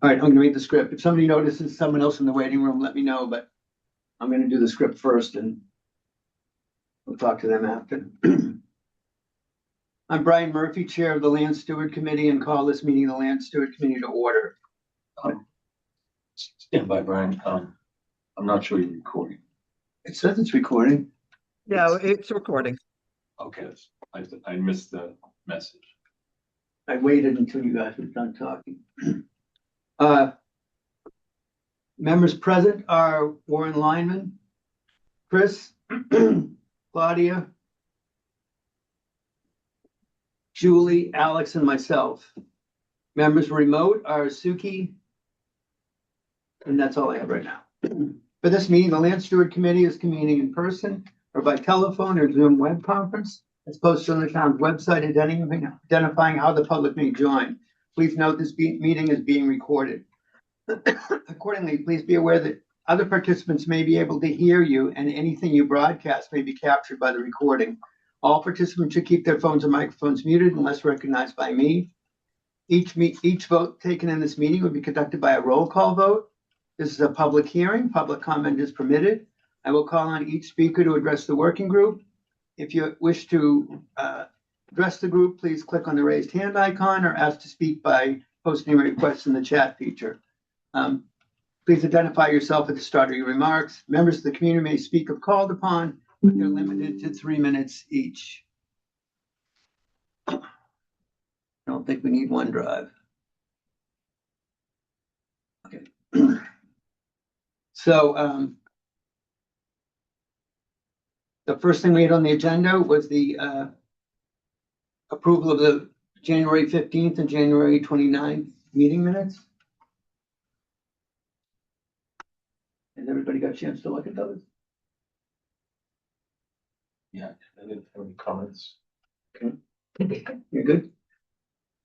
right, I'm gonna read the script. If somebody notices someone else in the waiting room, let me know, but I'm gonna do the script first and we'll talk to them after. I'm Brian Murphy, Chair of the Land Steward Committee, and call this meeting of the Land Steward Committee to order. Stand by, Brian. I'm not sure you're recording. It says it's recording. Yeah, it's recording. Okay, I missed the message. I waited until you guys were done talking. Members present are Warren Lyman, Chris, Claudia, Julie, Alex, and myself. Members remote are Suki, and that's all I have right now. For this meeting, the Land Steward Committee is convening in person or by telephone or Zoom web conference. It's posted on the town's website identifying how the public may join. Please note this meeting is being recorded. Accordingly, please be aware that other participants may be able to hear you and anything you broadcast may be captured by the recording. All participants should keep their phones and microphones muted unless recognized by me. Each vote taken in this meeting will be conducted by a roll call vote. This is a public hearing. Public comment is permitted. I will call on each speaker to address the working group. If you wish to address the group, please click on the raised hand icon or ask to speak by posting a request in the chat feature. Please identify yourself at the start of your remarks. Members of the community may speak if called upon, but they're limited to 3 minutes each. I don't think we need OneDrive. Okay. So the first thing we had on the agenda was the approval of the January 15th and January 29th meeting minutes. Has everybody got a chance to look at those? Yeah, I didn't have any comments. Okay. You're good?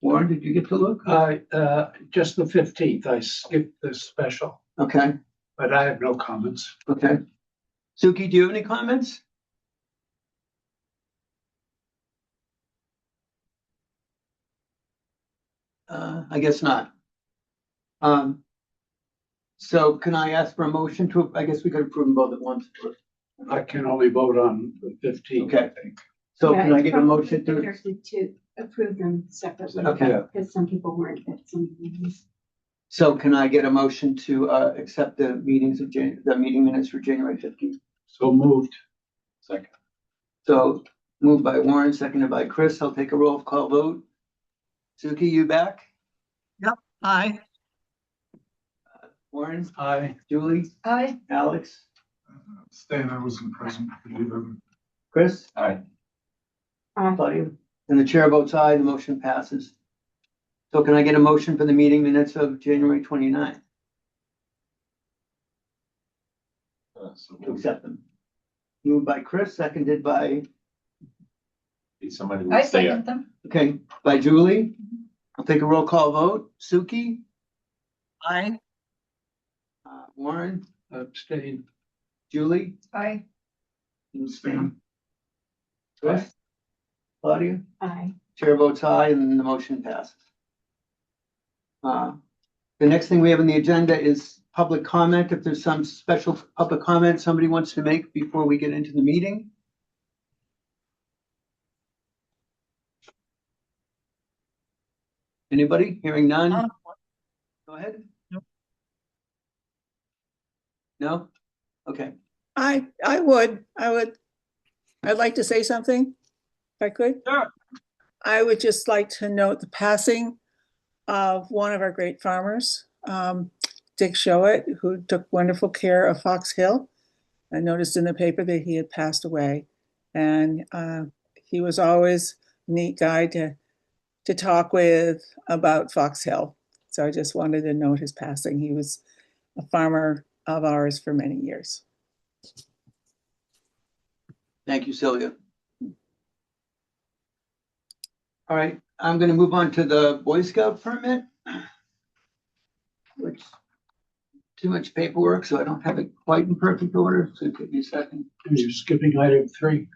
Warren, did you get to look? Just the 15th, I skipped the special, Okay, but I have no comments. okay. Suki, do you have any comments? I guess not. So can I ask for a motion to, I guess we could approve them both at once. I can only vote on the 15th, I Okay. think. So Yeah, can I it's get a probably motion to? better to approve them separately. Okay. Yeah. Because some people weren't at some meetings. So can I get a motion to accept the meetings of the meeting minutes for January 15th? So moved. Second. So moved by Warren, seconded by Chris. I'll take a roll call vote. Suki, you back? Aye. Warren, Aye. Julie, Aye. Alex, Stan, I wasn't present. Chris, Aye. Claudia, and the chair votes aye. The motion passes. So can I get a motion for the meeting minutes of January 29th So to accept them? Moved by Chris, seconded by, need somebody I to stay second up. them. okay, by Julie. I'll take a roll call vote. Suki, Aye. Warren, Abstain. Julie, Aye. and Stan. Chris, Claudia, Aye. chair votes aye, and the motion passes. The next thing we have on the agenda is public comment. If there's some special public comment somebody wants to make before we get into the meeting. Anybody? Hearing none? Go ahead. Nope. No? Okay. I'd like to say something, if I could. Sure. I would just like to note the passing of one of our great farmers, Dick Showett, who took wonderful care of Fox Hill. I noticed in the paper that he had passed away, and he was always a neat guy to talk with about Fox Hill. So I just wanted to note his passing. He was a farmer of ours for many years. Thank you, Sylvia. All right, I'm going to move on to the Boy Scout permit, which too much paperwork, so I don't have it quite in perfect order. So give me a second. Are you skipping item 3?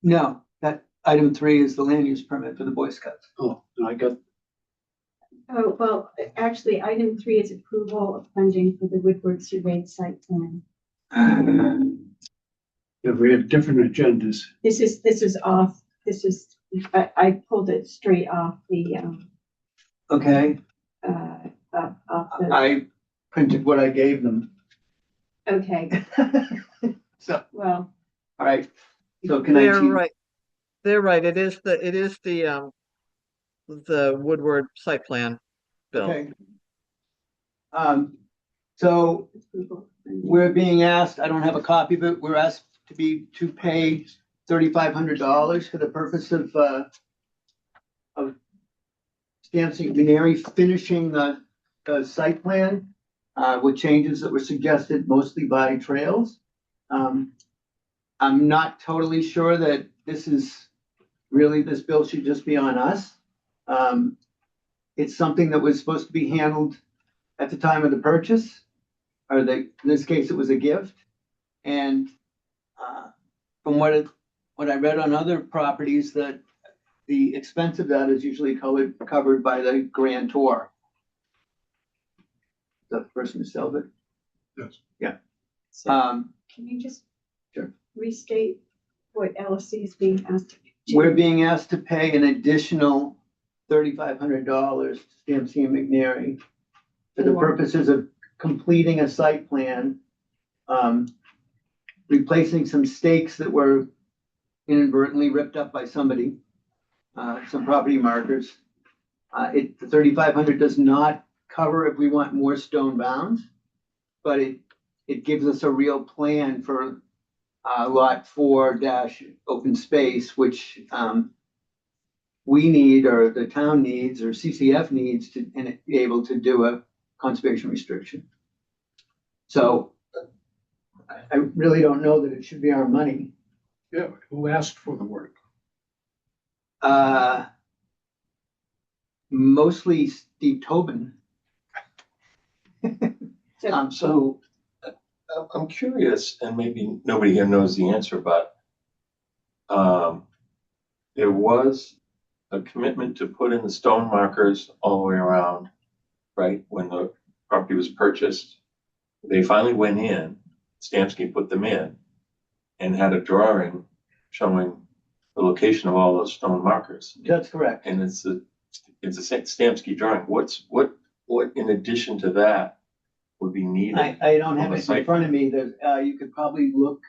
No, that item 3 is the land use permit for the Boy Scouts. Oh, no, I got Oh, well, actually, item 3 is approval of funding for the Woodward surveyed site plan. Yeah, we have different agendas. This is off, I pulled it straight off the, Okay, off the, I printed what I gave them. okay, So, well, all right, so can I? They're choose- right. They're right. It is the Woodward site plan bill. Okay. So approval. of funding. we're being asked, I don't have a copy of it, we're asked to pay $3,500 for the purpose of Stampson Canary finishing the site plan, with changes that were suggested mostly by Trails. I'm not totally sure that this bill should just be on us. It's something that was supposed to be handled at the time of the purchase, in this case, it was a gift. And from what I read on other properties, that the expense of that is usually covered by the grantor. The person who sells it. Yes. So Um, can you just Sure. restate what LSC is being asked to do? We're being asked to pay an additional $3,500 to Stampson McNary for the For? purposes of completing a site plan, replacing some stakes that were inadvertently ripped up by somebody, some property markers. The $3,500 does not cover if we want more stone bounds, but it gives us a real plan for lot 4 open space, which we need, or the town needs, or CCF needs to be able to do a conservation restriction. So I really don't know that it should be our money. Yeah, who asked for the work? Mostly Steve Tobin. So I'm curious, and maybe nobody here knows the answer, but there was a commitment to put in the stone markers all the way around, right? When the property was purchased, they finally went in, Stamsky put them in and had a drawing showing the location of all those stone markers. That's correct. And it's a Stamsky drawing. What in addition to that would be needed? I don't have on the it in site front of me. There's, you could probably look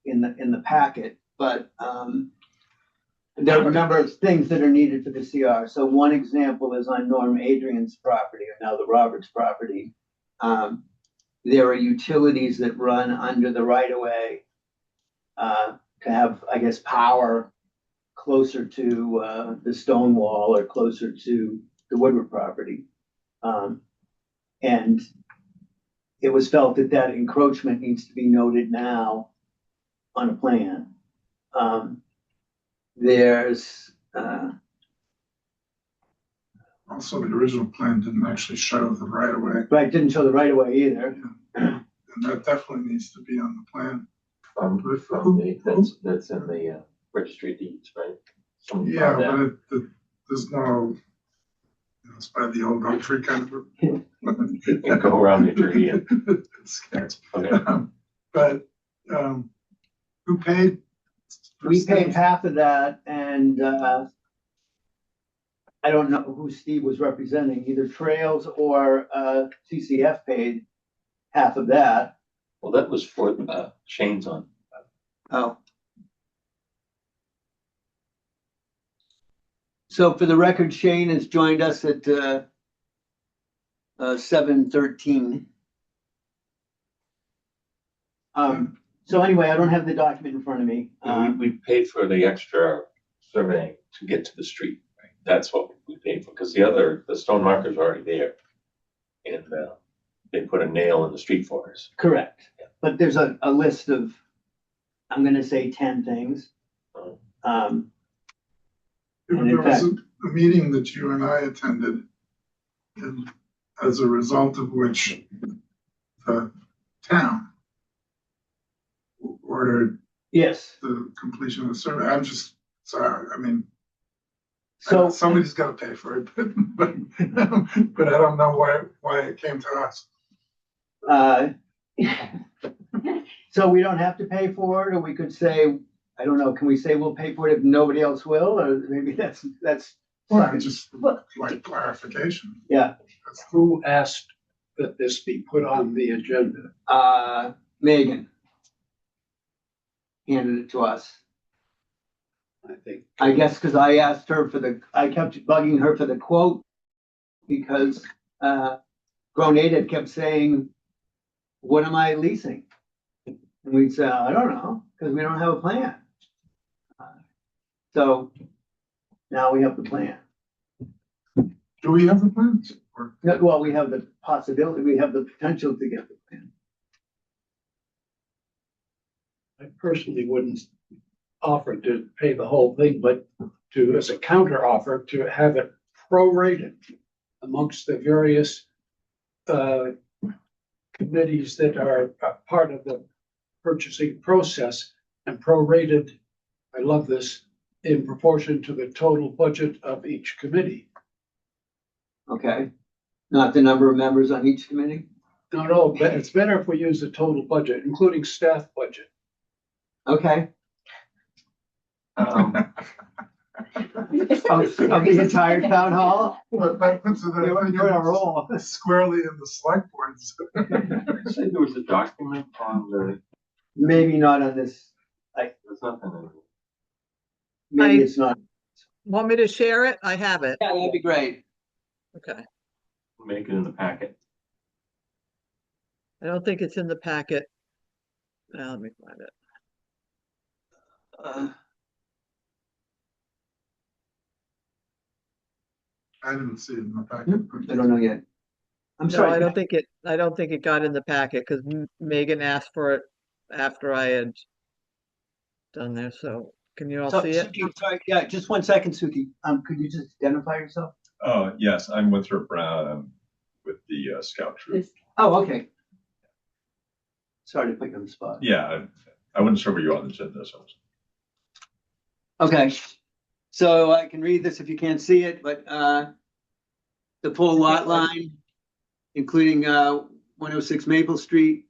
in the packet, but there are a number of things that are needed for the CR. So one example is on Norm Adrian's property, or now the Roberts property. There are utilities that run under the right of way to have, I guess, power closer to the stone wall or closer to the Woodward property. And it was felt that that encroachment needs to be noted now on a plan. There's Also, the original plan didn't actually show the right of way, right, didn't show the right of way either. and that definitely needs to be on the plan. That's in the registry of deeds, right? Someone Yeah, found that. but there's no, it's by the old oak tree kind of. You can go around the tree and, It's scary. okay. But, who paid? We paid half of that, and I don't know who Steve was representing, either Trails or CCF paid half of that. Well, that was for Shane's on. Oh. So for the record, Shane has joined us at 7:13. So anyway, I don't have the document in front of me. We paid for the extra survey to get to the street. Right? That's what we paid for, because the stone markers are already there. And they put a nail in the street for us. Correct. Yeah. But there's a list of, I'm gonna say 10 things. Oh. And There in was a meeting that you and I attended, and as a result of which the town ordered Yes, the completion of the survey. I'm just sorry, I mean, So, Somebody's gotta pay for it, but I don't know why it came to us. uh, so we don't have to pay for it, or we could say, I don't know, can we say we'll pay for it if nobody else will, or maybe that's. Well, just like clarification. Yeah, Who asked that this be put on the agenda? Megan handed it to us. I think. I guess because I asked her I kept bugging her for the quote because Gronada kept saying, what am I leasing? And we'd say, I don't know, because we don't have a plan. So now we have the plan. Do we have the plans? Or Well, we have the possibility, we have the potential to get the plan. I personally wouldn't offer to pay the whole thing, but as a counter offer, to have it prorated amongst the various committees that are a part of the purchasing process and prorated, I love this, in proportion to the total budget of each committee. Okay? Not the number of members on each committee? No, but it's better if we use the total budget, including staff budget. Okay. Um, Of the entire town hall? But that puts it, We're on a roll. squarely in the select boards. you said there was a document on the, Maybe not on this, there's nothing in it. maybe it's not. Want me to share it? I have it. Yeah, that'd be great. Okay. Make it in the packet. I don't think it's in the packet. Now, let me find it. I didn't see it in the packet. I don't know yet. I'm No, sorry. I don't think it got in the packet because Megan asked for it after I had done there. So can you all So, see it? Suki, sorry, yeah, just 1 second, Suki. Could you just identify yourself? Yes, I'm Winthrop Brown, with the scout troop. Oh, okay. Sorry to put you on the spot. Yeah, I wasn't sure where you are on the agenda, so. Okay, so I can read this if you can't see it, but the full lot line, including 106 Maple Street.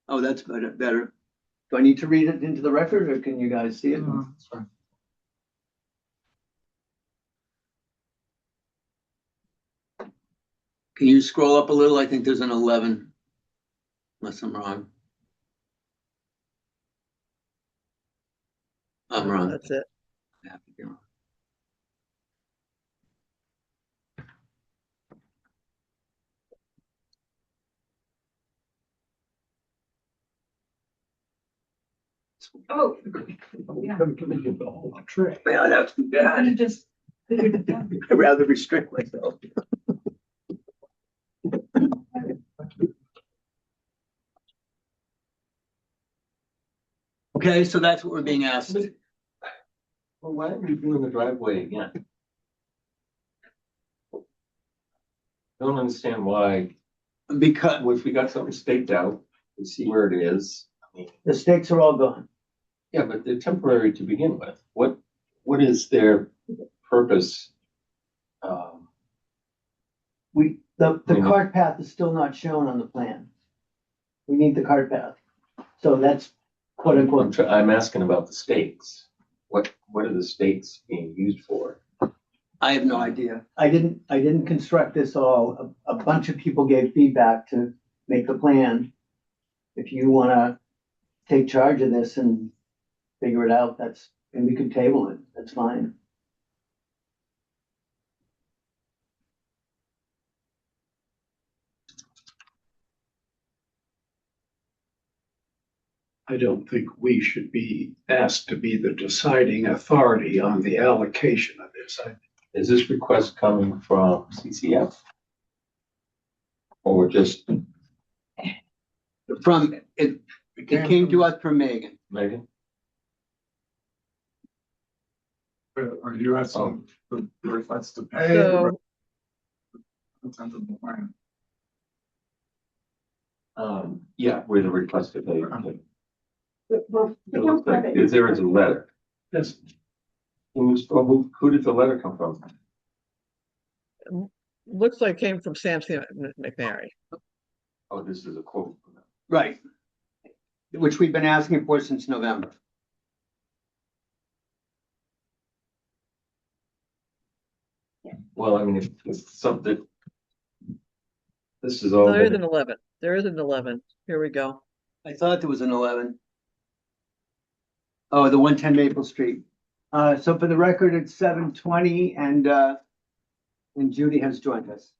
Oh, that's better. Do I need to read it into the record, or can you guys see it? No, it's fine. Can you scroll up a little? I think there's an 11, unless I'm wrong. I'm wrong. That's it. I have to be wrong. Oh, I'm gonna give you the whole tray. Man, that's too I bad. just figured it out. I'd rather restrict myself. Okay, so that's what we're being asked. Well, why are we doing the driveway again? Don't understand why, Because if we got something staked out, we see where it is. I mean, the stakes are all gone. yeah, but they're temporary to begin with. What is their purpose? The Mhm. cart path is still not shown on the plan. We need the cart path. So that's quote unquote. I'm asking about the stakes. What are the stakes being used for? I have no idea. I didn't construct this all. A bunch of people gave feedback to make the plan. If you wanna take charge of this and figure it out, and we could table it, that's fine. I don't think we should be asked to be the deciding authority on the allocation of this. Is this request coming from CCF? Or just It came to us from Megan. Megan? Or you have some, the request to pay. So Content of the plan. Yeah, with the request to pay. Well, they It don't looks like, have it. there is a letter. That's, Who did the letter come from? Looks like it came from Sam McNary. Oh, this is a quote from them. Right. Which we've been asking for since November. Well, I mean, if something. This is all. There is been- an 11. There is an 11. Here we go. I thought there was an 11. Oh, the 110 Maple Street. So for the record, it's 7:20 and Judy has joined us.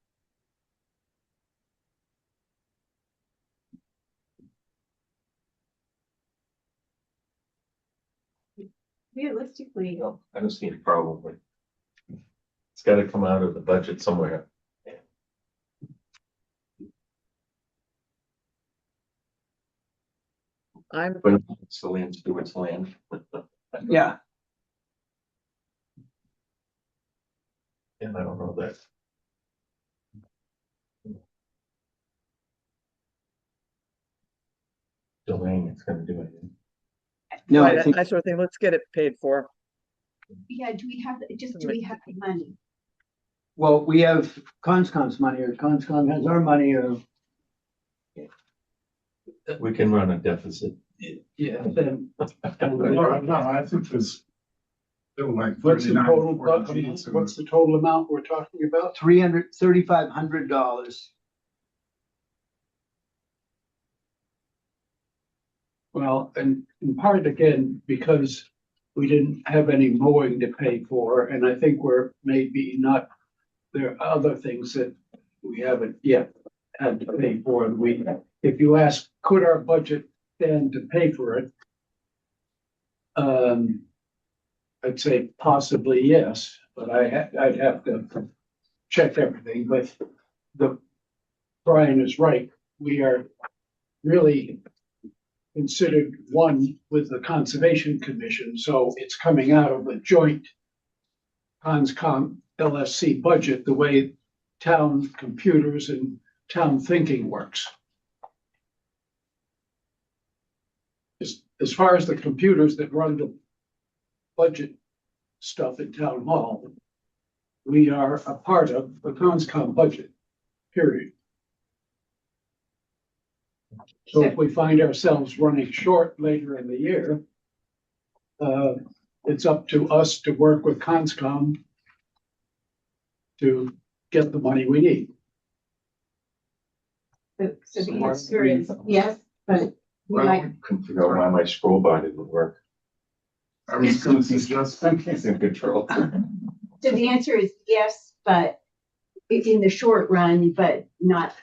Realistically, No, I don't see any problem with. It's gotta come out of the budget somewhere. I'm But it's the land steward's land. Yeah, And I don't know that. Delaying it's gonna do anything. no, I right, think, I sort of think let's get it paid for. yeah, do we have the money? well, we have Conscom's money or Conscom has our money or, We can run a deficit. Yeah, then. No, I think there's still like What's the 39, total, 40 Gs in what's the total amount we're talking about? $3,500. Well, and in part again, because we didn't have any mowing to pay for, and I think we're maybe not, there are other things that we haven't yet had to pay for, and if you ask, could our budget stand to pay for it? I'd say possibly yes, but I'd have to check everything, but Brian is right, we are really considered one with the Conservation Commission, so it's coming out of the joint Conscom LSC budget, the way town computers and town thinking works. As far as the computers that run the budget stuff at town hall, we are a part of the Conscom budget, period. So if we find ourselves running short later in the year, it's up to us to work with Conscom to get the money we need. So the answer is yes, but we Well, might, Couldn't figure out why my scroll bar didn't work. I was gonna suggest, He's in control. so the answer is yes, but in the short run, but not,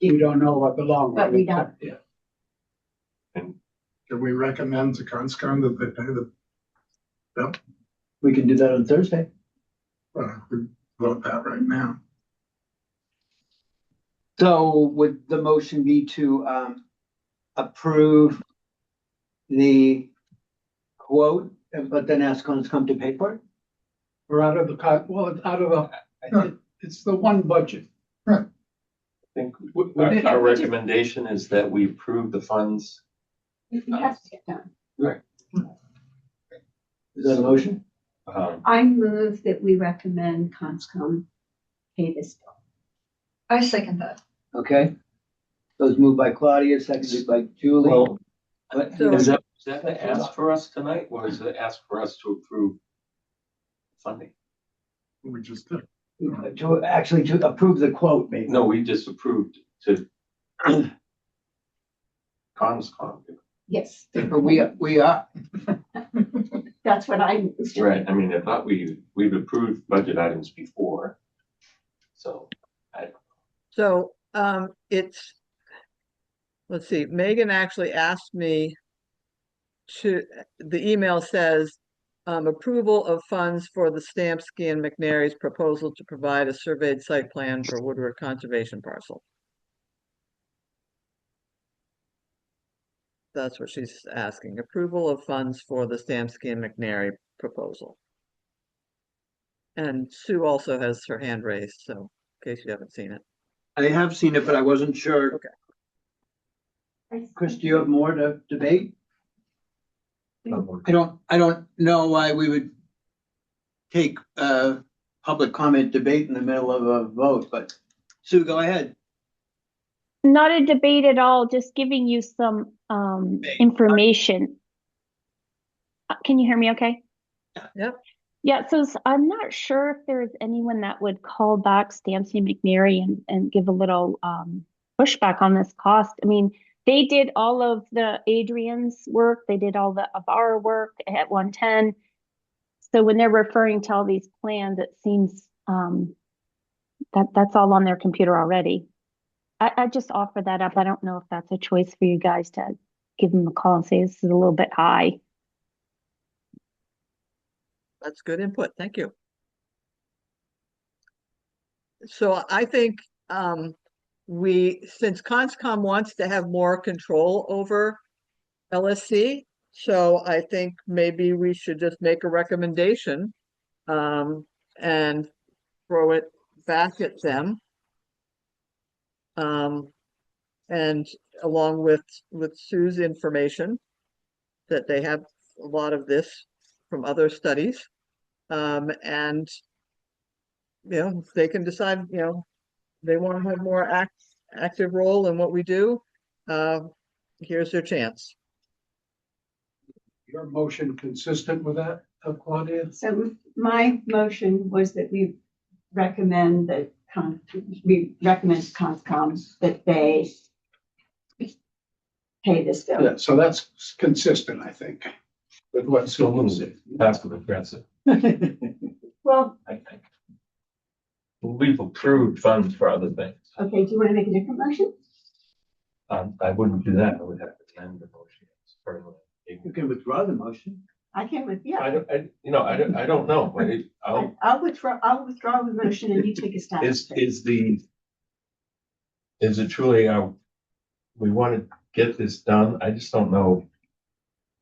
We don't know what the long run. But we don't. Yeah. can we recommend to Conscom that they pay the, We can do that on Thursday. we vote that right now. So would the motion be to approve the quote, but then ask Conscom to pay for it? We're out of it's out of it's the one budget. I think our recommendation is that we approve the funds. it has to get done. Is that a motion? I move that we recommend Conscom pay this bill. I second that. Okay. Those moved by Claudia, seconded by Julie. Well, What- So- is that to ask for us tonight, or is it ask for us to approve funding? We just did. To approve the quote, maybe. No, we just approved to. Conscom. Yes, We are, that's what I. Right, I mean, I thought we've approved budget items before. So, So, it's, let's see, Megan actually asked me the email says, approval of funds for the Stamsky and McNary's proposal to provide a surveyed site plan for Woodward Conservation Parcel. That's what she's asking, approval of funds for the Stamsky and McNary proposal. And Sue also has her hand raised, so in case you haven't seen it. I have seen it, but I wasn't sure. Okay. Chris, do you have more to debate? um, I don't know why we would take, public comment debate in the middle of a vote, but Sue, go ahead. Not a debate at all, just giving you some information. Can you hear me okay? Yep. Yeah, so I'm not sure if there's anyone that would call back Stamsy McNary and give a little pushback on this cost. I mean, they did all of the Adrian's work, they did all of our work at 110. So when they're referring to all these plans, it seems that's all on their computer already. I just offer that up. I don't know if that's a choice for you guys to give them a call and say this is a little bit high. That's good input. Thank you. So I think since Conscom wants to have more control over LSC, so I think maybe we should just make a recommendation and throw it back at them. And along with Sue's information, that they have a lot of this from other studies. And they can decide, they want to have more active role in what we do. Here's their chance. Your motion consistent with that, Claudia? So my motion was that we recommend that we recommend to Conscom that they pay this bill. Yeah, so that's consistent, I think, with what Sylvan said. Passive aggressive, Well, I think. We've approved funds for other things. okay, do you want to make a different motion? I wouldn't do that. I would have to amend the motion. You can withdraw the motion. I can with, yeah. I don't know. I'll withdraw the motion and you take a stab. Is it truly we want to get this done? I just don't know.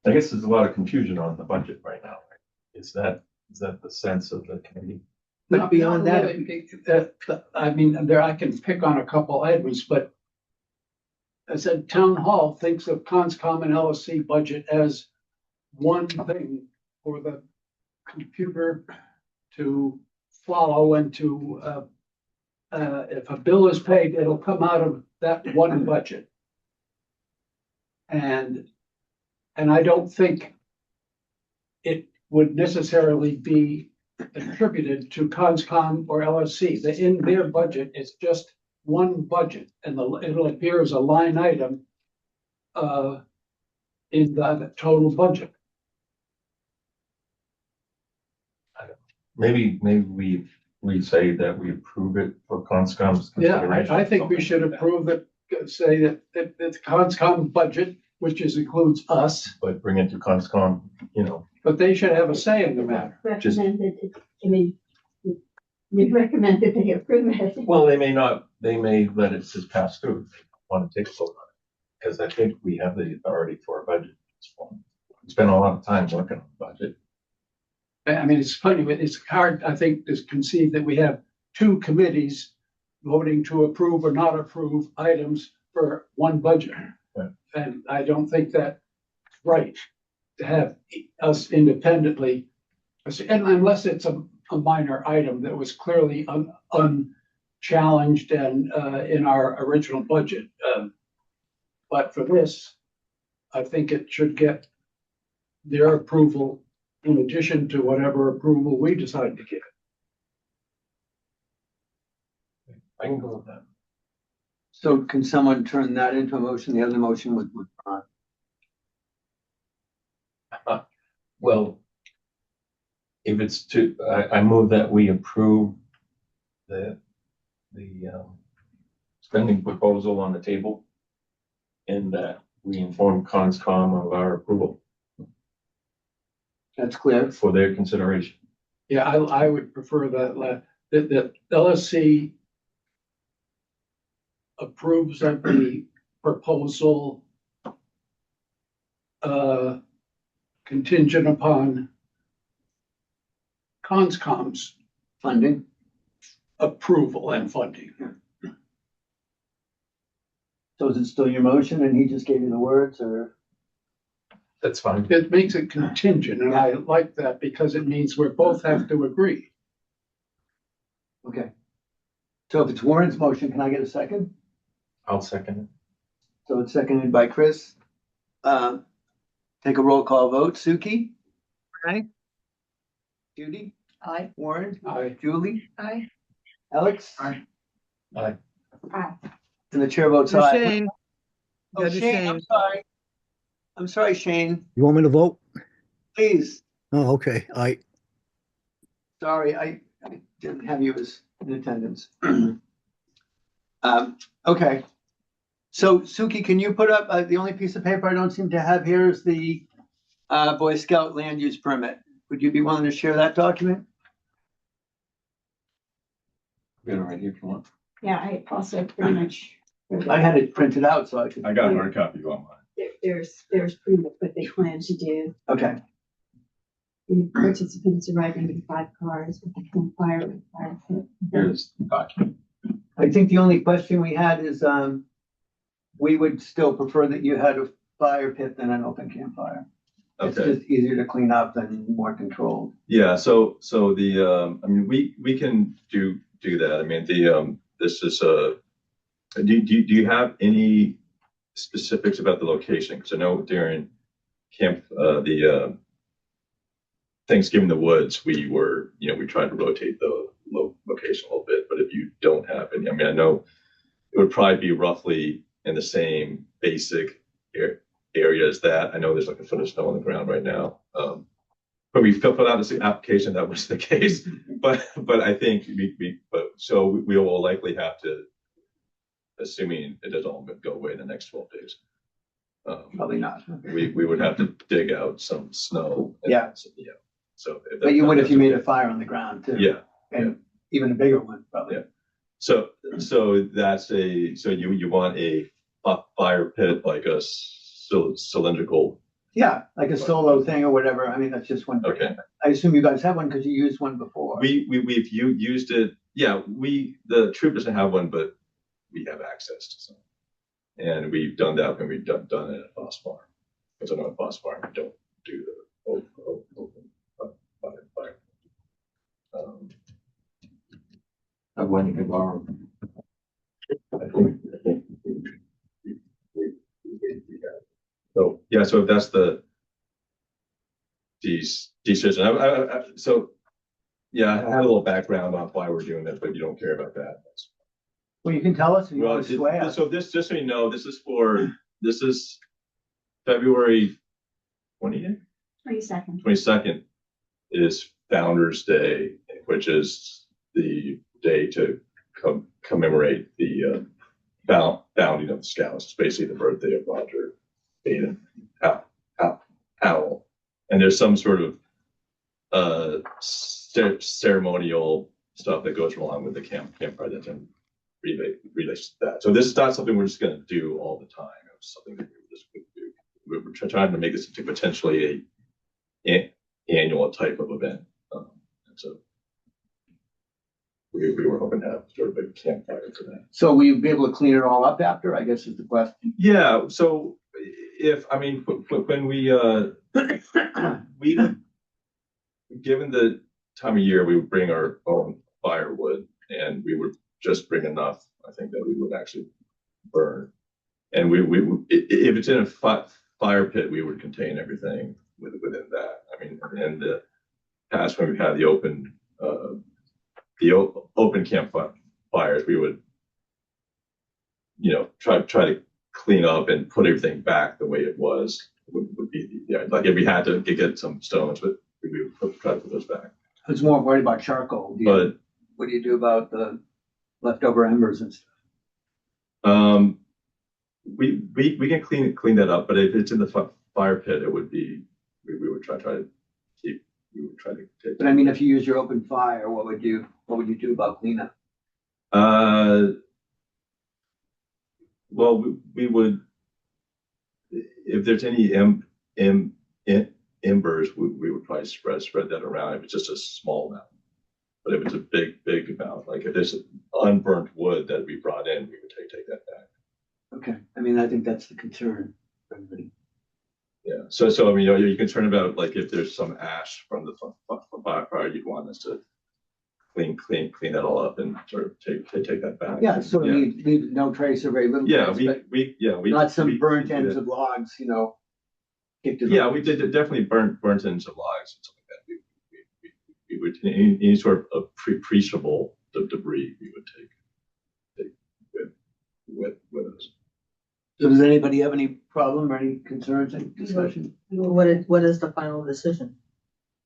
I guess there's a lot of confusion on the budget right now. Is that the sense of the committee? But beyond that, I mean, there I can pick on a couple items, but I said town hall thinks of Conscom and LSC budget as one thing for the computer to follow and to if a bill is paid, it'll come out of that one budget. And I don't think it would necessarily be attributed to Conscom or LSC. In their budget, it's just one budget, and it'll appear as a line item in the total budget. Maybe we say that we approve it for Conscom's Yeah, consideration. I think we should approve it, say that the Conscom budget, which includes us, But bring it to Conscom, but they should have a say in the matter. Recommended, we recommend that they approve it. Well, they may not, they may let it just pass through. If they want to take a vote on it. Because I think we have the authority for a budget at this point. We spent a lot of time working on the budget. I mean, it's funny, but it's hard, I think, to conceive that we have two committees voting to approve or not approve items for one budget. Yeah. And I don't think that's right to have us independently, and unless it's a minor item that was clearly unchallenged and in our original budget. But for this, I think it should get their approval in addition to whatever approval we decide to give it. I can go with that. so can someone turn that into a motion? The other motion was withdrawn. Well, if it's I move that we approve the spending proposal on the table and that we inform Conscom of our approval That's clear. for their consideration. Yeah, I would prefer that LSC approves of the proposal contingent upon Conscom's Funding. approval and funding. So is it still your motion and he just gave you the words, or? That's fine. It makes it contingent, and I like that because it means we both have to agree. Okay. So if it's Warren's motion, can I get a second? I'll second So it's seconded by Chris. Take a roll call vote. Suki? Aye. Judy? Aye. Warren? I, Julie? Aye. Alex? Aye. Aye. Aye. And the chair votes So aye. Shane, Oh, gotta do Shane, I'm Shane. sorry. I'm sorry, Shane. You want me to vote? Please. Oh, okay. Sorry, I didn't have you as in attendance. Okay. So Suki, can you put up, the only piece of paper I don't seem to have here is the Boy Scout land use permit. Would you be willing to share that document? Got it right here if you want. Yeah, I also pretty much. I had it printed out so I could. I got a hard copy on mine. There's pretty much what they plan to do. Okay, The participants arriving in 5 cars with a campfire and fire pit. Here's the document. I think the only question we had is, we would still prefer that you had a fire pit than an open campfire. It's Okay, just easier to clean up and more controlled. yeah, so the, I mean, we can do that. I mean, this is do you have any specifics about the location? Because I know during the Thanksgiving in the Woods, we tried to rotate the location a little bit, but if you don't have any, I mean, I know it would probably be roughly in the same basic area as that. I know there's like a foot of snow on the ground right now. But we filled out this application, that was the case. But I think so we will likely have to, assuming it doesn't all go away in the next 12 days. Probably not. We would have to dig out some snow. Yeah. So. But you would if you made a fire on the ground too. Yeah. And even a bigger one, probably. Yeah. So that's so you want a fire pit, like a cylindrical. Yeah, like a solo thing or whatever. I mean, that's just one. Okay. I assume you guys have one because you used one before. We've used it. Yeah, the troop doesn't have one, but we have access to some. And we've done that when we've done it at Foss Farm. Because I know at Foss Farm, we don't do the open fire. Of when you can borrow. I think so yeah, so if that's the decision. So yeah, I had a little background on why we're doing this, but you don't care about that. Well, you can tell us if you Well, want to swear. so this, just so you know, this is February 20th? 22nd. 22nd is Founders Day, which is the day to commemorate the founding of the Scouts. It's basically the birthday of Roger Baden Powell. And there's some sort of ceremonial stuff that goes along with the campfire that's in relates to that. So this is not something we're just going to do all the time. It's something that we're just going to do. We're trying to make this into potentially a annual type of event. And so we were hoping to have sort of a campfire for that. So will you be able to clean it all up after, I guess is the question. Yeah. So when we given the time of year, we would bring our own firewood, and we would just bring enough, I think, that we would actually burn. And if it's in a fire pit, we would contain everything within that. I mean, in the past, when we had the open campfires, we would, try to clean up and put everything back the way it was. Would be like if we had to get some stones, but we would try to put those back. I was more worried about charcoal. But what do you do about the leftover embers and stuff? We can clean that up, but if it's in the fire pit, it would be we would try to keep. We would try to take. But I mean, if you use your open fire, what would you do about cleanup? Well, we would, if there's any embers, we would probably spread that around if it's just a small amount. But if it's a big amount, like if there's unburnt wood that we brought in, we would take that back. Okay, I mean, I think that's the concern for everybody. Yeah, so I mean, you're concerned about like if there's some ash from the fire, you'd want us to clean that all up and sort of take that back. Yeah, sort of leave no trace or very little. Yeah, trace, but we not some we burnt did ends it. of logs, you know. kicked to the- Yeah, we did definitely burnt ends of logs and something like that. We would any sort of appreciable debris we would take with us. So does anybody have any problem or any concerns, any discussion? What is the final decision?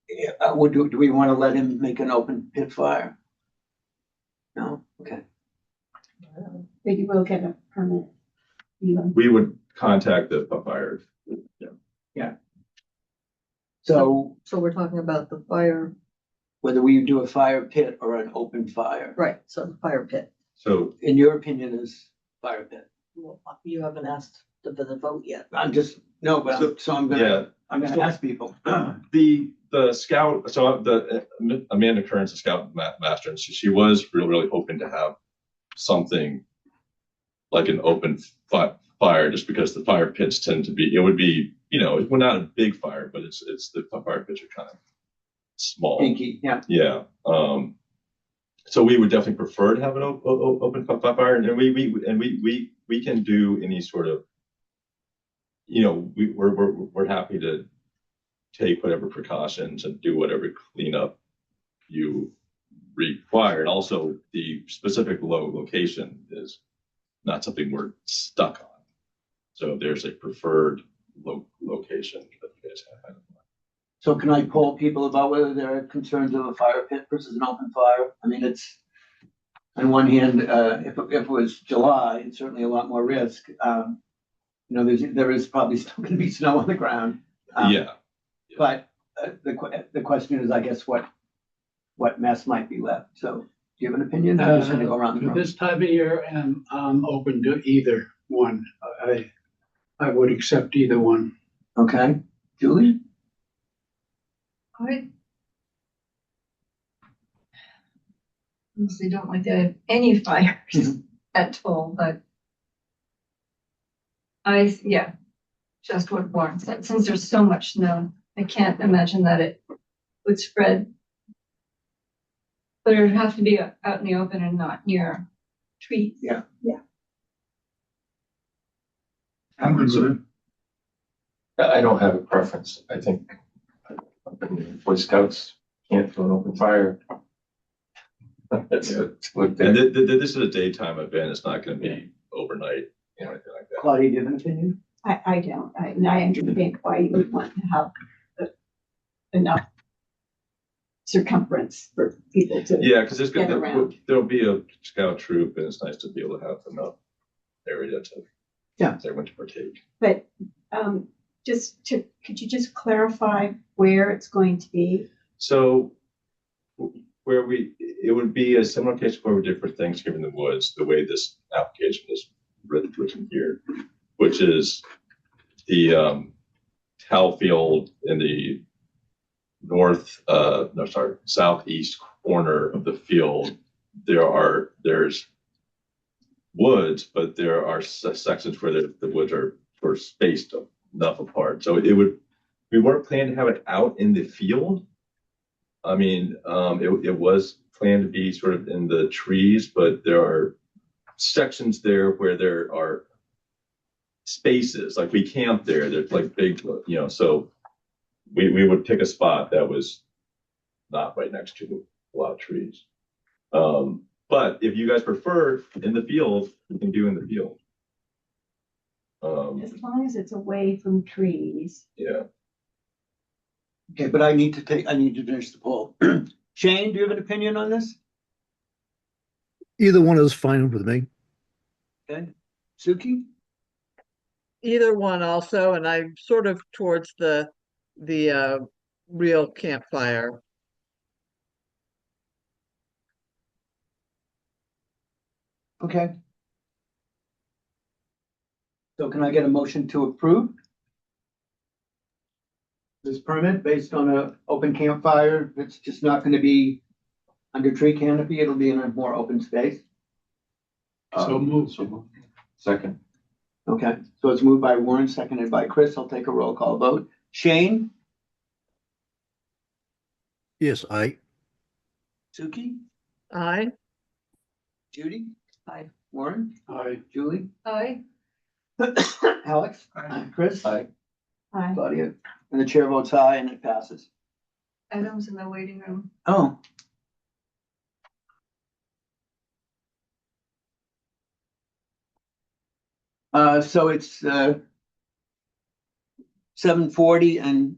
Yeah, do we want to let him make an open pit fire? No, okay. But you will get a permit. We would contact the fire. So So we're talking about the fire, whether we do a fire pit or an open fire, right, so the fire pit. So in your opinion, is fire pit? Well, you haven't asked for the vote yet. I'm just, no, but I'm yeah, gonna ask people. the scout. So Amanda Kearns, the scout master, and she was really hoping to have something like an open fire, just because the fire pits tend to be. It would be, well, not a big fire, but it's the fire pits are kind of small. Pinky, yeah. Yeah. So we would definitely prefer to have an open fire, and we can do any sort of, we're happy to take whatever precautions and do whatever cleanup you require. And also the specific location is not something we're stuck on. So there's a preferred location that you guys have. So can I poll people about whether there are concerns of a fire pit versus an open fire? I mean, it's, on one hand, if it was July, it's certainly a lot more risk. There is probably still going to be snow on the ground. Yeah. But the question is, I guess, what mess might be left? So do you have an opinion? I'm just going to go around the room. This time of year, and I'm open to either one. I would accept either one. Okay, Julie? I honestly don't like to have any fires at all, but just what Warren said, since there's so much snow, I can't imagine that it would spread. But it would have to be out in the open and not near trees. Yeah. I'm good with it. I don't have a preference. I think Boy Scouts can't do an open fire. That's what And this is a daytime event. It's not going to be overnight, anything like that. Claudia, do you have an opinion? I don't. I understand why you would want to have enough circumference for people to. Yeah, because Get around. there'll be a scout troop, and it's nice to be able to have enough area to everyone to partake. But could you just clarify where it's going to be? So it would be a similar case where we did for Thanksgiving in the Woods, the way this application is written here, which is the towel field in the southeast corner of the field. There's woods, but there are sections where the woods are sort of spaced enough apart. So we weren't planning to have it out in the field. I mean, it was planned to be sort of in the trees, but there are sections there where there are spaces, like we camp there. There's like big, so we would pick a spot that was not right next to a lot of trees. But if you guys prefer in the field, you can do in the field. As long as it's away from trees. Yeah. Okay, but I need to finish the poll. Shane, do you have an opinion on this? Either one is fine with me. Okay, Suki? Either one also, and I'm sort of towards the real campfire. Okay. So can I get a motion to approve this permit based on an open campfire? It's just not going to be under tree canopy. It'll be in a more open space. So move. Second. Okay, so it's moved by Warren, seconded by Chris. I'll take a roll call vote. Shane? Yes, I. Suki? Aye. Judy? Aye. Warren? I, Julie? Aye. Alex? Aye. Chris? Aye. Aye. Claudia? And the chair votes aye and it passes. Adam's in the waiting room. Oh. So it's 7:40 and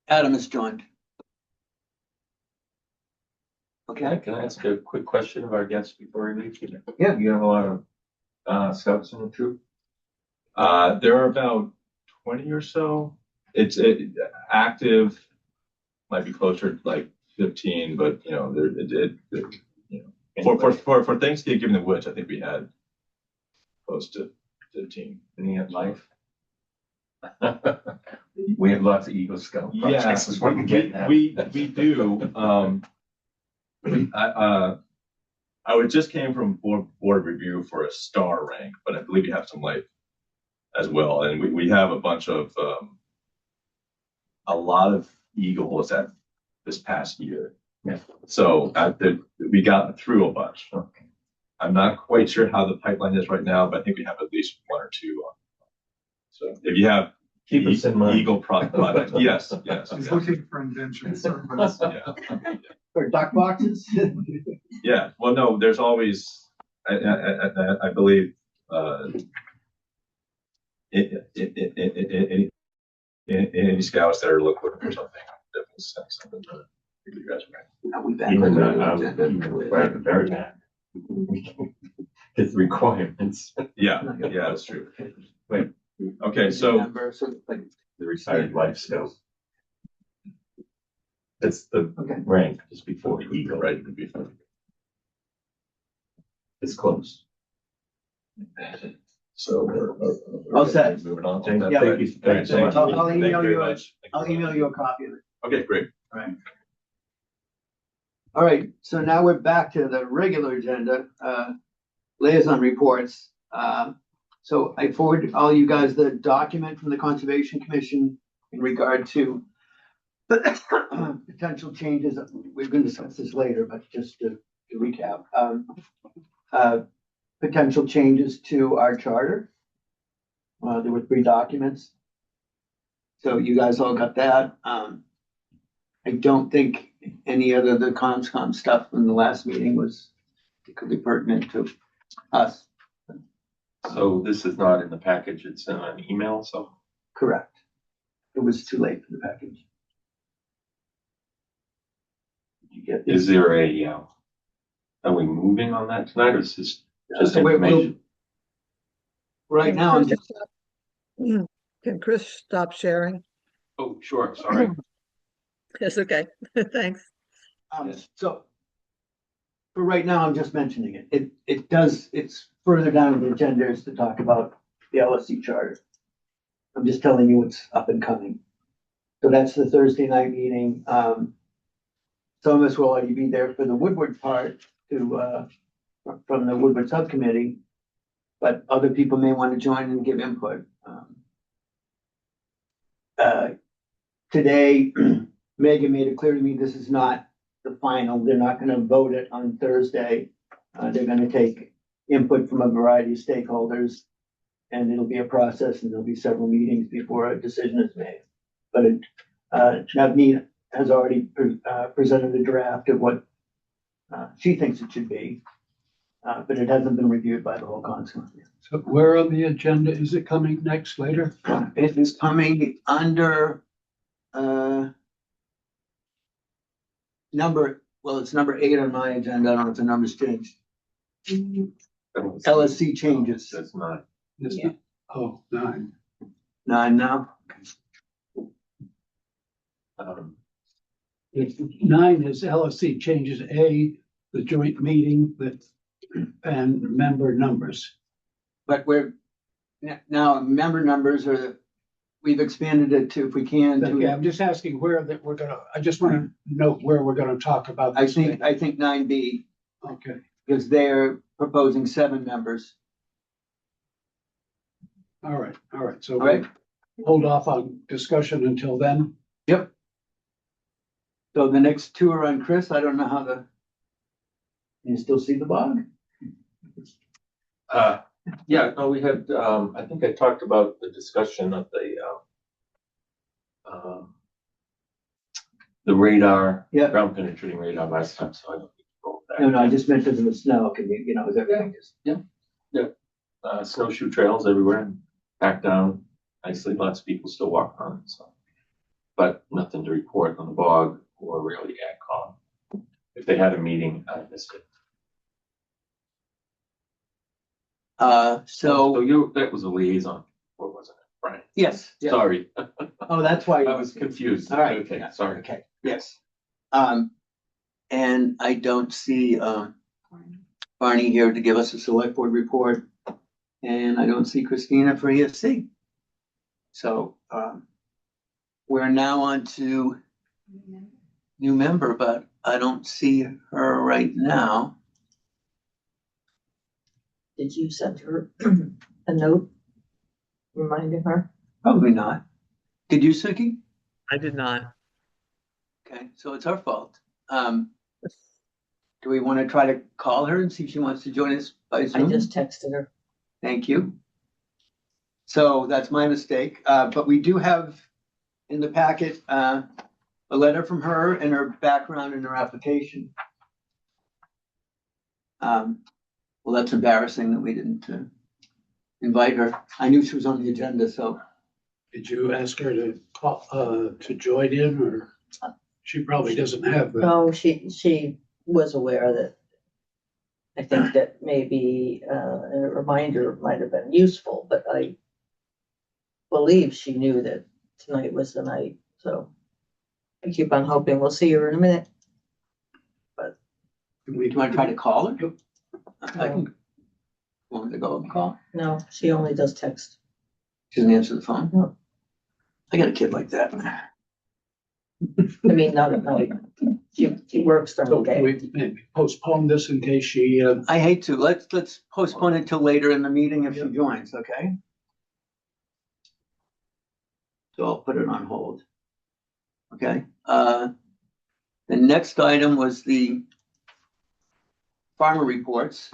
Adam has joined. Okay, Can I ask a quick question of our guests before we leave? Yeah. You have a lot of scouts in the troop? There are about 20 or so. It's active, might be closer to like 15, but you know, you know, for Thanksgiving in the Woods, I think we had close to 15. Any at life? We have lots of Eagle Scout projects. Yes, is what you're getting at. we do. I just came from board review for a star rank, but I believe you have some light as well, and we have a bunch of a lot of Eagles at this past year. Yeah. So we got through a bunch. Okay. I'm not quite sure how the pipeline is right now, but I think we have at least one or two on. So if you have Keep us in mind. Eagle product, yes. He's looking for indentions. Everybody's- Yeah. for duck boxes. Yeah, well, no, there's always, I believe, any scouts that are looking for something, definitely send something to you guys. Are we back Even on the agenda? very bad. It's requirements. Yeah, that's true. Wait, okay, so Remember, so, like, The retired life scout. That's the okay. rank just before Eagle, right before. It's close. So we're All set. moving on. Thank Yeah. you. Thank you so much. I'll Thank you email very you, much. I'll email you a copy of it. Okay, great. All right, so now we're back to the regular agenda, liaison reports. So I forwarded all you guys the document from the Conservation Commission in regard to potential changes. We're going to discuss this later, but just to recap, potential changes to our charter. There were 3 documents. So you guys all got that. I don't think any other the COMSCOM stuff from the last meeting was particularly pertinent to us. So this is not in the package, it's in an email, so. Correct. It was too late for the package. Did you get this? Is there are we moving on that tonight or is this just So we'll- information? Right Can now, I'm Chris just, stop- Can Chris stop sharing? Oh, sure, sorry. It's okay, thanks. so for right now, I'm just mentioning it. It's further down in the agenda is to talk about the LSC charter. I'm just telling you what's up and coming. So that's the Thursday night meeting. Some of us will already be there for the Woodward part from the Woodward subcommittee, but other people may want to join and give input. Today, Megan made it clear to me this is not the final. They're not going to vote it on Thursday. They're going to take input from a variety of stakeholders, and it'll be a process, and there'll be several meetings before a decision is made. But Navneet has already presented a draft of what she thinks it should be, but it hasn't been reviewed by the whole council. so where on the agenda is it coming next, later? It is coming under it's number 8 on my agenda. I don't know if the number's changed. LSC changes. That's not. Is Yeah. it? Oh, 9. 9 now. If 9 is LSC changes A, the joint meeting and member numbers. But now member numbers we've expanded it to, if we can, Okay, to, I'm just asking where that I just want to note where we're gonna talk about I this. think 9B, Okay, because they're proposing 7 members. All right, so All right? we'll hold off on discussion until then. Yep. So the next two are on Chris. I don't know how the. Can you still see the bog? Yeah, no, we had, I think I talked about the discussion of the radar, Yeah. ground penetrating radar last time, so I don't need to go back. No, I just meant in the snow. Can you, is everything just? Snowshoe trails everywhere, back down nicely, lots of people still walk on it, so. But nothing to report on the bog or really AdCom. If they had a meeting, I missed it. So you, that was a liaison, or wasn't it, Brian? Yes. Yeah. Sorry, Oh, that's why. I was confused. All right. Okay, sorry. Okay, yes. And I don't see, Barney here to give us a select board report. And I don't see Christina for ESC. So, we're now on to new member, but I don't see her right now. Did you send her a note reminding her? Probably not. Did you, Suki? I did not. Okay, so it's our fault. Do we want to try to call her and see if she wants to join us by I Zoom? just texted her. Thank you. So that's my mistake, but we do have in the packet, a letter from her and her background and her application. Well, that's embarrassing that we didn't invite her. I knew she was on the agenda, so. Did you ask her to call, to join in, or she probably doesn't have the. No, she was aware that, I think that maybe a reminder might have been useful, but I believe she knew that tonight was the night, so I keep on hoping we'll see her in a minute. Do you want to try to call her? I can. Want to go and call? No, she only does text. She doesn't answer the phone? No. I got a kid like that. I mean, not at night. She works during So the day. we maybe postpone this in case she, I hate to. Let's postpone it till later in the meeting if she joins, okay? So I'll put it on hold. Okay, the next item was the farmer reports.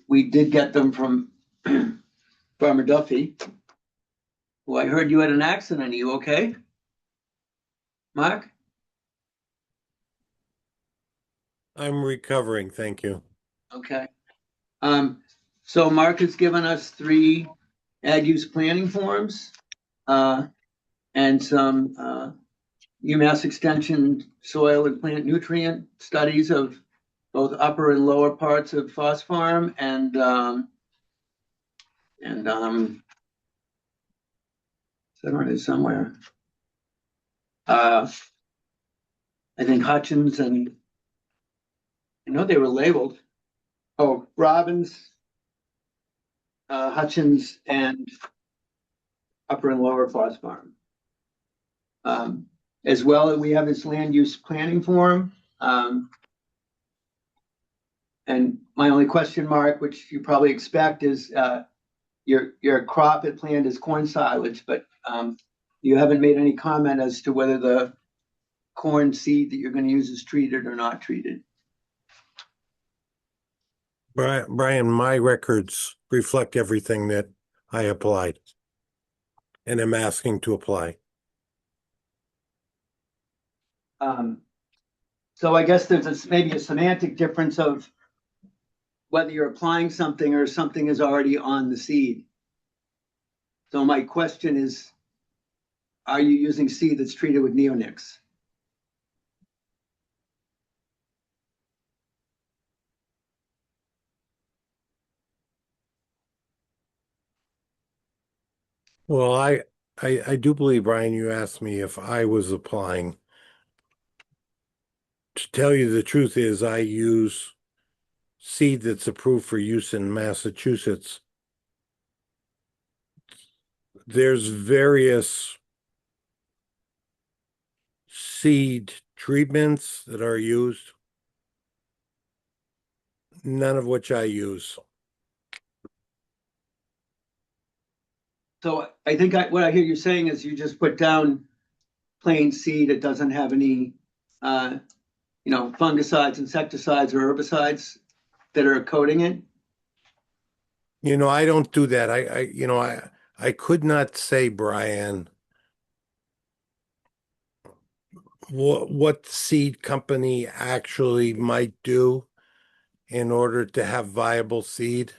We did get them from Farmer Duffy, who I heard you had an accident. Are you okay? Mark? I'm recovering, thank you. Okay. So Mark has given us 3 ad use planning forms, and some, UMass Extension soil and plant nutrient studies of both upper and lower parts of Foss Farm and somewhere. I think Hutchins and I know they were labeled. Oh, Robbins, Hutchins, and Upper and Lower Foss Farm. As well, we have this land use planning form. And my only question mark, which you probably expect, is your crop at plant is corn silage, but you haven't made any comment as to whether the corn seed that you're going to use is treated or not treated. Brian, my records reflect everything that I applied and am asking to apply. So I guess there's maybe a semantic difference of whether you're applying something or something is already on the seed. So my question is, are you using seed that's treated with neonics? Well, I do believe, Brian, you asked me if I was applying. To tell you the truth is I use seed that's approved for use in Massachusetts. There's various seed treatments that are used, none of which I use. So I think what I hear you saying is you just put down plain seed. It doesn't have any, fungicides, insecticides, or herbicides that are coating it. I don't do that. I could not say, Brian, what seed company actually might do in order to have viable seed.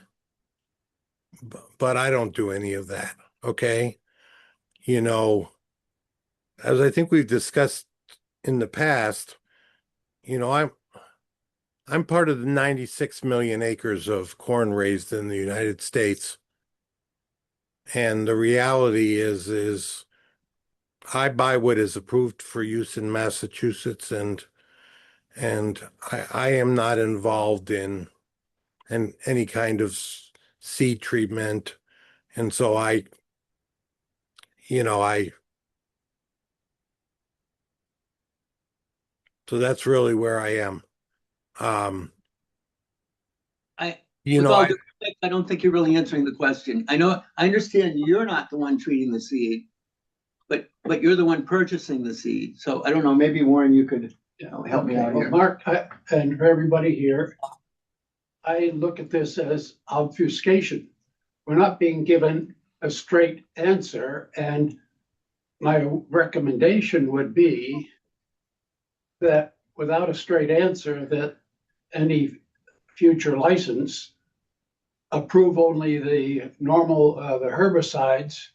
But I don't do any of that. Okay. As I think we've discussed in the past, I'm part of the 96 million acres of corn raised in the United States. And the reality is I buy what is approved for use in Massachusetts, and I am not involved in any kind of seed treatment. And so so that's really where I am. I, You with know, all I, due respect, I don't think you're really answering the question. I understand you're not the one treating the seed, but you're the one purchasing the seed. So I don't know, maybe Warren, you could help me out Well, here. Mark, and for everybody here, I look at this as obfuscation. We're not being given a straight answer, and my recommendation would be that without a straight answer, that any future license approve only the normal, the herbicides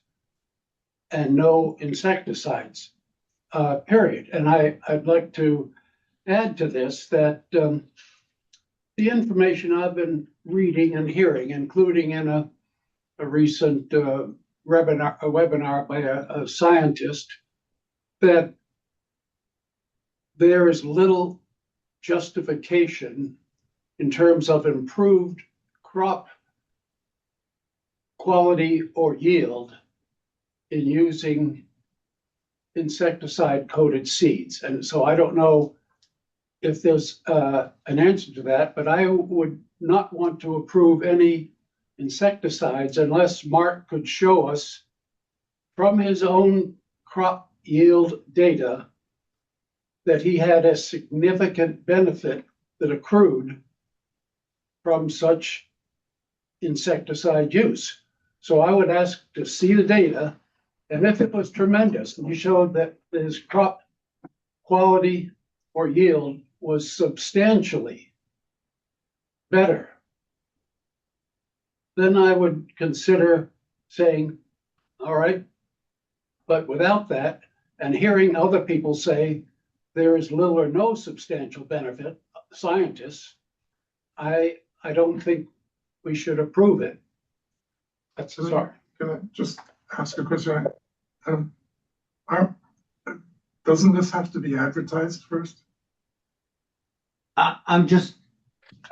and no insecticides, period. And I'd like to add to this that the information I've been reading and hearing, including in a recent webinar by a scientist, that there is little justification in terms of improved crop quality or yield in using insecticide coated seeds. And so I don't know if there's an answer to that, but I would not want to approve any insecticides unless Mark could show us from his own crop yield data that he had a significant benefit that accrued from such insecticide use. So I would ask to see the data, and if it was tremendous, and he showed that his crop quality or yield was substantially better, then I would consider saying, all right, but without that, and hearing other people say there is little or no substantial benefit, scientists, I don't think we should approve it. That's sorry. Can I just ask a question? Doesn't this have to be advertised first? I'm just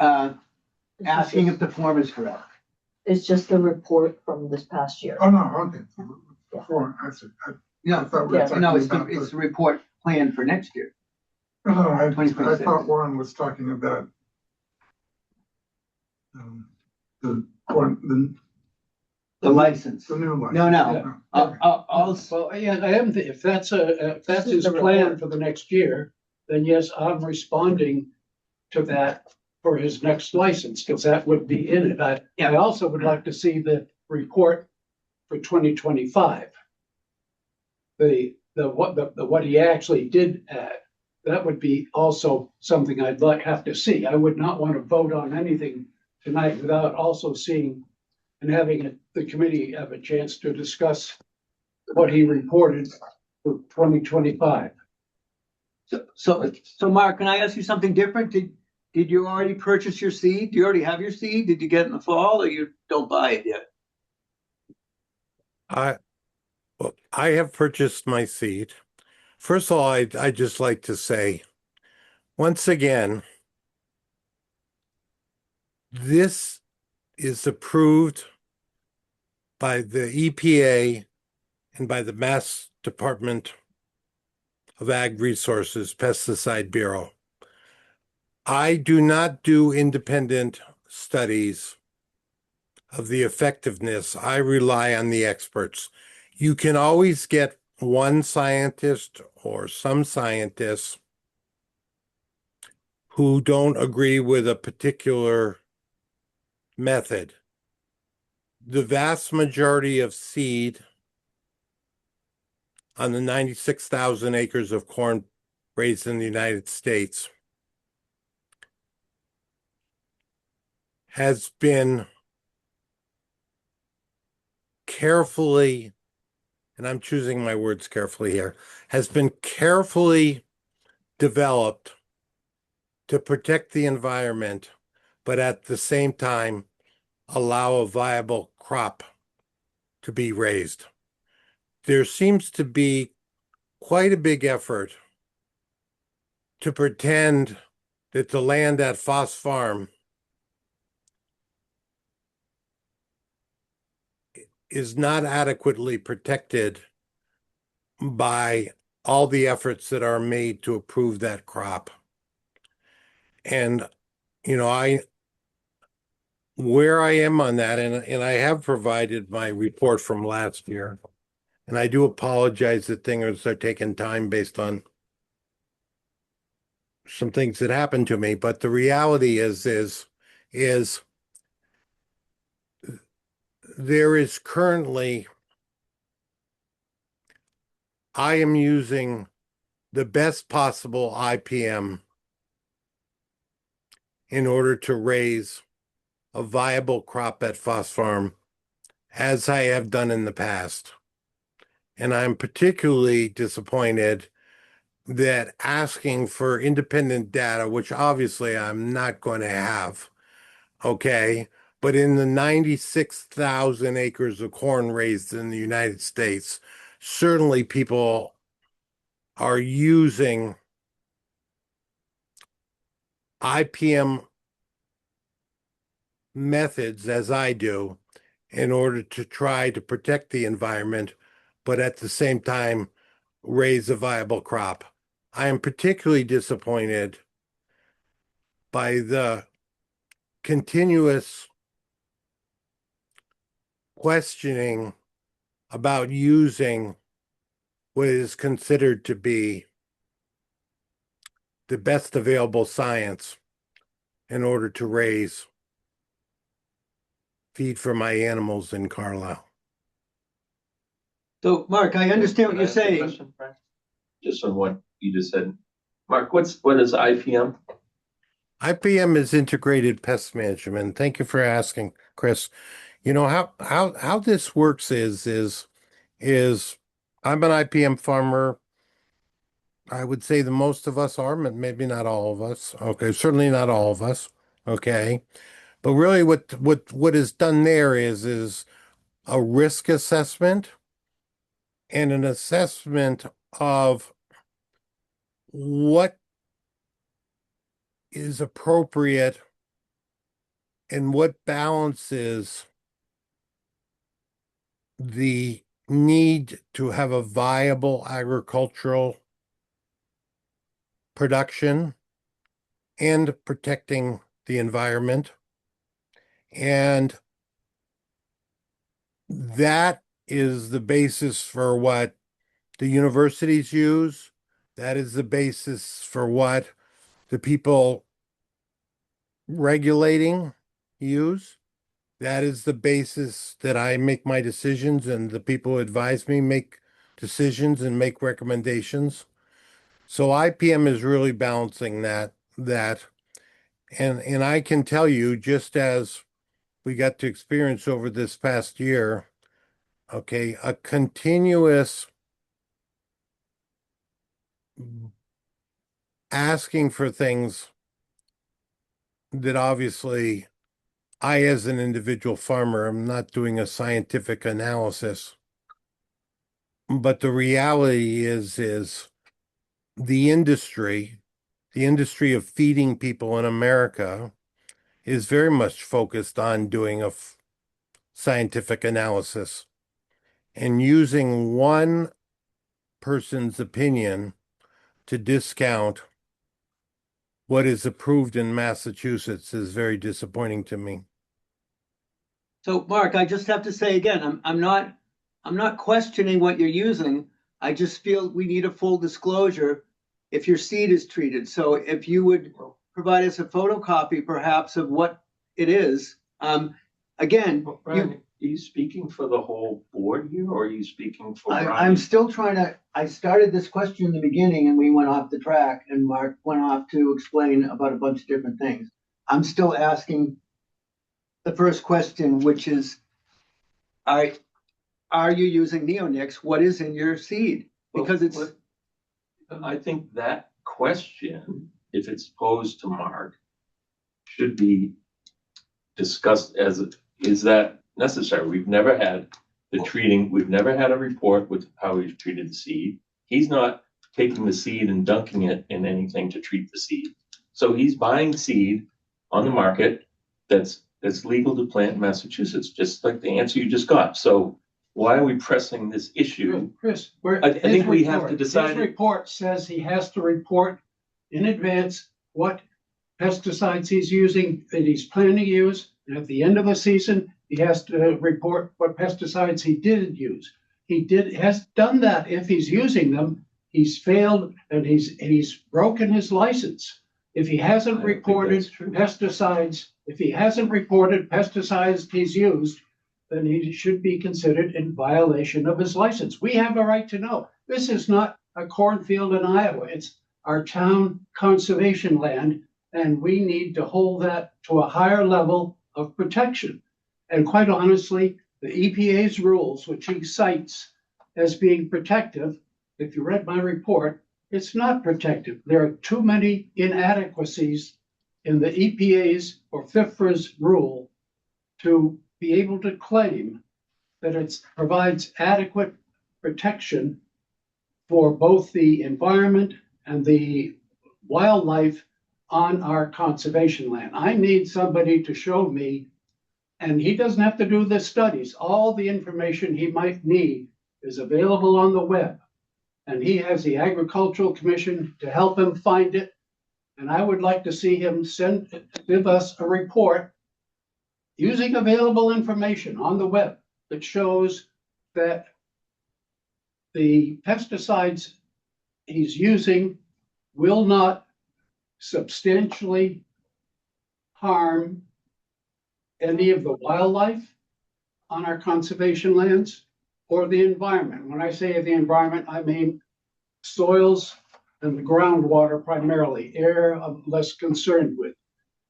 asking if the form is correct. It's just the report from this past year. Oh, no, okay. Before, I thought we were talking No, it's about the report plan for next year. No, I 2026. thought Warren was talking about the license. The new license. No. Well, yeah, I am, if that's his plan for the next year, then yes, I'm responding to that for his next license, because that would be in it. I also would like to see the report for 2025. What he actually did add, that would be also something I'd have to see. I would not want to vote on anything tonight without also seeing and having the committee have a chance to discuss what he reported for 2025. So Mark, can I ask you something different? Did you already purchase your seed? Do you already have your seed? Did you get it in the fall, or you don't buy it yet? I have purchased my seed. First of all, I'd just like to say, once again, this is approved by the EPA and by the Mass Department of Ag Resources Pesticide Bureau. I do not do independent studies of the effectiveness, I rely on the experts. You can always get one scientist or some scientists who don't agree with a particular method. The vast majority of seed on the 96,000 acres of corn raised in the United States has been carefully, and I'm choosing my words carefully here, has been carefully developed to protect the environment, but at the same time, allow a viable crop to be raised. There seems to be quite a big effort to pretend that the land at Foss Farm is not adequately protected by all the efforts that are made to approve that crop. And, you know, where I am on that, and I have provided my report from last year, and I do apologize that things are taking time based on some things that happened to me, but the reality is there is currently, I am using the best possible IPM in order to raise a viable crop at Foss Farm, as I have done in the past. And I'm particularly disappointed that asking for independent data, which obviously I'm not going to have, okay, but in the 96,000 acres of corn raised in the United States, certainly people are using IPM methods, as I do, in order to try to protect the environment, but at the same time, raise a viable crop. I am particularly disappointed by the continuous questioning about using what is considered to be the best available science in order to raise feed for my animals in Carlisle. So, Mark, I understand what Can I you're ask a saying. question, Frank? Just on what you just said. Mark, what is IPM? IPM is integrated pest management. Thank you for asking, Chris. You know how this works is I'm an IPM farmer. I would say the most of us are, but maybe not all of us. Okay, certainly not all of us. Okay. But really what is done there is a risk assessment and an assessment of what is appropriate and what balances the need to have a viable agricultural production and protecting the environment. And that is the basis for what the universities use. That is the basis for what the people regulating use. That is the basis that I make my decisions and the people who advise me make decisions and make recommendations. So IPM is really balancing that. And I can tell you, just as we got to experience over this past year, okay, a continuous asking for things that obviously I, as an individual farmer, am not doing a scientific analysis. But the reality is the industry of feeding people in America is very much focused on doing a scientific analysis and using one person's opinion to discount what is approved in Massachusetts is very disappointing to me. So Mark, I just have to say again, I'm not questioning what you're using. I just feel we need a full disclosure if your seed is treated. So if you would provide us a photocopy perhaps of what it is. Again, Brian, are you speaking for the whole board here, or are you speaking for I'm Ronnie? still trying to, I started this question in the beginning and we went off the track and Mark went off to explain about a bunch of different things. I'm still asking the first question, which is, are you using neonics? What is in your seed? Because it's, I think that question, if it's posed to Mark, should be discussed as, is that necessary? We've never had we've never had a report with how we've treated the seed. He's not taking the seed and dunking it in anything to treat the seed. So he's buying seed on the market that's legal to plant in Massachusetts, just like the answer you just got. So why are we pressing this issue? Chris, I think we have to decide. His report says he has to report in advance what pesticides he's using, that he's planning to use. And at the end of the season, he has to report what pesticides he did use. Has done that. If he's using them, he's failed and he's broken his license. If he hasn't reported pesticides, he's used, then he should be considered in violation of his license. We have a right to know. This is not a cornfield in Iowa. It's our town conservation land, and we need to hold that to a higher level of protection. And quite honestly, the EPA's rules, which he cites as being protective, if you read my report, it's not protective. There are too many inadequacies in the EPA's or FIFRA's rule to be able to claim that it provides adequate protection for both the environment and the wildlife on our conservation land. I need somebody to show me, and he doesn't have to do the studies. All the information he might need is available on the web. And he has the Agricultural Commission to help him find it. And I would like to see him give us a report using available information on the web that shows that the pesticides he's using will not substantially harm any of the wildlife on our conservation lands or the environment. When I say the environment, I mean soils and the groundwater primarily. Air, I'm less concerned with.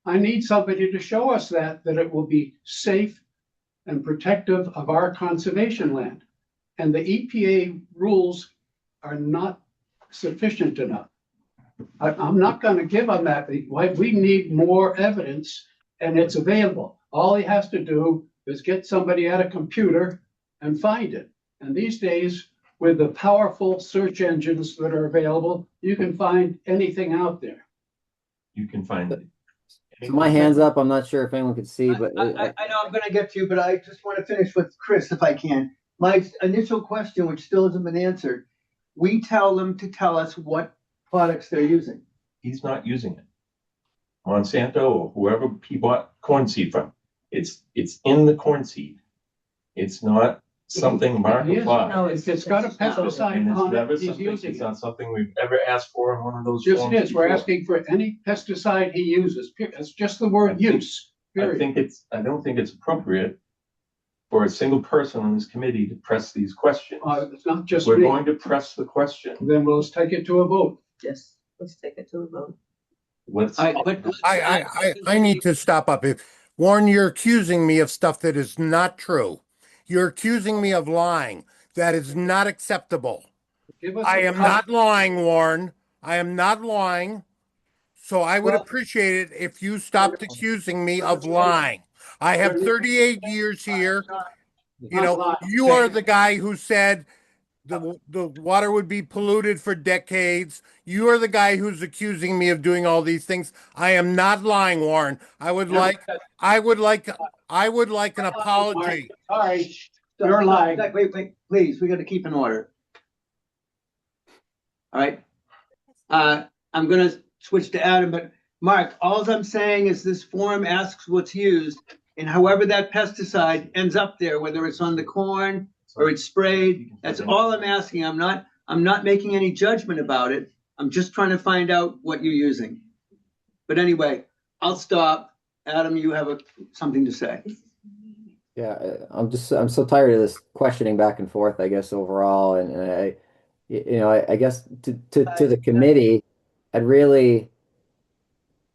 I need somebody to show us that it will be safe and protective of our conservation land. And the EPA rules are not sufficient enough. I'm not going to give him that. We need more evidence, and it's available. All he has to do is get somebody at a computer and find it. And these days, with the powerful search engines that are available, you can find anything out there. You can find it. So my hand's up. I'm not sure if anyone could see, but I know I'm going to get to you, but I just want to finish with Chris if I can. My initial question, which still hasn't been answered, we tell them to tell us what products they're using. He's not using it. Monsanto or whoever he bought corn seed from, it's in the corn seed. It's not something Mark applied. No, it's got a pesticide And it's on never it. He's something, using it's it. not something we've ever asked for in one of those Just forms it is. We're before. asking for any pesticide he uses. It's just the word use. I Period. don't think it's appropriate for a single person on this committee to press these questions. It's not just We're me. going to press the question. Then we'll just take it to a vote. Yes, let's take it to a vote. I need to stop up. Warren, you're accusing me of stuff that is not true. You're accusing me of lying. That is not acceptable. I am not lying, Warren. I am not lying. So I would appreciate it if you stopped accusing me of lying. I have 38 years here. You know, you are the guy who said the water would be polluted for decades. You are the guy who's accusing me of doing all these things. I am not lying, Warren. I would like an apology. Sorry, you're lying. Wait, please, we got to keep in order. All right. I'm going to switch to Adam, but Mark, all I'm saying is this form asks what's used. And however that pesticide ends up there, whether it's on the corn or it's sprayed, that's all I'm asking. I'm not making any judgment about it. I'm just trying to find out what you're using. But anyway, I'll stop. Adam, you have something to say. Yeah, I'm so tired of this questioning back and forth, I guess, overall. And I guess to the committee, I'd really,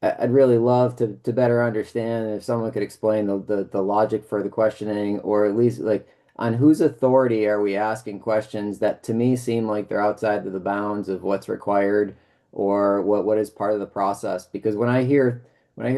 I'd really love to better understand if someone could explain the logic for the questioning, or at least like on whose authority are we asking questions that to me seem like they're outside of the bounds of what's required or what is part of the process. Because when I hear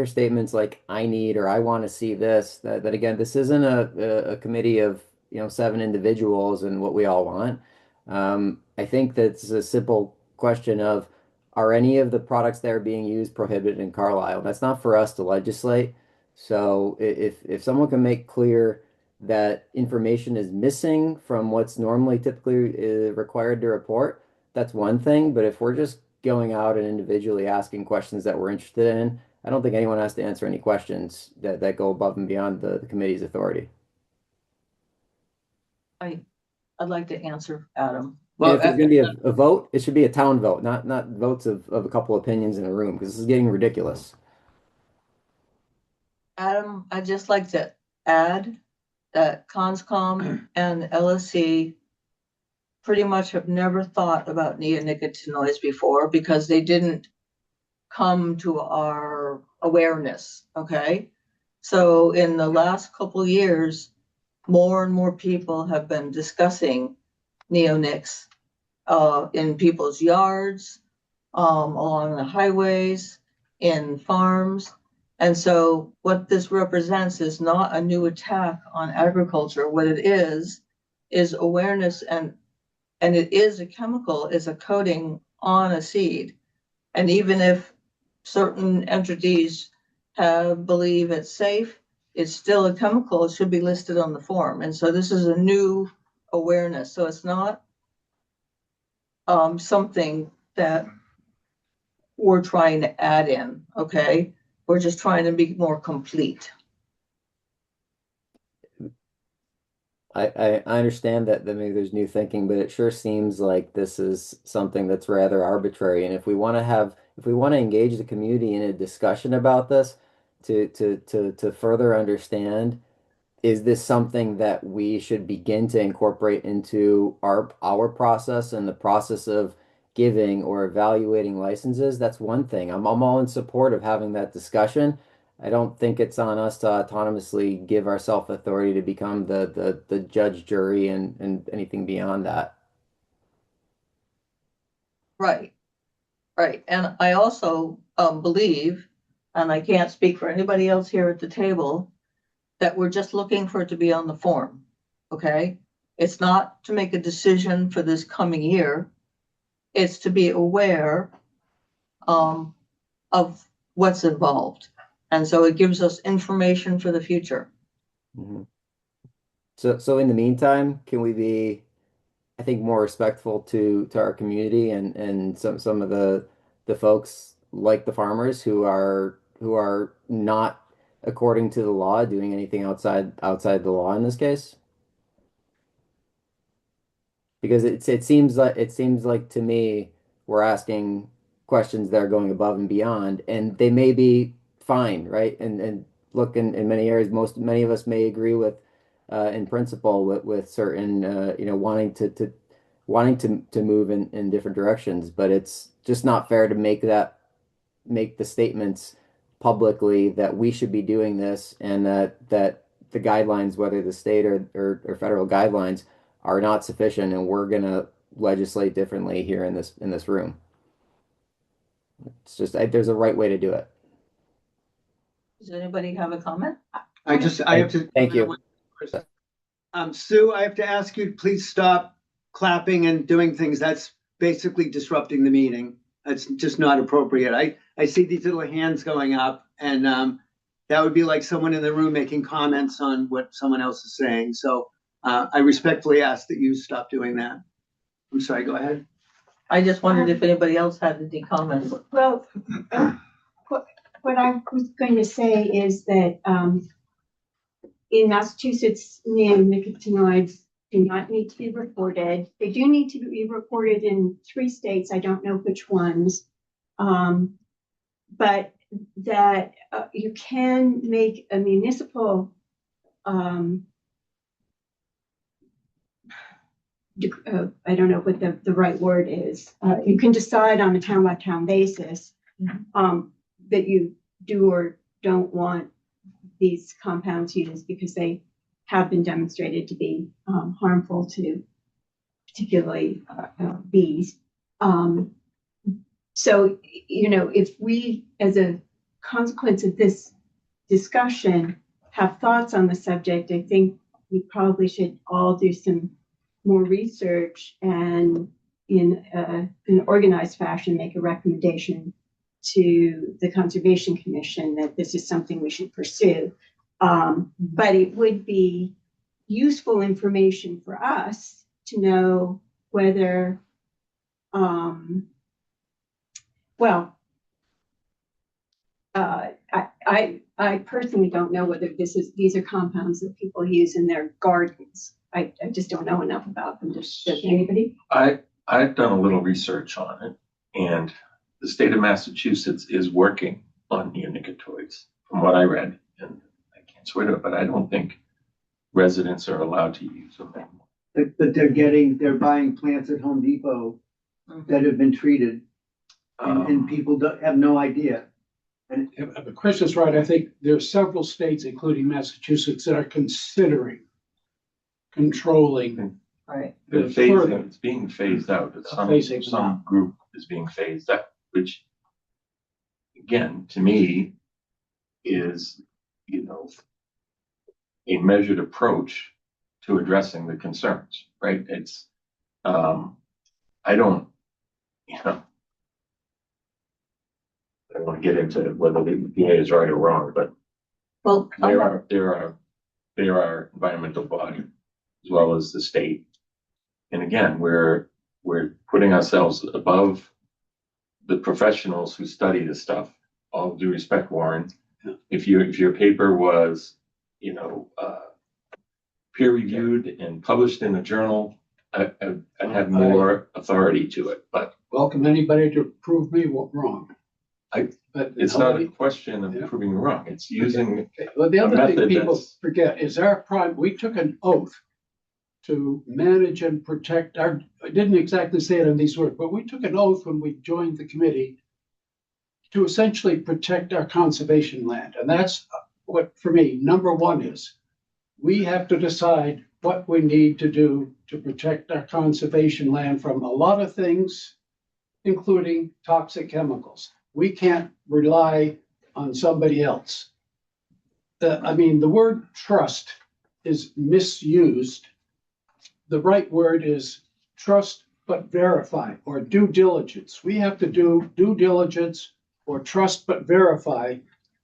statements like I need or I want to see this, that again, this isn't a committee of 7 individuals and what we all want. I think that's a simple question of, are any of the products that are being used prohibited in Carlisle? That's not for us to legislate. So if someone can make clear that information is missing from what's normally typically required to report, that's one thing. But if we're just going out and individually asking questions that we're interested in, I don't think anyone has to answer any questions that go above and beyond the committee's authority. I'd like to answer Adam. Well, if there's going to be a vote, it should be a town vote, not votes of a couple opinions in a room, because this is getting ridiculous. Adam, I'd just like to add that Conscom and LSC pretty much have never thought about neonicotinoids before because they didn't come to our awareness, okay? So in the last couple years, more and more people have been discussing neonics in people's yards, along the highways, in farms. And so what this represents is not a new attack on agriculture. What it is awareness, and it is a chemical, is a coating on a seed. And even if certain entities believe it's safe, it's still a chemical. It should be listed on the form. And so this is a new awareness. So it's not something that we're trying to add in, okay? We're just trying to be more complete. I understand that maybe there's new thinking, but it sure seems like this is something that's rather arbitrary. And if we want to engage the community in a discussion about this to further understand, is this something that we should begin to incorporate into our process and the process of giving or evaluating licenses? That's one thing. I'm all in support of having that discussion. I don't think it's on us to autonomously give ourselves authority to become the judge, jury, and anything beyond that. Right. And I also believe, and I can't speak for anybody else here at the table, that we're just looking for it to be on the form, okay? It's not to make a decision for this coming year. It's to be aware of what's involved. And so it gives us information for the future. Mm-hmm. So in the meantime, can we be, I think, more respectful to our community and some of the folks like the farmers who are not, according to the law, doing anything outside the law in this case? Because it seems like to me we're asking questions that are going above and beyond, and they may be fine, right? And look, in many areas, many of us may agree with in principle with certain wanting to move in different directions, but it's just not fair to make the statements publicly that we should be doing this, and that the guidelines, whether the state or federal guidelines, are not sufficient, and we're gonna legislate differently here in this room. It's just there's a right way to do it. Does anybody have a comment? I have to. Thank you. Sue, I have to ask you to please stop clapping and doing things. That's basically disrupting the meeting. That's just not appropriate. I see these little hands going up, and that would be like someone in the room making comments on what someone else is saying. So I respectfully ask that you stop doing that. I'm sorry, go ahead. I just wondered if anybody else had any comments. Well, what I was going to say is that in Massachusetts, neonicotinoids do not need to be reported. They do need to be reported in 3 states. I don't know which ones. But that you can make a municipal I don't know what the right word is. You can decide on a town by town basis that you do or don't want these compounds used because they have been demonstrated to be harmful to particularly bees. So, you know, if we, as a consequence of this discussion, have thoughts on the subject, I think we probably should all do some more research and in an organized fashion make a recommendation to the Conservation Commission that this is something we should pursue. But it would be useful information for us to know whether, I personally don't know whether these are compounds that people use in their gardens. I just don't know enough about them. Does anybody? I've done a little research on it, and the state of Massachusetts is working on neonicotinoids, from what I read, and I can't swear to it, but I don't think residents are allowed to use them anymore. But they're buying plants at Home Depot that have been treated, and people have no idea. And Chris is right. I think there are several states, including Massachusetts, that are considering controlling. Right. It's being phased out. Phasing Some group is being phased out, which, again, to me, is, you know, a measured approach to addressing the concerns, right? It's, I don't, you know, I don't want to get into whether the EPA is right or wrong, but Well, there are environmental body as well as the state. And again, we're putting ourselves above the professionals who study this stuff. All due respect, Warren. Yeah. If your paper was, you know, peer reviewed and published in a journal, I'd have more authority to it. But welcome anybody to prove me wrong. But it's not a question of proving you wrong. It's using. Okay. Well, the other thing people that's... forget is we took an oath to manage and protect I didn't exactly say it in these words, but we took an oath when we joined the committee to essentially protect our conservation land. And that's what, for me, number one is. We have to decide what we need to do to protect our conservation land from a lot of things, including toxic chemicals. We can't rely on somebody else. I mean, the word trust is misused. The right word is trust but verify, or due diligence. We have to do due diligence or trust but verify.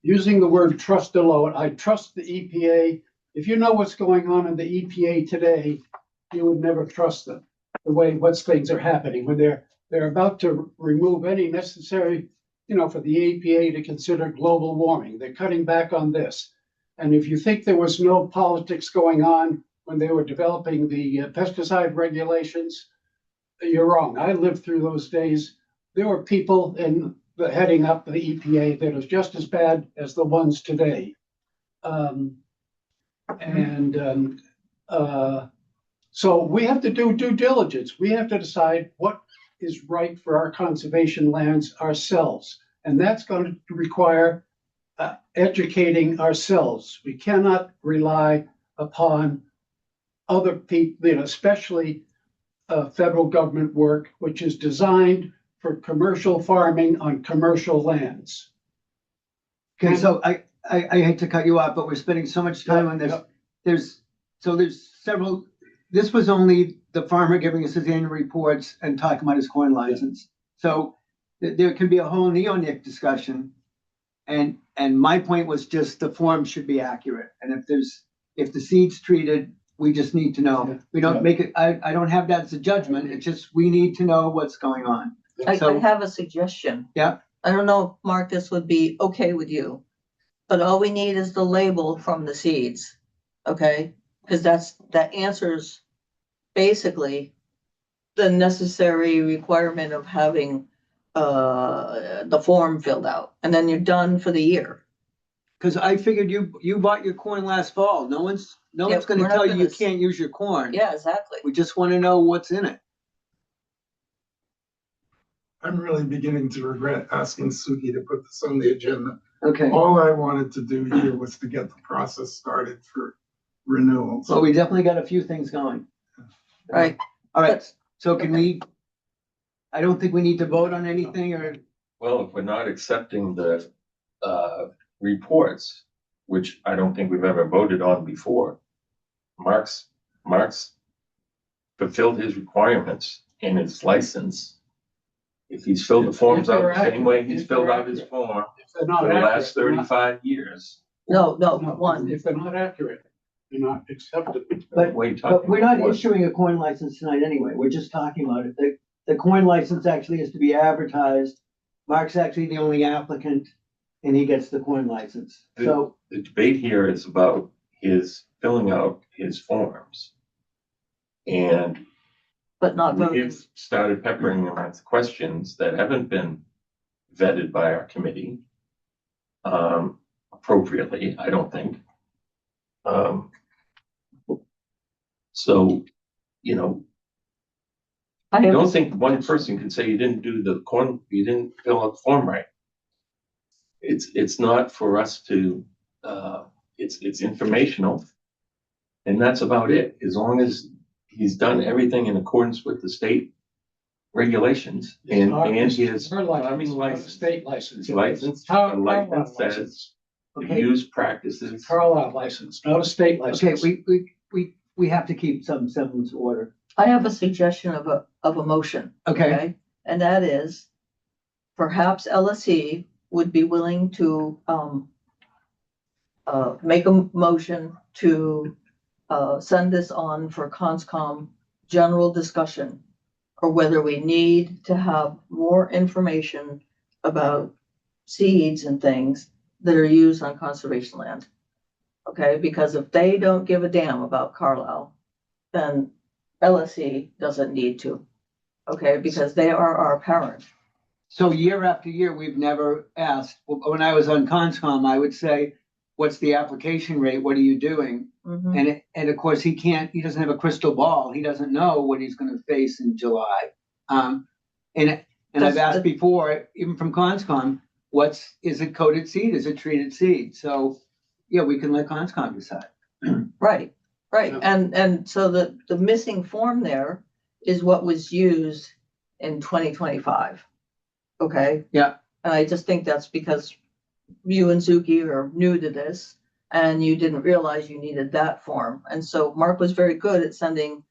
Using the word trust alone, I trust the EPA. If you know what's going on in the EPA today, you would never trust them the way things are happening when they're about to remove any necessary, you know, for the EPA to consider global warming. They're cutting back on this. And if you think there was no politics going on when they were developing the pesticide regulations, you're wrong. I lived through those days. There were people heading up the EPA that was just as bad as the ones today. So we have to do due diligence. We have to decide what is right for our conservation lands ourselves. And that's going to require educating ourselves. We cannot rely upon other people, you know, especially federal government work, which is designed for commercial farming on commercial lands. Okay, so I hate to cut you off, but we're spending so much time on this. There's several. This was only the farmer giving us his annual reports and talking about his corn license. So there can be a whole neonic discussion. And my point was just the form should be accurate. And if the seed's treated, we just need to know. We don't make it. I don't have that as a judgment. It's just we need to know what's going on. I have a suggestion. Yeah. I don't know if Marcus would be okay with you, but all we need is the label from the seeds. Okay, because that answers basically the necessary requirement of having the form filled out, and then you're done for the year. Cause I figured you bought your corn last fall. No one's Yeah, gonna we're not tell you gonna you can't use your corn. Yeah, exactly. We just wanna know what's in it. I'm really beginning to regret asking Suki to put this on the agenda. Okay, All I wanted to do here was to get the process started for renewals. well, we definitely got a few things going. Right. All right, so I don't think we need to vote on anything or, Well, if we're not accepting the reports, which I don't think we've ever voted on before, Mark's fulfilled his requirements in his license. If he's filled the forms out the same way he's filled out his form If they're for not the accurate, last 35 years. No, one, if they're not accurate, they're not accepted. but, What are you but talking we're not about? issuing a corn license tonight anyway. We're just talking about it. The corn license actually is to be advertised. Mark's actually the only applicant and he gets the corn license. So, The debate here is about his filling out his forms. And but not voting. we've started peppering him with questions that haven't been vetted by our committee appropriately, I don't think. So, you know, I I have don't think one person can say you didn't fill out the form right. It's not for us to, it's informational. And that's about it. As long as he's done everything in accordance with the state regulations and his farming license. State license. His license, How- the how license about says the okay, use practices. Carlisle license, not a state okay, license. we have to keep some semblance of order. I have a suggestion of a motion. Okay, And that is perhaps LSE would be willing to make a motion to send this on for CONSCOM general discussion, or whether we need to have more information about seeds and things that are used on conservation land. Okay, because if they don't give a damn about Carlisle, then LSE doesn't need to. Okay, because they are our parent. so year after year, we've never asked, when I was on Conscom, I would say, what's the application rate? What are you doing? Mhm. And of course, he doesn't have a crystal ball. He doesn't know what he's gonna face in July. And I've asked before, even from Conscom, is it coated seed? Is it treated seed? So, yeah, we can let Conscom decide. Right, right. Yeah. And so the missing form there is what was used in 2025. Okay? Yeah. And I just think that's because you and Suki are new to this and you didn't realize you needed that form. And so Mark was very good at sending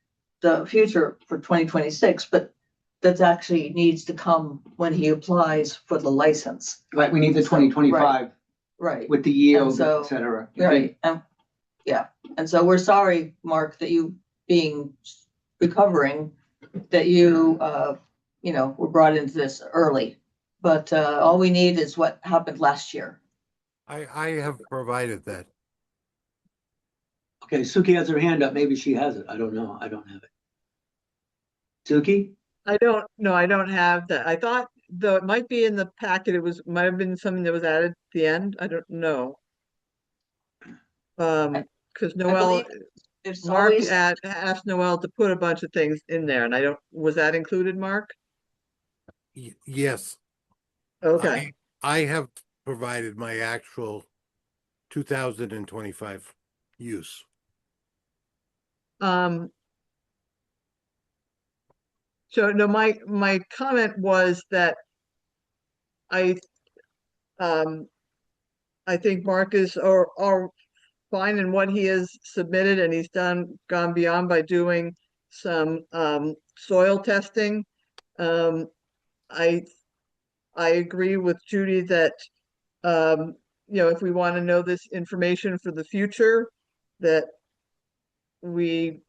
the future for 2026, but that actually needs to come when he applies for the license. Right, we need the So, 2025 Right. with the yield, And so- et cetera. Right, yeah, and so we're sorry, Mark, that you recovering, that you, were brought into this early. But, all we need is what happened last year. I have provided that. Okay, Suki has her hand up. Maybe she has it. I don't know. I don't have it. Suki? I don't have that. I thought it might be in the packet. Might have been something that was added at the end. I don't know. Because Noel, It's Mark always, asked Noel to put a bunch of things in there and was that included, Mark? Yes, Okay, I have provided my actual 2025 use. so no, my comment was that I think Mark is or fine in what he has submitted, and he's gone beyond by doing some soil testing. I agree with Judy that if we want to know this information for the future, that we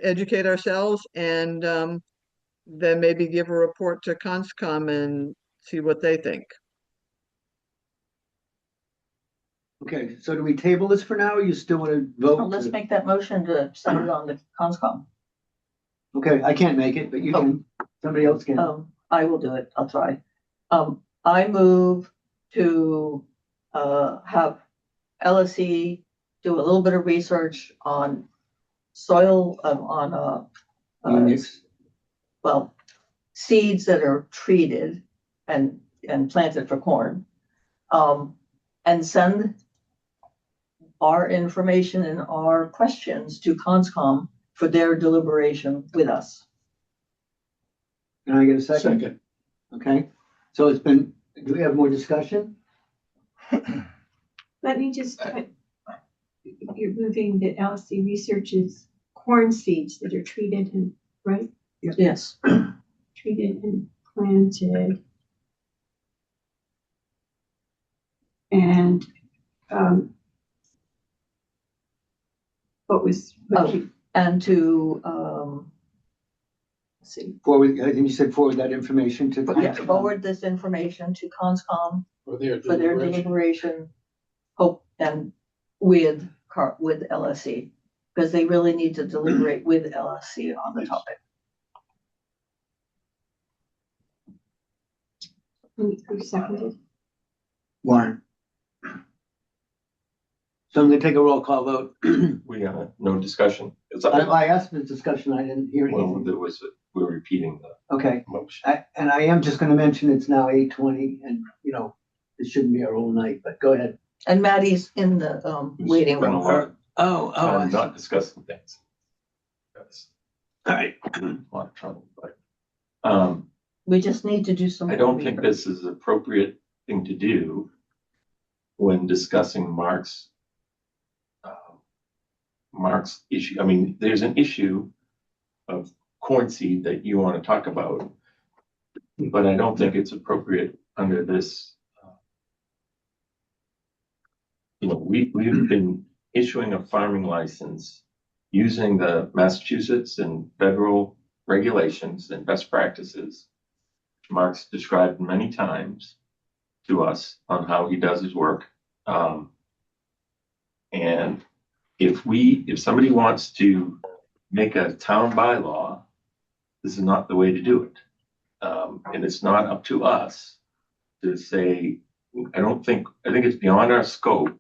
educate ourselves and then maybe give a report to Conscom and see what they think. Okay, so do we table this for now, or you still want to vote? Well, let's to- make that motion to send it on the conscom. Okay, I can't make it, but you can, somebody else can. I will do it. I'll try. I move to, have LSE do a little bit of research on soil, Units. well, seeds that are treated and planted for corn. And send our information and our questions to Conscom for their deliberation with us. Can I get a second? Second. Okay, so it's been, do we have more discussion? Let me just, you're moving that LSC researches corn seeds that are treated and, right? Yes. Treated and planted. And, what was, And to, let's see, Forward, I think you said forward that information to. forward this information to Conscom For their for their deliberation. deliberation. Hope and with LSE, because they really need to deliberate with LSE on the topic. who seconded? Warren. So I'm gonna take a roll call vote. We got no discussion. It's up. I asked for discussion, I didn't hear Well, anything. there was, we're repeating the Okay, motion. and I am just gonna mention it's now 8:20 and, you know, it shouldn't be our whole night, but go ahead. And Maddie's in the waiting Spent a room. lot of Oh, time not discussing things. That's all right. a lot of trouble, but, We just need to do some. I don't think this is an appropriate thing to do when discussing Mark's issue. I mean, there's an issue of corn seed that you want to talk about, but I don't think it's appropriate under this. We've been issuing a farming license using the Massachusetts and federal regulations and best practices. Mark's described many times to us on how he does his work. And if somebody wants to make a town bylaw, this is not the way to do it. And it's not up to us to say, I think it's beyond our scope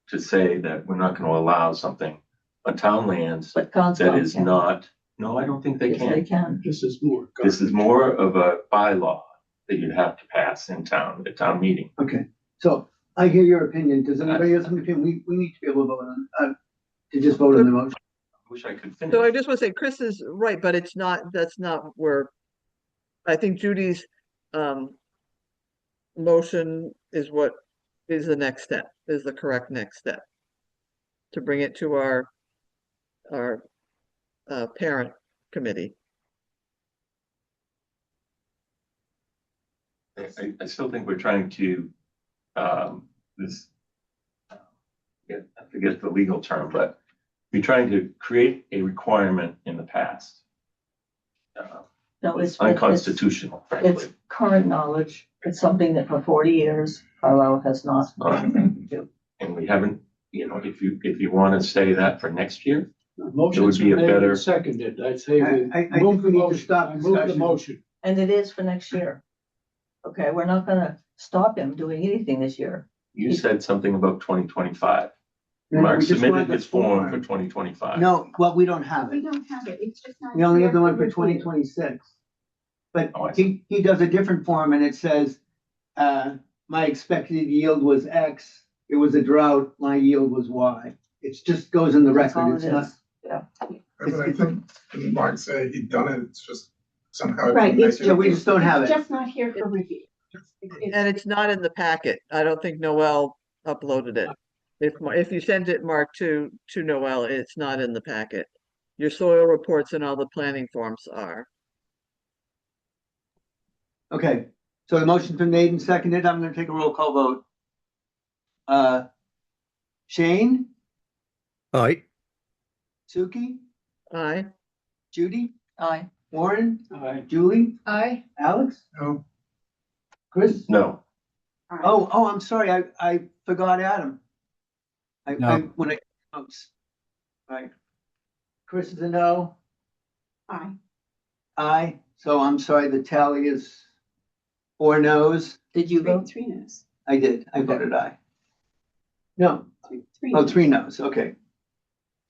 to say that we're not going to allow something on town lands But that Conscom is can. not, no, I don't think they Yes, they can. can. This is more. This is more of a bylaw that you'd have to pass in town, a town meeting. Okay, so I hear your opinion. Does anybody else have an opinion? We need to be able to vote on, to just vote on the motion. I wish I could So I finish. just want to say, Chris is right, but that's not where, I think Judy's, motion is what is the next step, is the correct next step. To bring it to our parent committee. I still think we're trying to, I forget the legal term, but we're trying to create a requirement in the past. No, It's unconstitutional, It's frankly. current knowledge. It's something that for 40 years Carlisle has not. And we haven't, if you want to say that for next year, Motion's be a been made better- and seconded. I'd say we I think move the we need to motion. stop I move the discussion. motion. And it is for next year. Okay, we're not gonna stop him doing anything this year. you said something about 2025. No, Mark we just submitted wanted the his form for form. 2025. No, well, we don't have We it. don't have it, it's just not. We only have the here one for review. 2026. But Oh, I see. he does a different form and it says, my expected yield was X. It was a drought, my yield was Y. It just goes in the That's all record. it It's not. is. Yeah. But I think, didn't Mark say he'd done it, it's just somehow. it Right, didn't it's make it. we just don't have it's it. just not here for review. And it's not in the packet. I don't think Noel uploaded it. If you sent it, Mark, to Noel, it's not in the packet. Your soil reports and all the planning forms are. Okay, so the motion's been made and seconded. I'm gonna take a roll call vote. Shane, Aye. Suki, Aye. Judy, Aye. Warren, Aye. Julie, Aye. Alex, No, Chris? No, Oh, I'm sorry, I forgot Adam. No. When I, oops. All right. Chris is a no. Aye. Aye. So I'm sorry, the tally is 4 no's. Did you vote? Three no's. I did. I voted aye. No, Three oh, no's. 3 no's. Okay.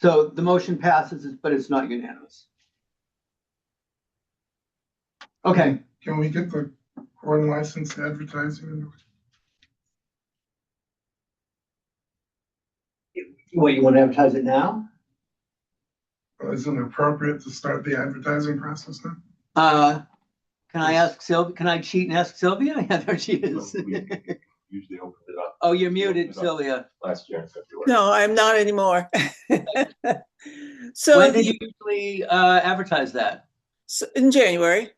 So the motion passes, but it's not unanimous. Okay. Can we get the corn license advertising? What, you want to advertise it now? Is it appropriate to start the advertising process now? Can I ask Sylvia? Can I cheat and ask Sylvia? Yeah, there she is. We usually opened it up Oh, you're muted, Sylvia. last year in February. No, I'm not anymore. So When did you usually advertise that? in January,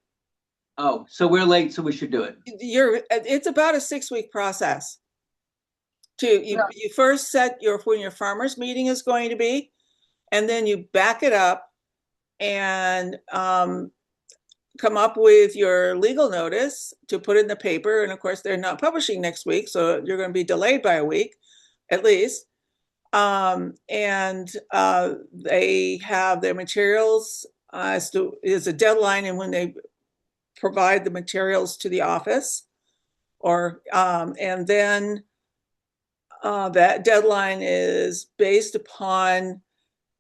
Oh, so we're late, so we should do it. it's about a 6-week process. You first set when your farmers meeting is going to be, and then you back it up and come up with your legal notice to put in the paper. And of course, they're not publishing next week, so you're going to be delayed by a week at least. And they have their materials is a deadline, and when they provide the materials to the office, and then that deadline is based upon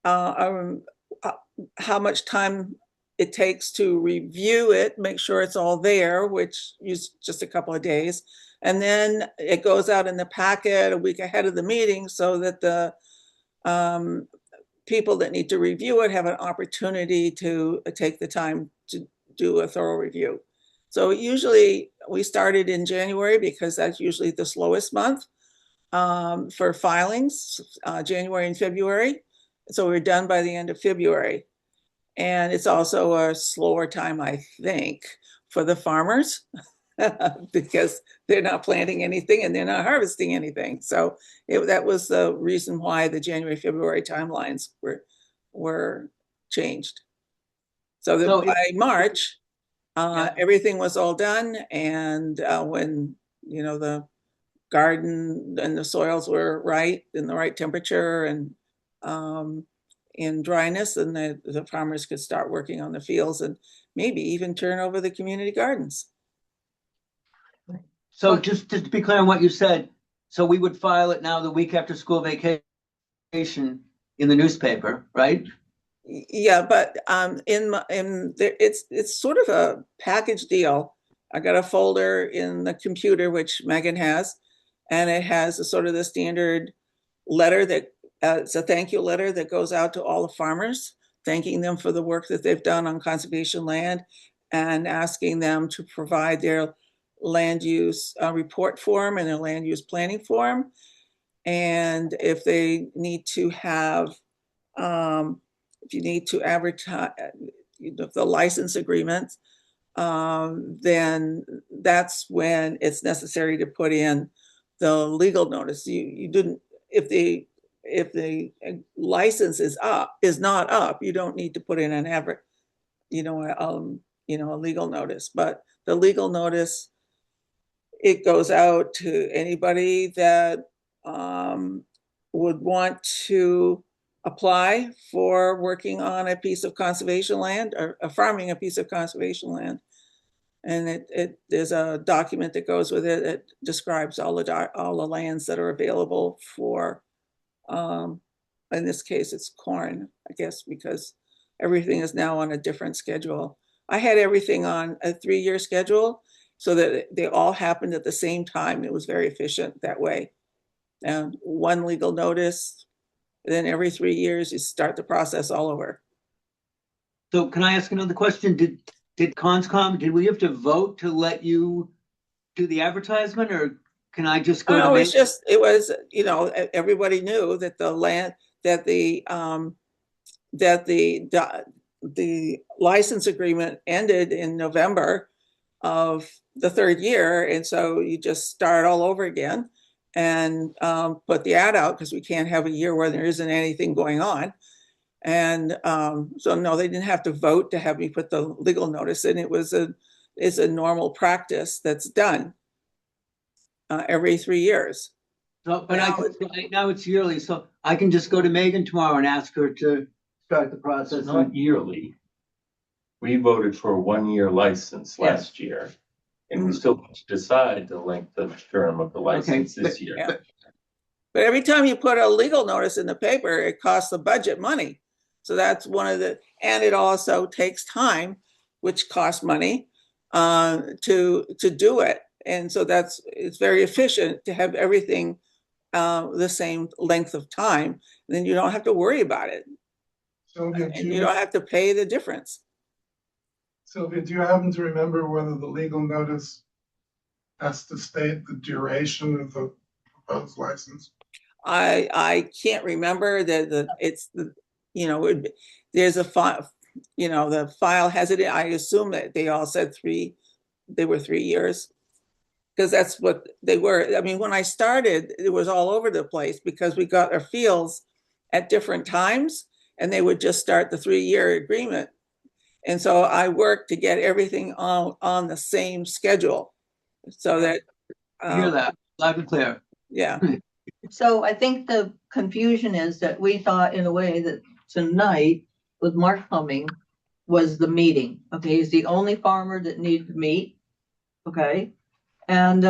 how much time it takes to review it, make sure it's all there, which is just a couple of days. And then it goes out in the packet a week ahead of the meeting so that the people that need to review it have an opportunity to take the time to do a thorough review. So usually we started in January because that's usually the slowest month for filings, January and February. So we're done by the end of February. And it's also a slower time, I think, for the farmers because they're not planting anything and they're not harvesting anything. So that was the reason why the January, February timelines were changed. So that by March, everything was all done. And when, the garden and the soils were right in the right temperature and in dryness, and the farmers could start working on the fields and maybe even turn over the community gardens. So just to be clear on what you said, so we would file it now the week after school vacation in the newspaper, right? Yeah, but it's sort of a package deal. I got a folder in the computer, which Megan has, and it has the standard letter that it's a thank you letter that goes out to all the farmers, thanking them for the work that they've done on conservation land and asking them to provide their land use report form and their land use planning form. And if they need to have, if you need to advertise the license agreement, then that's when it's necessary to put in the legal notice. You didn't, if the license is not up, you don't need to put in a legal notice. But the legal notice, it goes out to anybody that would want to apply for working on a piece of conservation land or farming a piece of conservation land. And there's a document that goes with it that describes all the lands that are available for, in this case, it's corn, I guess, because everything is now on a different schedule. I had everything on a 3-year schedule so that they all happened at the same time. It was very efficient that way. And one legal notice, then every 3 years, you start the process all over. So can I ask another question? Did Conscom, did we have to vote to let you do the advertisement, or can I just go? No, it was, everybody knew that the land, that the license agreement ended in November of the 3rd year. And so you just start all over again and put the ad out, because we can't have a year where there isn't anything going on. And so no, they didn't have to vote to have me put the legal notice in. It's a normal practice that's done every 3 years. So, but now it's yearly, so I can just go to Megan tomorrow and ask her to start the It's process. not yearly. We voted for a 1-year license last year, and we still have to decide the length of term of the license this year. Yeah. But every time you put a legal notice in the paper, it costs the budget money. So that's one of the, and it also takes time, which costs money to do it. And so it's very efficient to have everything the same length of time. Then you don't have to worry about it. Sylvia, And you don't have to pay the difference. Sylvia, do you happen to remember whether the legal notice has to state the duration of the proposed license? I can't remember it's the, there's a file, the file has it. I assume that they all said they were 3 years. Because that's what they were. I mean, when I started, it was all over the place because we got our fields at different times and they would just start the 3-year agreement. And so I worked to get everything on the same schedule so that. Hear that, loud and clear. Yeah. So I think the confusion is that we thought in a way that tonight with Mark coming was the meeting. Okay, he's the only farmer that needed to meet. Okay. And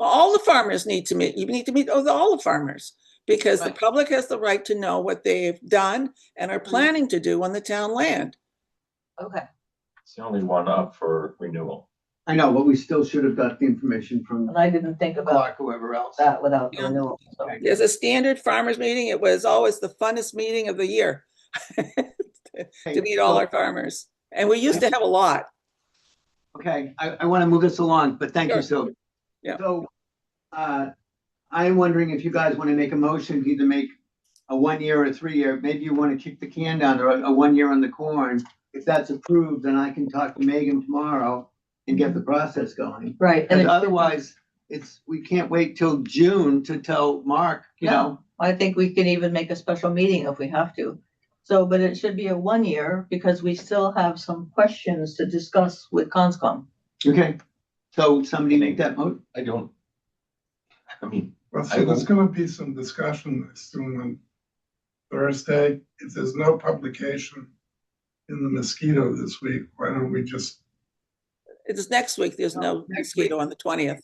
all the farmers need to meet. You need to meet with all the farmers because the public has the right to know what they've done and are planning to do on the town land. Okay. It's the only one up for renewal. I know, but we still should have got the information from And I didn't think about Clark, whoever else. that without the renewal. So. There's a standard farmers meeting. It was always the funnest meeting of the year to meet all our farmers. And we used to have a lot. Okay, I want to move this along, but thank you, Sylvia. Yeah. So, I'm wondering if you guys want to make a motion to either make a 1 year or a 3 year. Maybe you want to kick the can down or a 1 year on the corn. If that's approved, then I can talk to Megan tomorrow and get the process going. Right. And otherwise, we can't wait till June to tell Mark, you know. I think we can even make a special meeting if we have to. So, but it should be a 1 year because we still have some questions to discuss with Conscom. Okay, so somebody make that motion. Well, so there's gonna be some discussion soon on Thursday. If there's no publication in the Mosquito this week, why don't we just? It's next week. There's no Mosquito on the 20th.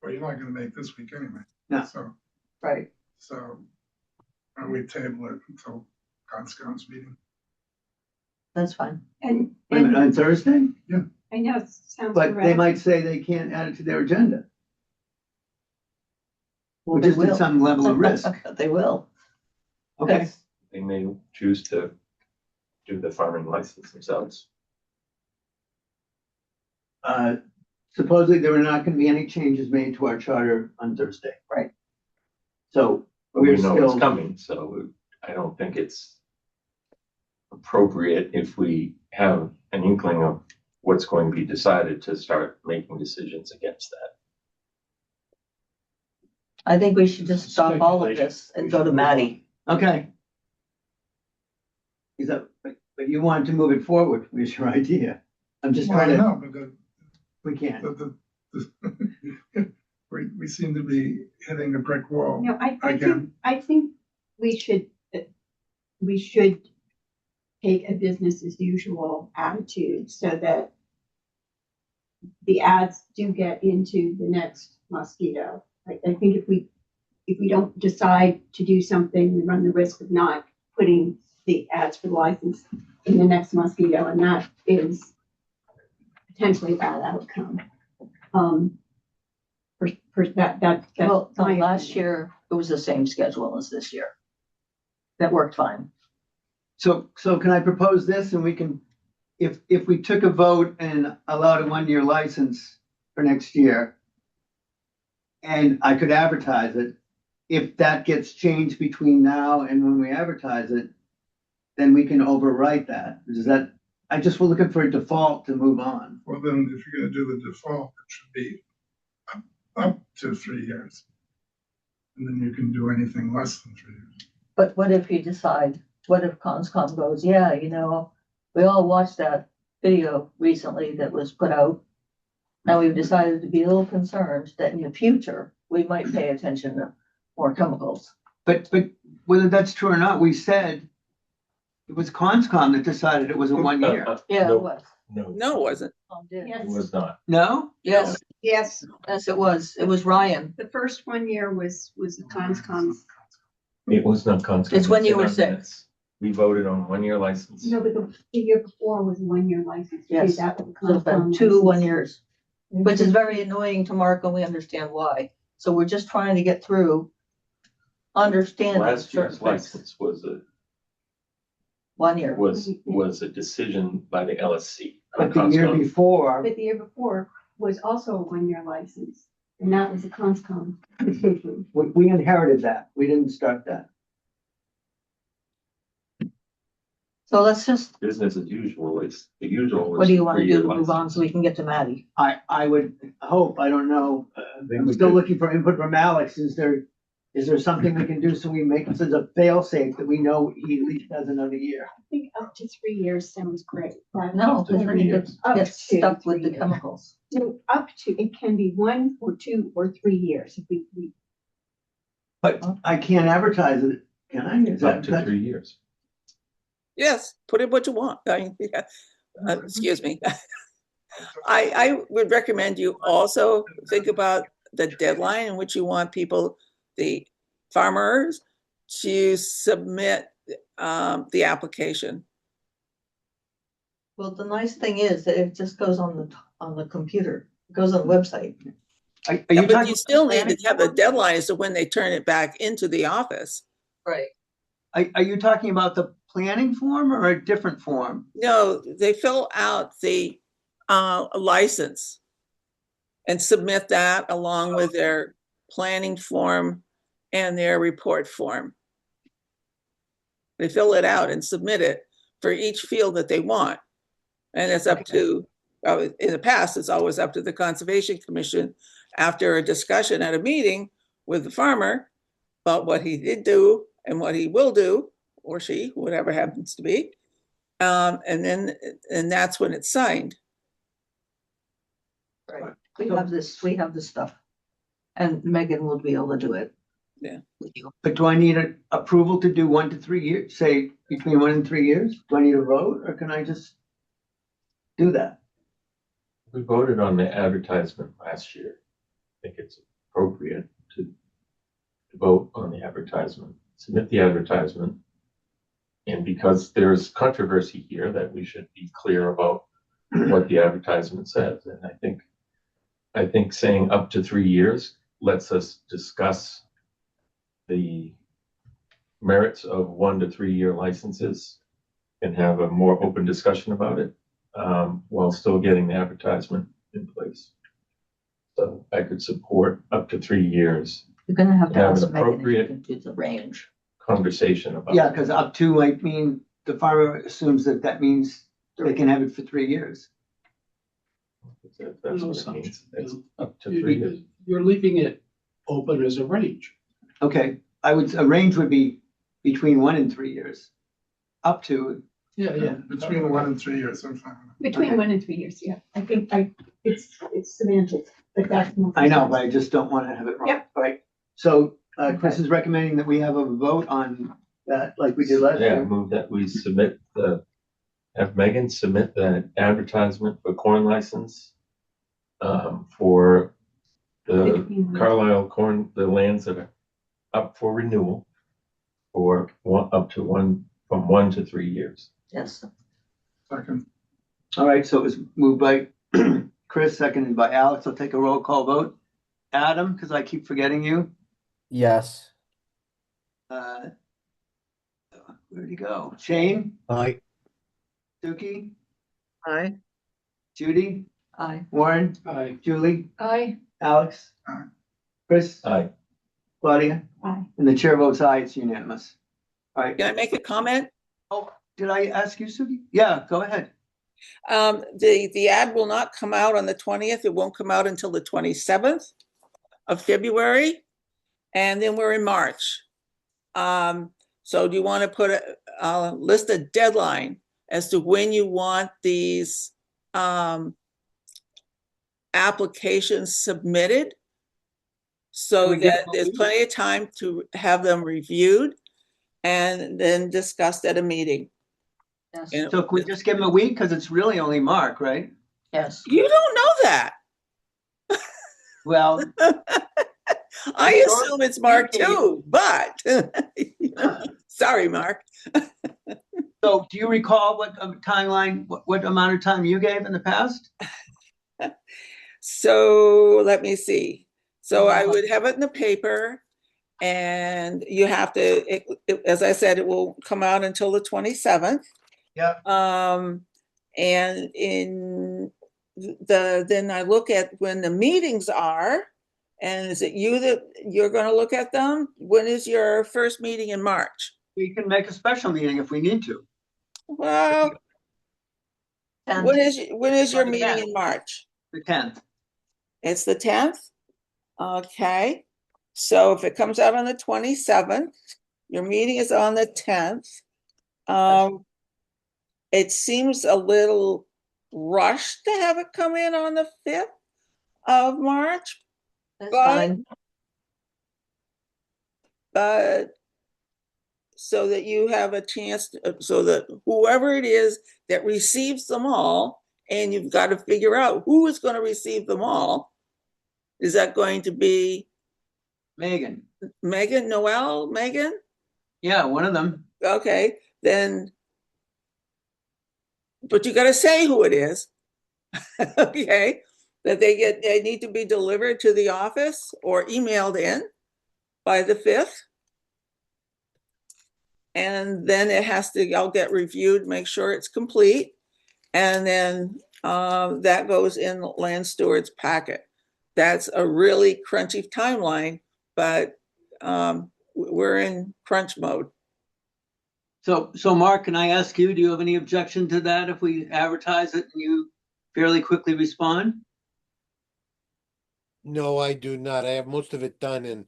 Well, you're not gonna make this week anyway. No. So, right. So, why don't we table it until Conscom's meeting? That's fine. And On Thursday? Yeah. I know it sounds But they correct. might say they can't add it to their agenda. Well, Which they is will. some level of risk. They will. Okay, They may choose to do the farming license themselves. supposedly there are not gonna be any changes made to our charter on Thursday. Right. So But we we're know it's still, coming, so I don't think it's appropriate if we have an inkling of what's going to be decided to start making decisions against that. I think we should just stop all of this and go to Maddie. okay. Is that, but you wanted to move it forward, was your idea. I'm just Well, I trying to, know, but we can't. we seem to be hitting a brick wall. No, Again. I think we should take a business as usual attitude so that the ads do get into the next Mosquito. I think if we don't decide to do something, we run the risk of not putting the ads for the license in the next Mosquito, and that is potentially a bad outcome. Well, my last opinion. year, it was the same schedule as this year. That worked fine. So can I propose this and we can, if we took a vote and allowed a 1-year license for next year, and I could advertise it, if that gets changed between now and when we advertise it, then we can overwrite that. Is that, I just was looking for a default to move on. Well, then if you're gonna do the default, it should be up to 3 years. And then you can do anything less than 3 years. But what if you decide, what if Conscom goes, yeah, we all watched that video recently that was put out. Now we've decided to be a little concerned that in the future, we might pay attention to more chemicals. But whether that's true or not, we said it was Conscom that decided it was a 1 year. Yeah, No. it was. No, it wasn't. It was not. No? Yes, Yes, yes, it was. It was Ryan. the first 1 year was the Conscom. It was not constant. It's when you were in our sick. minutes. We voted on 1 year license. No, but the year before was a 1 year license. too. Yes. That was So it's been Conscom 2 1 license. years, which is very annoying to Mark, and we understand why. So we're just trying to get through understanding Last certain year's things. license was 1 year. a decision by the LSC. But the year Conscom. before, But the year before was also a 1 year license, and that was a Conscom decision. we inherited that. We didn't start that. So let's just, Business as usual is, the usual was. what do you want to do 3-year to move on license. so we can get to Maddie? I would hope, I don't know, I'm still looking for input from Alex. Is there something we can do so we make this as a fail safe that we know he at least has another year? I think up to 3 years sounds great. No, Up to because 3 we years. get Up stuck to with 3 the years. chemicals. No, up to, it can be 1 or 2 or 3 years. If we But I can't advertise it, can I? Is Up to that- 3 years. Yes, put in what you want. I mean, yeah. Excuse me. I would recommend you also think about the deadline in which you want people, the farmers, to submit the application. Well, the nice thing is that it just goes on the computer, it goes on the website. Are Yeah, you but talking? you still need to have a deadline as to when they turn it back into the office. Right. Are you talking about the planning form or a different form? No, they fill out the license and submit that along with their planning form and their report form. They fill it out and submit it for each field that they want. And it's up to, in the past, it's always up to the Conservation Commission after a discussion at a meeting with the farmer about what he did do and what he will do, or she, whatever happens to be. And that's when it's signed. Right. We have this stuff. And Megan will be able to do it. Yeah. With you. But do I need an approval to do 1 to 3 years, say between 1 and 3 years? Do I need a vote or can I just do that? We voted on the advertisement last year. I think it's appropriate to vote on the advertisement, submit the advertisement. And because there's controversy here, that we should be clear about what the advertisement says. And I think saying up to 3 years lets us discuss the merits of 1 to 3 year licenses and have a more open discussion about it, while still getting the advertisement in place. So I could support up to 3 years You're gonna have to Have ask an Megan if you appropriate- can do the range. conversation about. Yeah, because up to might mean the farmer assumes that means they can have it for 3 years. If that's No what it assumption. means. It's up to 3 years. You're leaving it open as a range. Okay, a range would be between 1 and 3 years. Up to, Yeah. Between 1 and 3 years, I'm fine. Between Okay. 1 and 3 years, yeah. I think it's semantics, but that's. I know, but I just don't want to have it wrong. Yep. Right, so Chris is recommending that we have a vote on that like we did last Yeah, year. move that we have Megan submit the advertisement for corn license for the Carlisle corn, the lands that are up for renewal for from 1 to 3 years. Yes. Second, All right, so it was moved by Chris, seconded by Alex. I'll take a roll call vote. Adam, because I keep forgetting you. Yes. Where'd he go? Shane, Aye. Suki, Aye. Judy, Aye. Warren, I, Julie, Aye. Alex, Aye. Chris, Aye. Claudia, Aye. and the chair votes aye. It's unanimous. All right. Can I make a comment? Oh, did I ask you, Suki? Yeah, go ahead. The ad will not come out on the 20th. It won't come out until the 27th of February. And then we're in March. So do you want to put list a deadline as to when you want these applications submitted? so We give that them a there's week? plenty of time to have them reviewed and then discussed at a meeting. Yes, And So can we just give them a week? Because it's really only Mark, right? yes. you don't know that. Well, I sure assume it's Mark you do. too, but sorry, Mark. so do you recall what timeline, what amount of time you gave in the past? So let me see. So I would have it in the paper, and you have to, as I said, it will come out until the 27th. Yeah. And in then I look at when the meetings are, and is it you that you're going to look at them? When is your first meeting in March? We can make a special meeting if we need to. Well, And when is your The meeting 10th. in March? The 10th. It's the 10th? Okay. So if it comes out on the 27th, your meeting is on the 10th. It seems a little rushed to have it come in on the 5th of March, that's but fine. so that you have a chance, so that whoever it is that receives them all, and you've got to figure out who is going to receive them all. Is that going to be Megan. Megan, Noel, Megan? Yeah, one of them. Okay, then, but you got to say who it is. Okay, that they need to be delivered to the office or emailed in by the 5th. And then it has to all get reviewed, make sure it's complete. And then that goes in the land steward's packet. That's a really crunchy timeline, but we're in crunch mode. So Mark, can I ask you, do you have any objection to that if we advertise it and you fairly quickly respond? No, I do not. I have most of it done, and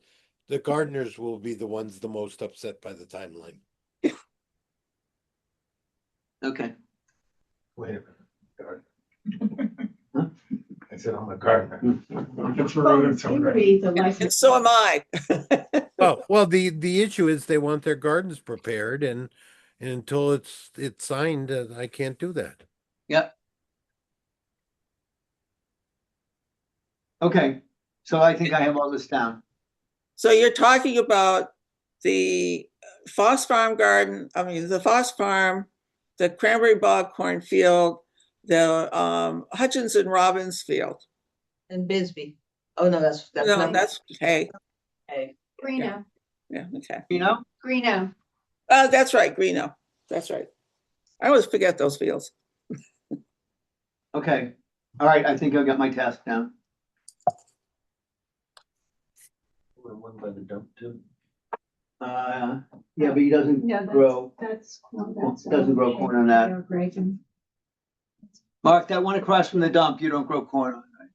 the gardeners will be the ones the most upset by the timeline. Okay. Wait a minute. I said I'm a gardener. Ingrid, the And license. so am I. Oh, well, the issue is they want their gardens prepared, and until it's signed, I can't do that. Yep. Okay, so I think I have all this down. So you're talking about the Foss Farm garden, the Foss Farm, the Cranberry Bog cornfield, the Hutchins and Robbins field. And Bisbee. Oh, no, that's No, not. that's hay. Okay. Greeno, Yeah, okay. You know? Greeno. That's right, Greeno. That's right. I always forget those fields. Okay. All right, I think I've got my task down. One by the dump too. Yeah, but he doesn't No, grow. that's Doesn't grow corn on that. They're great. Mark, that one across from the dump, you don't grow corn on, right?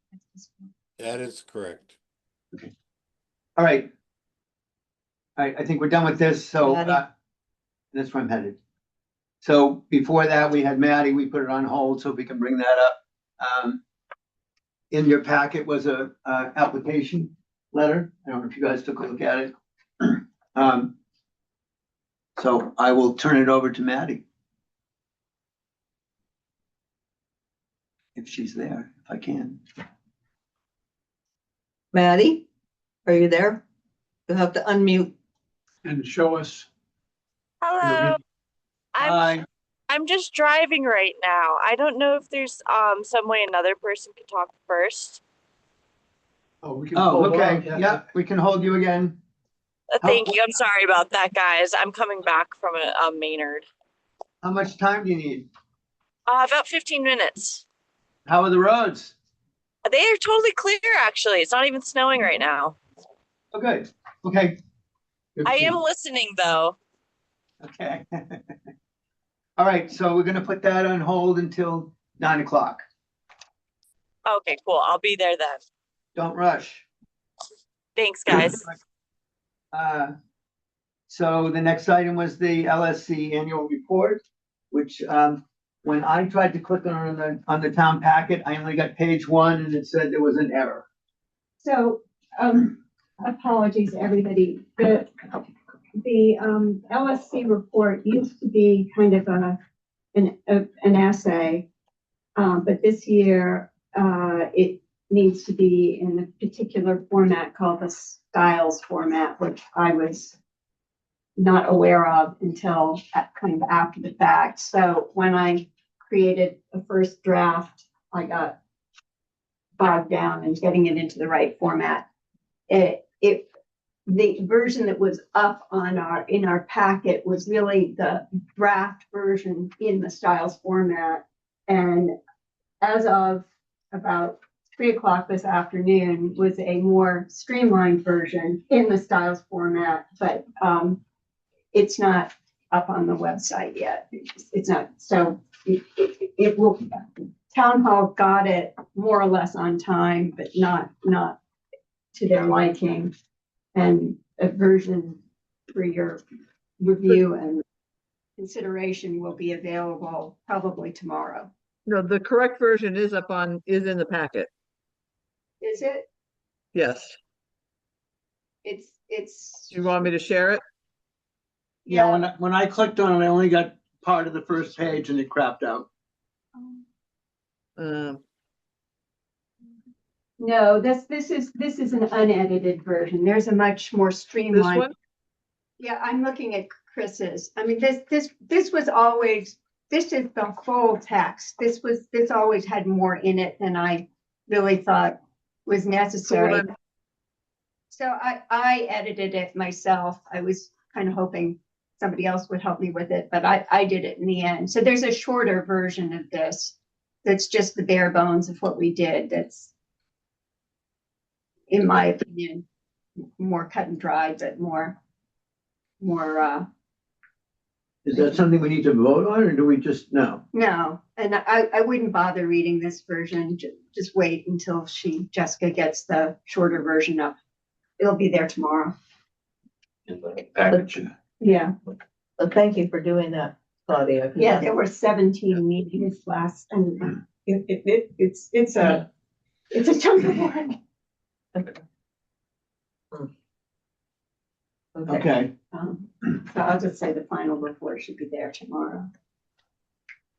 That is correct. All right. All right, I think we're done with this, so Maddie. that's where I'm headed. So before that, we had Maddie, we put it on hold so we can bring that up. In your packet was a application letter. I don't know if you guys took a look at it. So I will turn it over to Maddie. If she's there, if I can. Maddie, are you there? You'll have to unmute. And show us. Hello. Hi. I'm just driving right now. I don't know if there's some way another person could talk first. Oh, we can. Oh, hold okay. on. Yeah, we can hold you again. Thank you. I'm sorry about that, guys. I'm coming back from a Maynard. How much time do you need? About 15 minutes. How are the roads? They are totally clear, actually. It's not even snowing right now. Oh, good. Okay. I am listening, though. Okay. All right, so we're gonna put that on hold until 9 o'clock. Okay, cool. I'll be there then. Don't rush. Thanks, guys. So the next item was the LSC annual report, which when I tried to click on the town packet, I only got page 1 and it said there was an error. So, apologies, everybody. The LSC report used to be kind of an essay, but this year it needs to be in a particular format called the Styles format, which I was not aware of until kind of after the fact. So when I created the first draft, I got bogged down in getting it into the right format. The version that was up in our packet was really the draft version in the Styles format. And as of about 3 o'clock this afternoon was a more streamlined version in the Styles format, but it's not up on the website yet. It's not, so it will, Town Hall got it more or less on time, but not to their liking. And a version for your review and consideration will be available probably tomorrow. No, the correct version is in the packet. Is it? Yes. It's. Do you want me to share it? Yeah, when I clicked on it, I only got part of the first page and it crapped out. No, this is an unedited version. There's a much more streamlined. This one? Yeah, I'm looking at Chris's. I mean, this was always, this is the full text. This always had more in it than I really thought was necessary. So I edited it myself. I was kind of hoping somebody else would help me with it, but I did it in the end. So there's a shorter version of this that's just the bare bones of what we did. That's, in my opinion, more cut and dry, but more. Is that something we need to vote on, or do we just know? No, and I wouldn't bother reading this version. Just wait until Jessica gets the shorter version up. It'll be there tomorrow. In the package. Yeah. So thank you for doing that, Claudia. Yeah, there were 17 meetings last, and it's a chunk of work. Okay. So I'll just say the final report should be there tomorrow.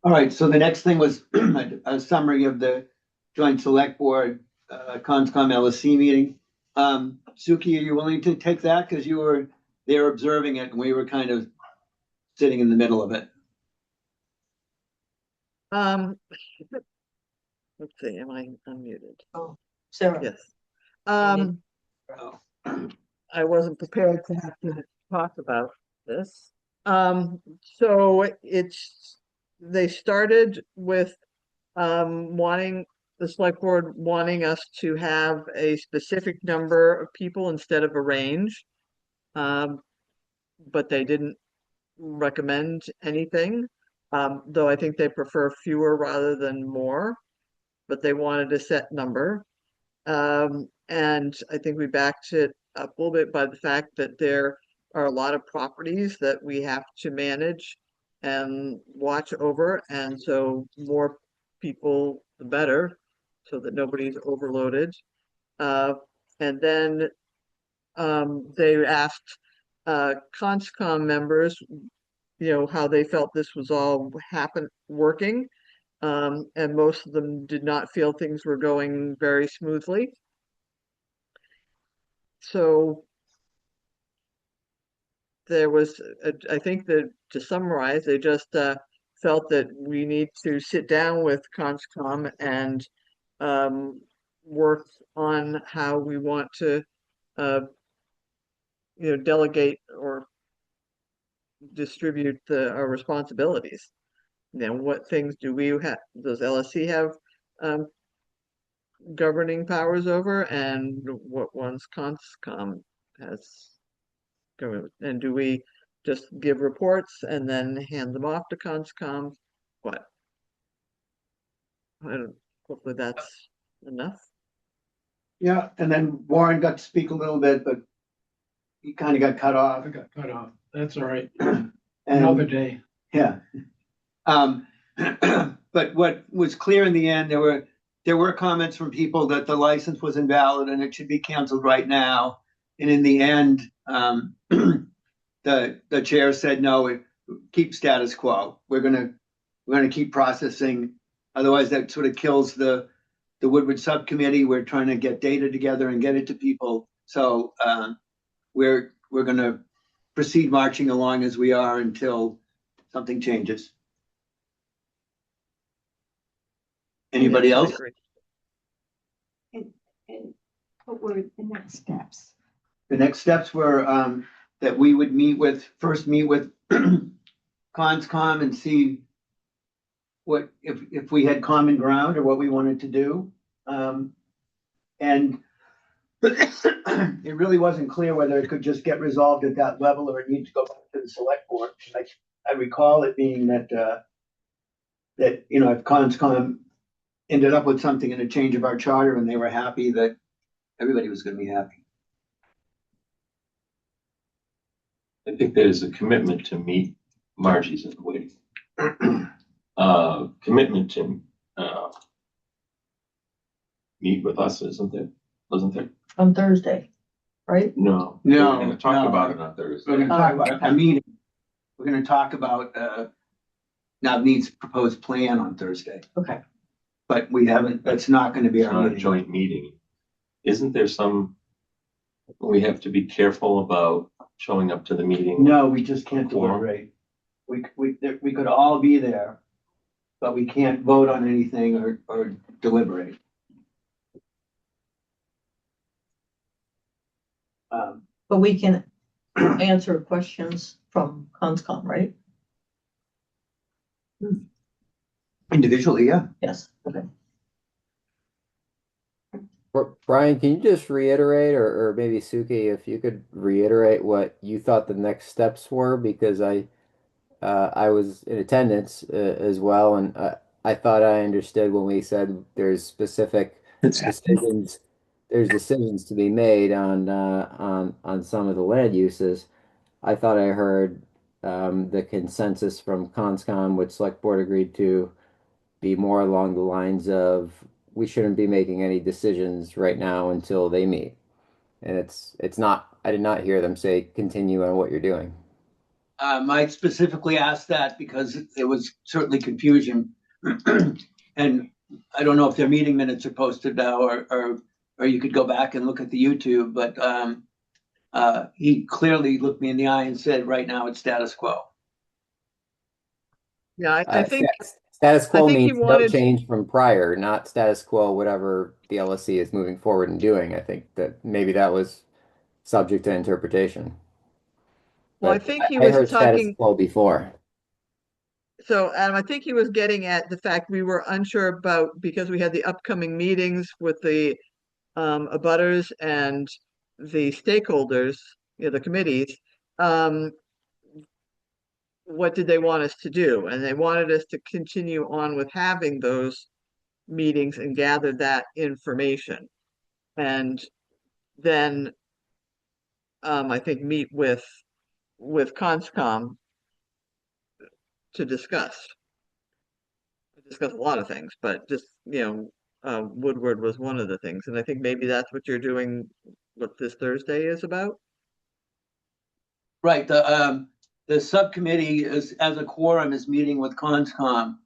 All right, so the next thing was a summary of the joint select board, Conscom LSC meeting. Suki, are you willing to take that? Because you were there observing it and we were kind of sitting in the middle of it. Let's see, am I unmuted? Oh, Sarah. Yes. Oh. I wasn't prepared to have to talk about this. So they started with the select board wanting us to have a specific number of people instead of a range. But they didn't recommend anything, though I think they prefer fewer rather than more, but they wanted a set number. And I think we backed it up a little bit by the fact that there are a lot of properties that we have to manage and watch over, and so more people the better, so that nobody's overloaded. And then they asked Conscom members, how they felt this was all working. And most of them did not feel things were going very smoothly. So there was, I think that to summarize, they just felt that we need to sit down with Conscom and work on how we want to, delegate or distribute our responsibilities. Now, what things do we have? Does LSC have governing powers over, and what ones Conscom has government? And do we just give reports and then hand them off to Conscom? What? Hopefully that's enough. Yeah, and then Warren got to speak a little bit, but he kind of got cut off. I got cut off. That's all right. And, Another day. yeah. But what was clear in the end, there were comments from people that the license was invalid and it should be canceled right now. in the end, the chair said, no, keep status quo. We're gonna keep processing. Otherwise, that sort of kills the Woodward subcommittee. We're trying to get data together and get it to people. So we're gonna proceed marching along as we are until something changes. Anybody Yes, I else? agree. And what were the next steps? The next steps were that we would first meet with Conscom and see what if we had common ground or what we wanted to do. And it really wasn't clear whether it could just get resolved at that level or it needs to go back to the select board. I recall it being that that if Conscom ended up with something in a change of our charter and they were happy, that everybody was going to be happy. I think there's a commitment to meet. Margie's in the waiting. Commitment to meet with us, isn't there? Wasn't there? On Thursday, right? No. No, We're gonna talk no. about it on Thursday. We're going to talk Oh, about okay. a meeting. We're going to talk about Navneet's proposed plan on Thursday, Okay. but we haven't. That's not going to be It's our not a meeting. joint meeting. Isn't there we have to be careful about showing up to the meeting? No, we just can't Quorum? deliberate. We could all be there, but we can't vote on anything or deliberate. But we can answer questions from Conscom, right? Individually, yeah. Yes, okay. Brian, can you just reiterate, or maybe Suki, if you could reiterate what you thought the next steps were, because I was in attendance as well, and I thought I understood when we said there's specific decisions. There's decisions to be made on some of the land uses. I thought I heard the consensus from Conscom, which Select Board agreed to, be more along the lines of we shouldn't be making any decisions right now until they meet. And it's not. I did not hear them say continue on what you're doing. I specifically asked that because there was certainly confusion. And I don't know if their meeting minutes are posted now or you could go back and look at the YouTube, but he clearly looked me in the eye and said, right now it's status quo. Yeah, I think Status quo he means no wanted- change from prior, not status quo, whatever the LSC is moving forward and doing. I think that maybe that was subject to interpretation. Well, I But think he I was heard status talking. quo before. So, Adam, I think he was getting at the fact we were unsure about because we had the upcoming meetings with the abutters and the stakeholders, the committees. What did they want us to do? And they wanted us to continue on with having those meetings and gather that information. And then I think meet with Conscom to discuss a lot of things, but just, Woodward was one of the things. And I think maybe that's what you're doing, what this Thursday is about. Right, the subcommittee is, as a quorum, is meeting with Conscom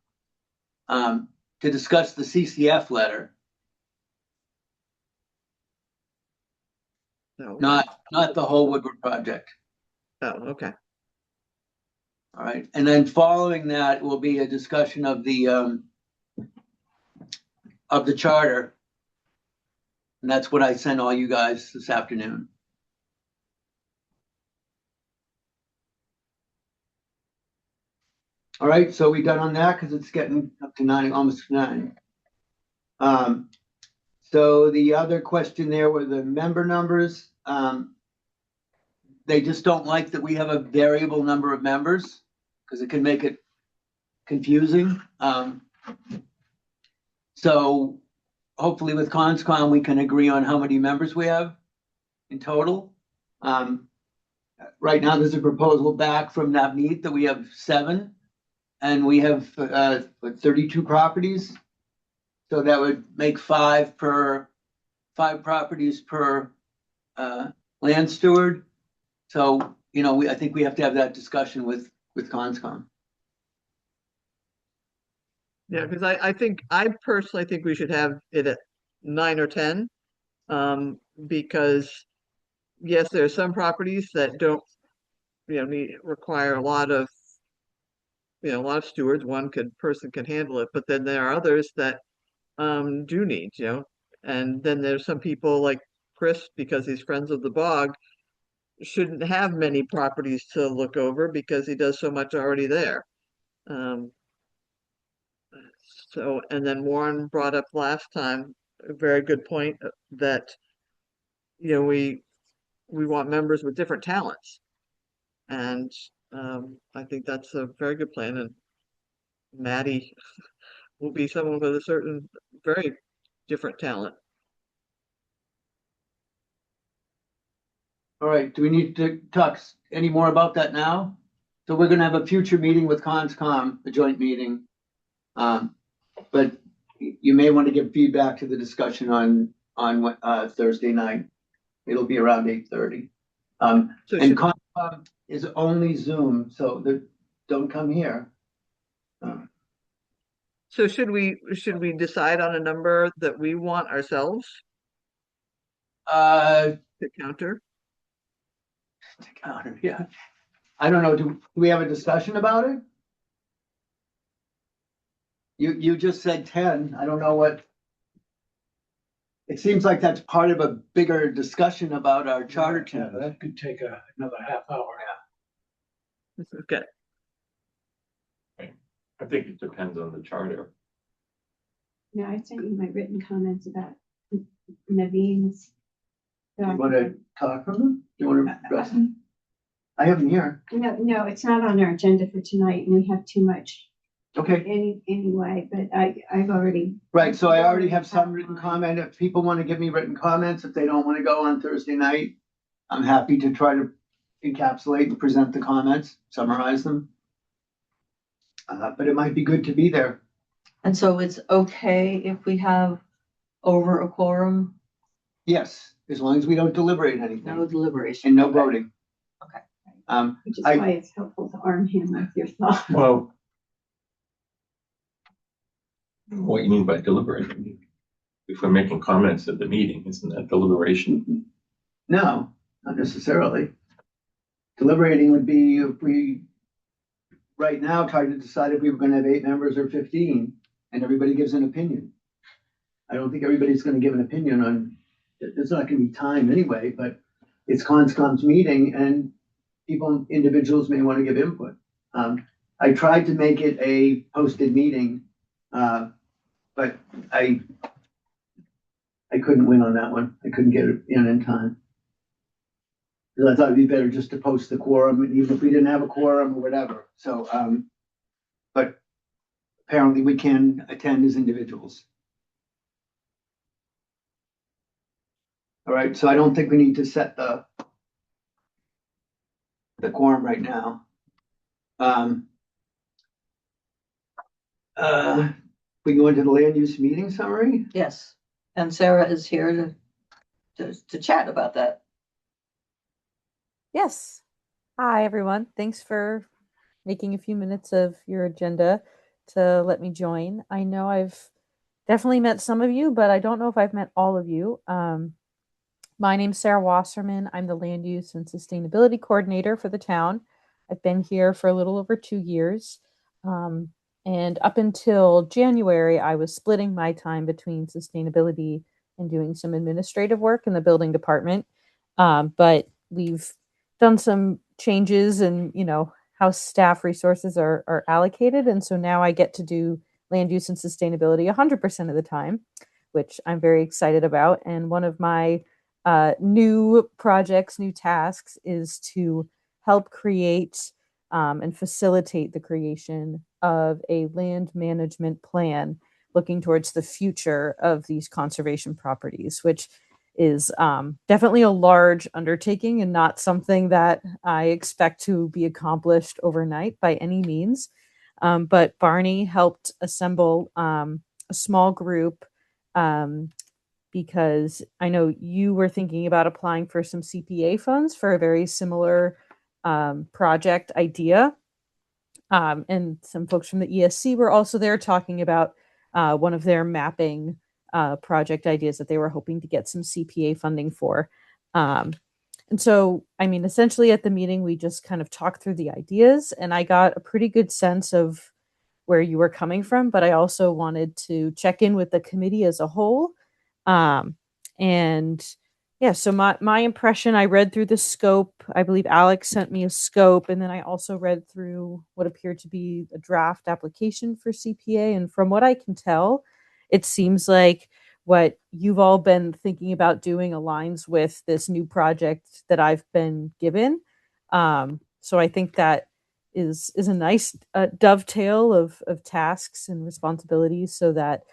to discuss the CCF letter, No. not the whole Woodward project. Oh, okay. All right, and then following that will be a discussion of the charter. And that's what I sent all you guys this afternoon. All right, so we done on that because it's getting up to 9, almost 9. So the other question there were the member numbers. They just don't like that we have a variable number of members because it can make it confusing. So hopefully with Conscom, we can agree on how many members we have in total. Right now, there's a proposal back from Navneet that we have 7. And we have 32 properties. So that would make 5 properties per land steward. So, I think we have to have that discussion with Conscom. Yeah, because I personally think we should have it at 9 or 10. Because yes, there are some properties that don't, require a lot of stewards. Person can handle it, but then there are others that do need, and then there's some people like Chris, because he's friends of the bog, shouldn't have many properties to look over because he does so much already there. Um, so, and then Warren brought up last time a very good point that, we want members with different talents. And I think that's a very good plan. And Maddie will be someone with a certain very different talent. All right, do we need to talk any more about that now? So we're gonna have a future meeting with Conscom, a joint meeting. But you may want to give feedback to the discussion on Thursday night. It'll be around 8:30. So And Conscom is only Zoom, so don't come here. So should we decide on a number that we want ourselves To to counter? counter, yeah. I don't know, do we have a discussion about it? You just said 10, I don't know what. It seems like that's part of a bigger discussion about our charter Yeah, change. that could take another half hour. Okay. I think it depends on the charter. No, I sent you my written comments about Naveen's. Do you want to talk from them? Do you want to address them? I have them here. No, it's not on our agenda for tonight, and we have too much Okay, anyway, but I've already. right, so I already have some written comment. If people want to give me written comments, if they don't want to go on Thursday night, I'm happy to try to encapsulate and present the comments, summarize them. But it might be good to be there. And so it's okay if we have over a quorum, Yes, as long as we don't deliberate no anything deliberation. and no Okay. voting. Okay. Which is I- why it's helpful to arm him with your thoughts. Well, what you mean by deliberating? If we're making comments at the meeting, isn't that deliberation? No, not necessarily. Deliberating would be if we, right now, tried to decide if we were gonna have 8 members or 15, and everybody gives an opinion. I don't think everybody's gonna give an opinion on, it's not gonna be time anyway, but it's Conscom's meeting and individuals may wanna give input. I tried to make it a posted meeting, but I couldn't win on that one. I couldn't get it in time. Because I thought it'd be better just to post the quorum, even if we didn't have a quorum or whatever. So, but apparently we can attend as individuals. All right, so I don't think we need to set the quorum right now. We can go into the land use meeting summary. Yes, and Sarah is here to chat about that. Yes. Hi, everyone. Thanks for making a few minutes of your agenda to let me join. I know I've definitely met some of you, but I don't know if I've met all of you. My name's Sarah Wasserman. I'm the Land Use and Sustainability Coordinator for the town. I've been here for a little over 2 years. And up until January, I was splitting my time between sustainability and doing some administrative work in the building department. But we've done some changes in, how staff resources are allocated. And so now I get to do land use and sustainability 100% of the time, which I'm very excited about. And one of my new projects, new tasks is to help create and facilitate the creation of a land management plan looking towards the future of these conservation properties, which is definitely a large undertaking and not something that I expect to be accomplished overnight by any means. But Barney helped assemble a small group because I know you were thinking about applying for some CPA funds for a very similar project idea. And some folks from the ESC were also there talking about one of their mapping project ideas that they were hoping to get some CPA funding for. And so, I mean, essentially at the meeting, we just kind of talked through the ideas, and I got a pretty good sense of where you were coming from, but I also wanted to check in with the committee as a whole. And yeah, so my impression, I read through the scope. I believe Alex sent me a scope, and then I also read through what appeared to be a draft application for CPA. And from what I can tell, it seems like what you've all been thinking about doing aligns with this new project that I've been given. So I think that is a nice dovetail of tasks and responsibilities, so that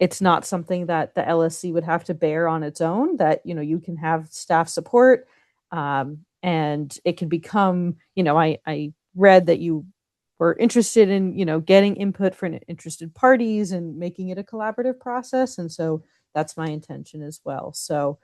it's not something that the LSC would have to bear on its own, that, you know, you can have staff support, and it can become, you know, I read that you were interested in, you know, getting input from interested parties and making it a collaborative process. And so that's my intention as well. So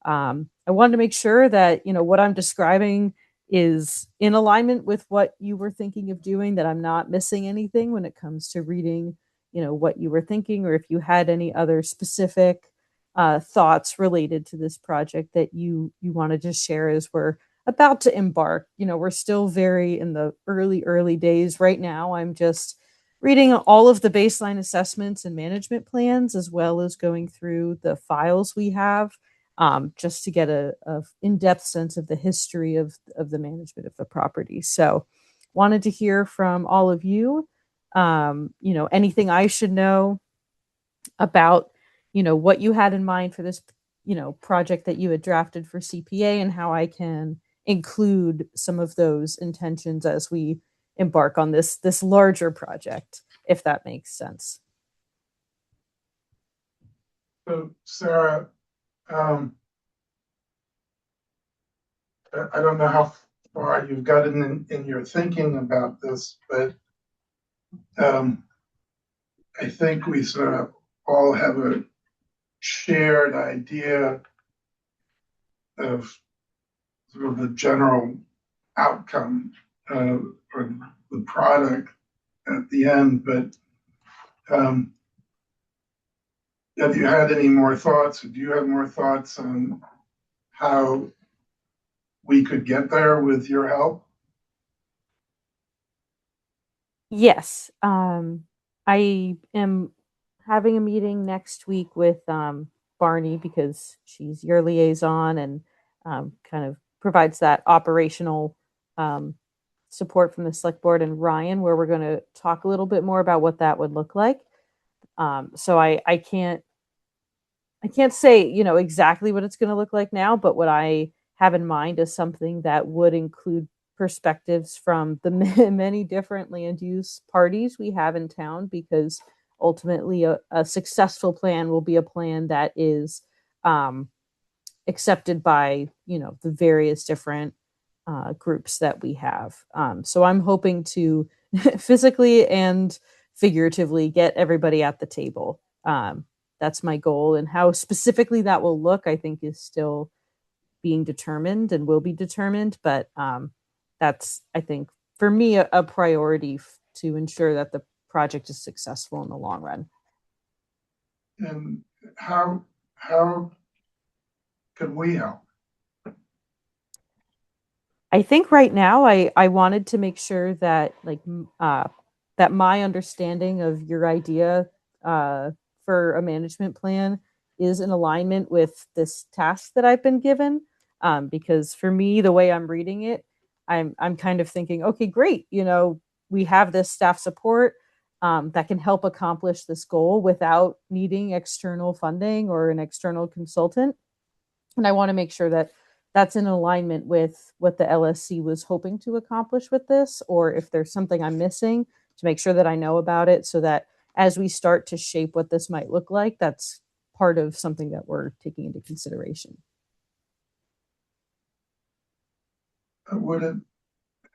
I wanted to make sure that, you know, what I'm describing is in alignment with what you were thinking of doing, that I'm not missing anything when it comes to reading, you know, what you were thinking, or if you had any other specific thoughts related to this project that you wanted to share as we're about to embark. You know, we're still very in the early days right now. I'm just reading all of the baseline assessments and management plans, as well as going through the files we have, just to get a in-depth sense of the history of the management of the property. So wanted to hear from all of you, you know, anything I should know about, you know, what you had in mind for this, you know, project that you had drafted for CPA, and how I can include some of those intentions as we embark on this larger project, if that makes sense. So Sarah, I don't know how far you've gotten in your thinking about this, but I think we sort of all have a shared idea of sort of the general outcome or the product at the end. But have you had any more thoughts, or do you have more thoughts on how we could get there with your help? Yes. I am having a meeting next week with Barney, because she's your liaison, and kind of provides that operational support from the select board, and Ryan, where we're going to talk a little bit more about what that would look like. So I can't say, you know, exactly what it's going to look like now, but what I have in mind is something that would include perspectives from the many different land use parties we have in town, because ultimately a successful plan will be a plan that is accepted by, you know, the various different groups that we have. So I'm hoping to physically and figuratively get everybody at the table. That's my goal, and how specifically that will look, I think, is still being determined and will be determined. But that's, I think, for me, a priority to ensure that the project is successful in the long run. And how could we help? I think right now I wanted to make sure that, like, that my understanding of your idea for a management plan is in alignment with this task that I've been given. Because for me, the way I'm reading it, I'm kind of thinking, okay, great, you know, we have this staff support that can help accomplish this goal without needing external funding or an external consultant. And I want to make sure that that's in alignment with what the LSC was hoping to accomplish with this, or if there's something I'm missing, to make sure that I know about it, so that as we start to shape what this might look like, that's part of something that we're taking into consideration. Would it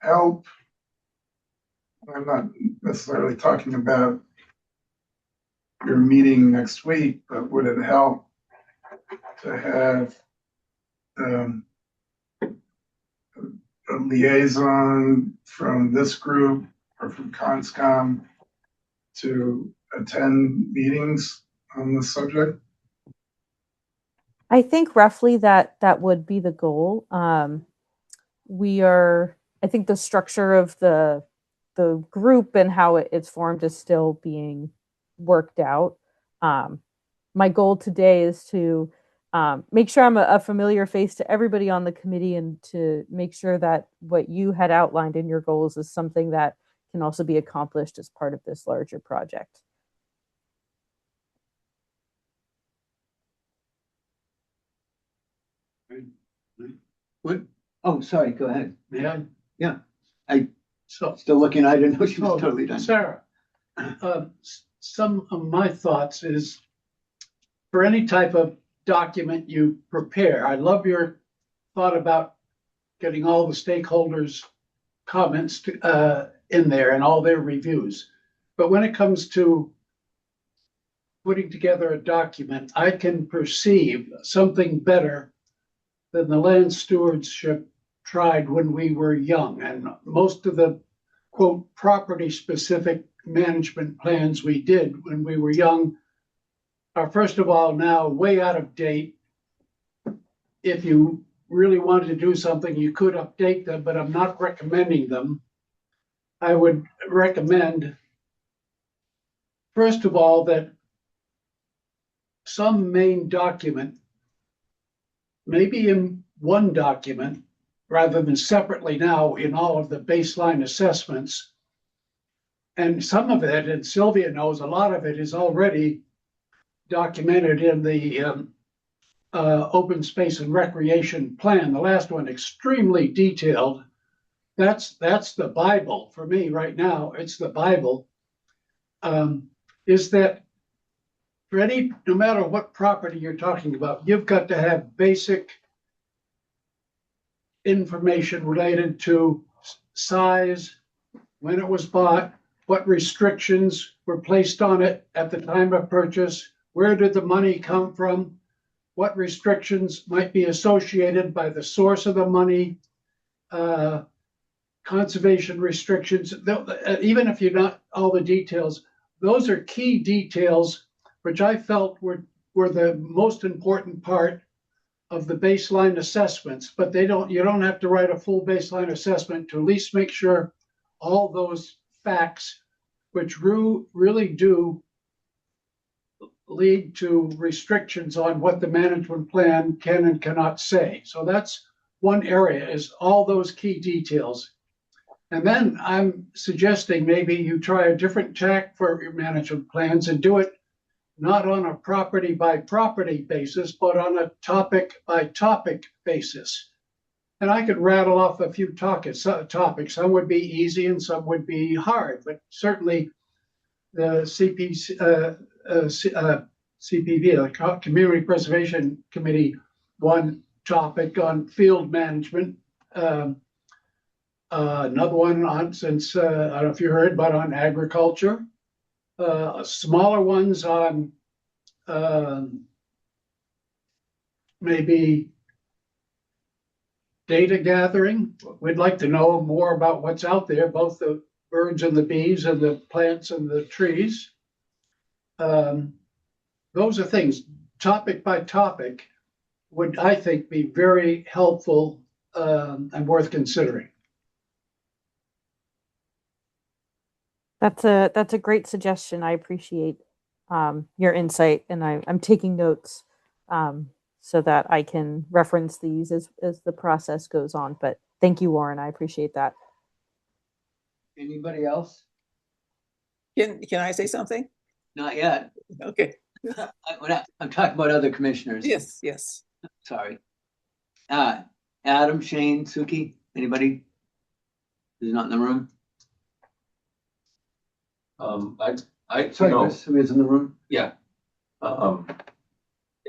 help? I'm not necessarily talking about your meeting next week, but would it help to have a liaison from this group or from Conscom to attend meetings on this subject? I think roughly that would be the goal. I think the structure of the group and how it's formed is still being worked out. My goal today is to make sure I'm a familiar face to everybody on the committee and to make sure that what you had outlined in your goals is something that can also be accomplished as part of this larger project. What? Oh, sorry, go ahead. Yeah. Yeah. I So, still looking, I didn't know she was totally done. Sarah, some of my thoughts is for any type of document you prepare, I love your thought about getting all the stakeholders' comments in there and all their reviews. But when it comes to putting together a document, I can perceive something better than the land stewardship tried when we were young. And most of the quote property specific management plans we did when we were young are first of all now way out of date. If you really wanted to do something, you could update them, but I'm not recommending them. I would recommend, first of all, that some main document, maybe in one document, rather than separately now in all of the baseline assessments. And some of it, and Sylvia knows, a lot of it is already documented in the open space and recreation plan. The last one, extremely detailed. That's the Bible for me right now. It's the Bible. Is that for any, no matter what property you're talking about, you've got to have basic information related to size, when it was bought, what restrictions were placed on it at the time of purchase, where did the money come from, what restrictions might be associated by the source of the money, conservation restrictions, even if you're not all the details, those are key details which I felt were the most important part of the baseline assessments, but you don't have to write a full baseline assessment to at least make sure all those facts, which really do lead to restrictions on what the management plan can and cannot say. So that's one area, is all those key details. And then I'm suggesting maybe you try a different tack for your management plans and do it not on a property by property basis, but on a topic by topic basis. And I could rattle off a few topics. Some would be easy and some would be hard, but certainly the CPV, the Community Preservation Committee, one topic on field management. Another one on, since I don't know if you heard, but on agriculture. Smaller ones on maybe data gathering. We'd like to know more about what's out there, both the birds and the bees and the plants and the trees. Those are things, topic by topic, would, I think, be very helpful and worth considering. That's a great suggestion. I appreciate your insight, and I'm taking notes so that I can reference these as the process goes on. But thank you, Warren. I appreciate that. Anybody else? Can I say something? Not yet. Okay. I'm talking about other commissioners. Yes. Sorry. Adam, Shane, Suki, anybody who's not in the room? Sorry, no. Chris, who is in the room? Yeah.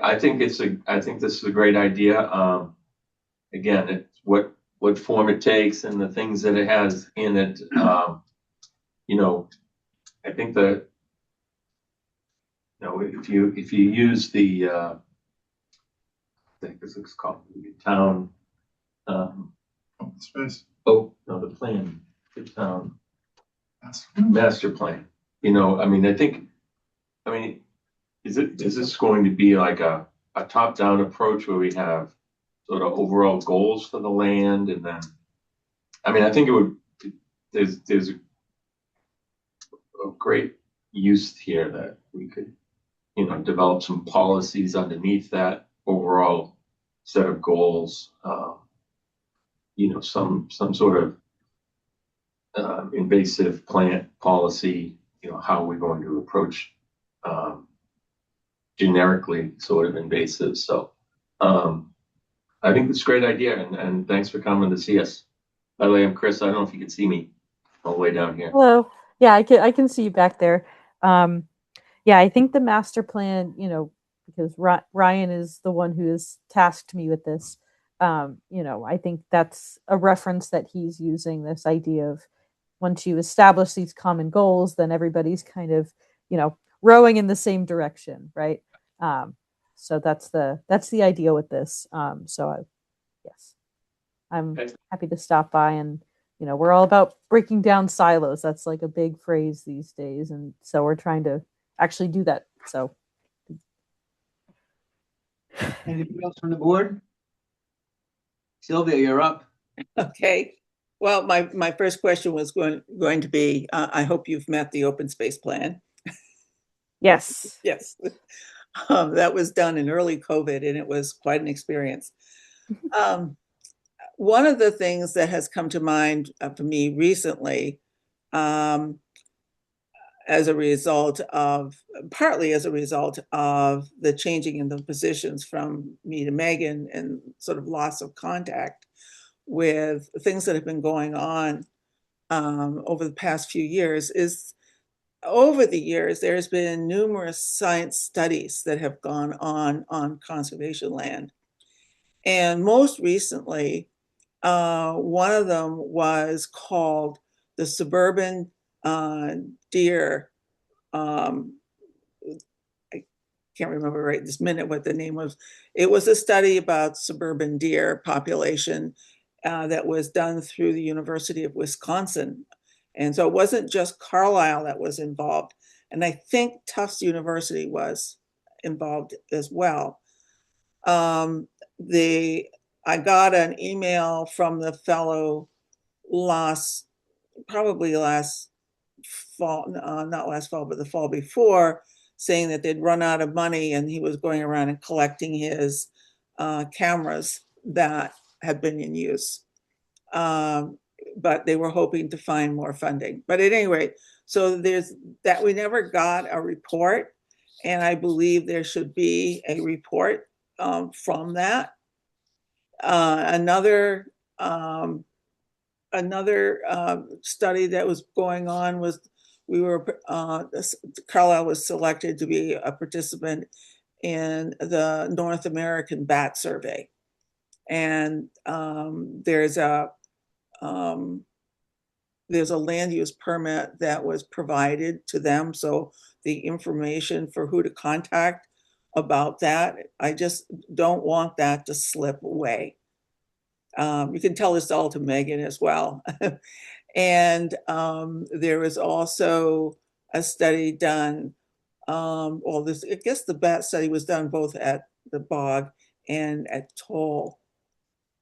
I think this is a great idea. Again, it's what form it takes and the things that it has in it. I think if you use the, I think this is called the town, Space. oh, no, the plan, the town master plan. I mean, is this going to be like a top-down approach where we have sort of overall goals for the land and then, I think there's a great use here that we could, develop some policies underneath that overall set of goals. Some sort of invasive plant policy, how we're going to approach generically sort of invasive. So I think it's a great idea, and thanks for coming to see us. By the way, I'm Chris. I don't know if you can see me all the way down here. Hello. Yeah, I can see you back there. Yeah, I think the master plan, because Ryan is the one who has tasked me with this. I think that's a reference that he's using, this idea of once you establish these common goals, then everybody's kind of, rowing in the same direction, right? So that's the idea with this. Yes, I'm happy to stop by, and we're all about breaking down silos. That's like a big phrase these days, and so we're trying to actually do that. So, Anything else from the board? Sylvia, you're up. Okay. Well, my first question was going to be, I hope you've met the open space plan. yes. Yes. That was done in early COVID, and it was quite an experience. One of the things that has come to mind for me recently, partly as a result of the changing in the positions from me to Megan and sort of loss of contact with things that have been going on over the past few years, is over the years, there's been numerous science studies that have gone on conservation land. And most recently, one of them was called the suburban deer. I can't remember right this minute what the name was. It was a study about suburban deer population that was done through the University of Wisconsin. And so it wasn't just Carlisle that was involved. And I think Tufts University was involved as well. I got an email from the fellow probably last fall, not last fall, but the fall before, saying that they'd run out of money and he was going around and collecting his cameras that had been in use. But they were hoping to find more funding. But at any rate, so there's that. We never got a report, and I believe there should be a report from that. Another study that was going on was Carlisle was selected to be a participant in the North American Bat Survey, and there's a land use permit that was provided to them. So the information for who to contact about that, I just don't want that to slip away. You can tell this all to Megan as well. And there was also a study done. I guess the bat study was done both at the bog and at Toll.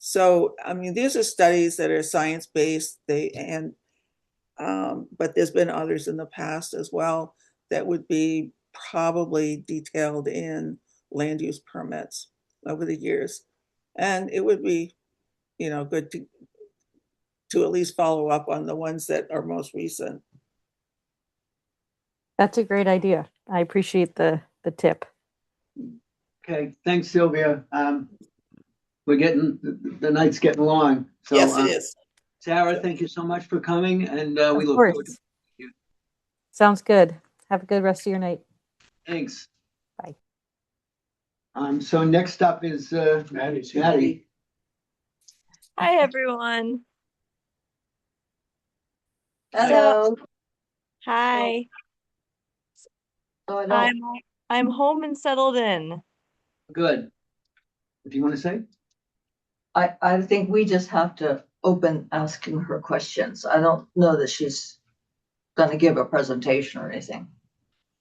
So, these are studies that are science-based, but there's been others in the past as well that would be probably detailed in land use permits over the years. And it would be, good to at least follow up on the ones that are most recent. That's a great idea. I appreciate the tip. Okay, thanks, Sylvia. We're getting, the night's getting long. So, yes, it is. Sarah, thank you so much for coming, and we look course. forward to you. Sounds good. Have a good rest of your night. Thanks. Bye. So next up is Maddie. Hi, everyone. Hello. Hi. Oh, I I'm I'm home and settled in. Good. What do you want to say? I think we just have to open asking her questions. I don't know that she's gonna give a presentation or anything.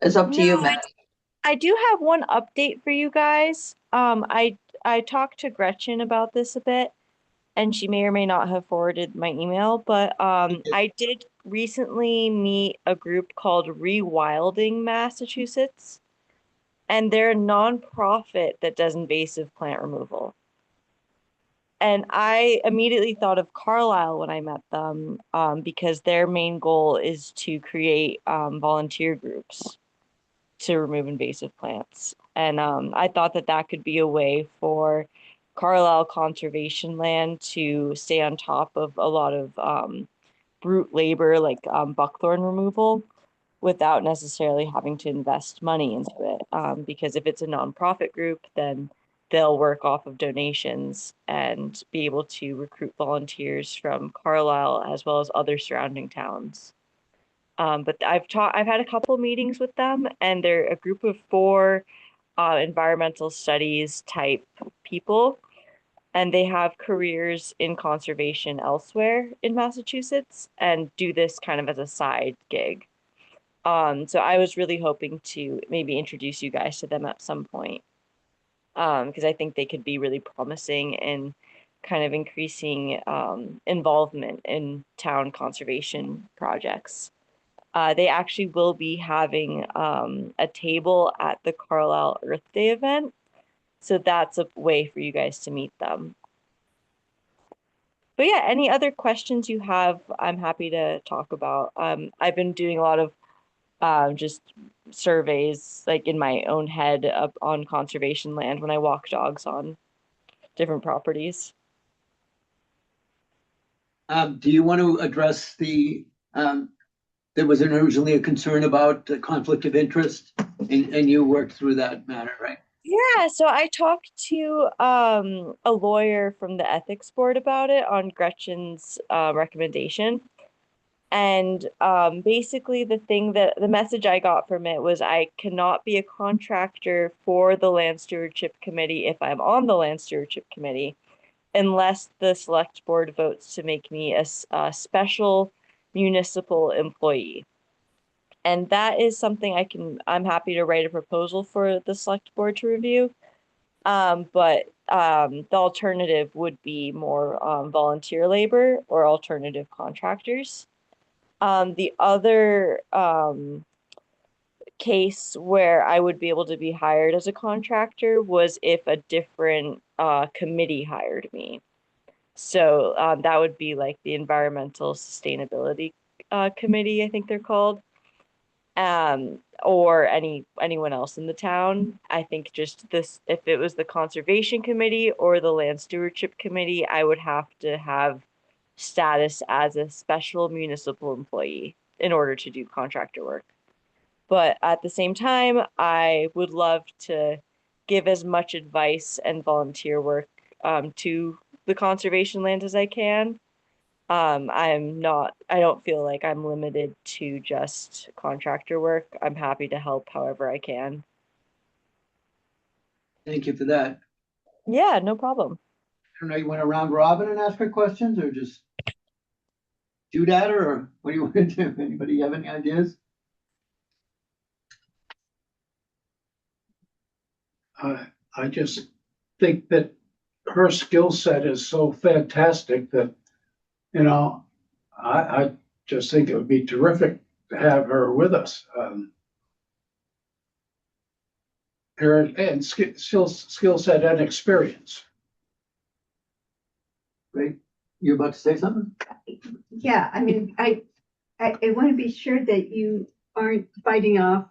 It's up to you, No, Matt. I do have one update for you guys. I talked to Gretchen about this a bit, and she may or may not have forwarded my email, but I did recently meet a group called Rewilding Massachusetts, and they're a nonprofit that does invasive plant removal. And I immediately thought of Carlisle when I met them, because their main goal is to create volunteer groups to remove invasive plants. And I thought that that could be a way for Carlisle conservation land to stay on top of a lot of brute labor like buckthorn removal without necessarily having to invest money into it. Because if it's a nonprofit group, then they'll work off of donations and be able to recruit volunteers from Carlisle as well as other surrounding towns. But I've had a couple meetings with them, and they're a group of 4 environmental studies type people, and they have careers in conservation elsewhere in Massachusetts and do this kind of as a side gig. So I was really hoping to maybe introduce you guys to them at some point, because I think they could be really promising in kind of increasing involvement in town conservation projects. They actually will be having a table at the Carlisle Earth Day event. So that's a way for you guys to meet them. But yeah, any other questions you have, I'm happy to talk about. I've been doing a lot of just surveys, like in my own head, up on conservation land when I walk dogs on different properties. Do you want to address there was originally a concern about the conflict of interest, and you worked through that matter, right? Yeah, so I talked to a lawyer from the ethics board about it on Gretchen's recommendation. And basically the message I got from it was I cannot be a contractor for the Land Stewardship Committee if I'm on the Land Stewardship Committee, unless the select board votes to make me a special municipal employee. And that is something I'm happy to write a proposal for the select board to review. But the alternative would be more volunteer labor or alternative contractors. The other case where I would be able to be hired as a contractor was if a different committee hired me. So that would be like the Environmental Sustainability Committee, I think they're called, or anyone else in the town. I think just this, if it was the Conservation Committee or the Land Stewardship Committee, I would have to have status as a special municipal employee in order to do contractor work. But at the same time, I would love to give as much advice and volunteer work to the conservation land as I can. I don't feel like I'm limited to just contractor work. I'm happy to help however I can. Thank you for that. Yeah, no problem. I don't know, you went around robin and ask her questions, or just do that, or what do you want to do? Anybody have any ideas? I just think that her skill set is so fantastic that, I just think it would be terrific to have her with us. Her and skill set and experience. Great. You about to say something? Yeah, I mean, I want to be sure that you aren't biting off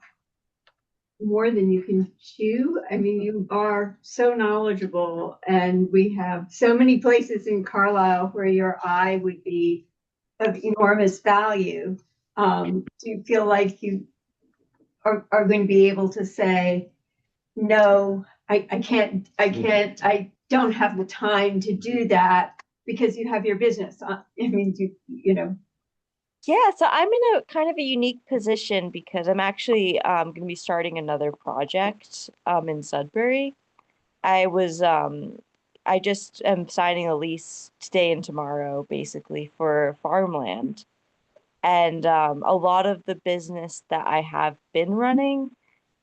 more than you can chew. I mean, you are so knowledgeable, and we have so many places in Carlisle where your eye would be of enormous value. Do you feel like you are going to be able to say, no, I can't, I don't have the time to do that because you have your business? I mean, you know. Yeah, so I'm in a kind of a unique position because I'm actually going to be starting another project in Sudbury. I was I just am signing a lease today and tomorrow basically for farmland. And a lot of the business that I have been running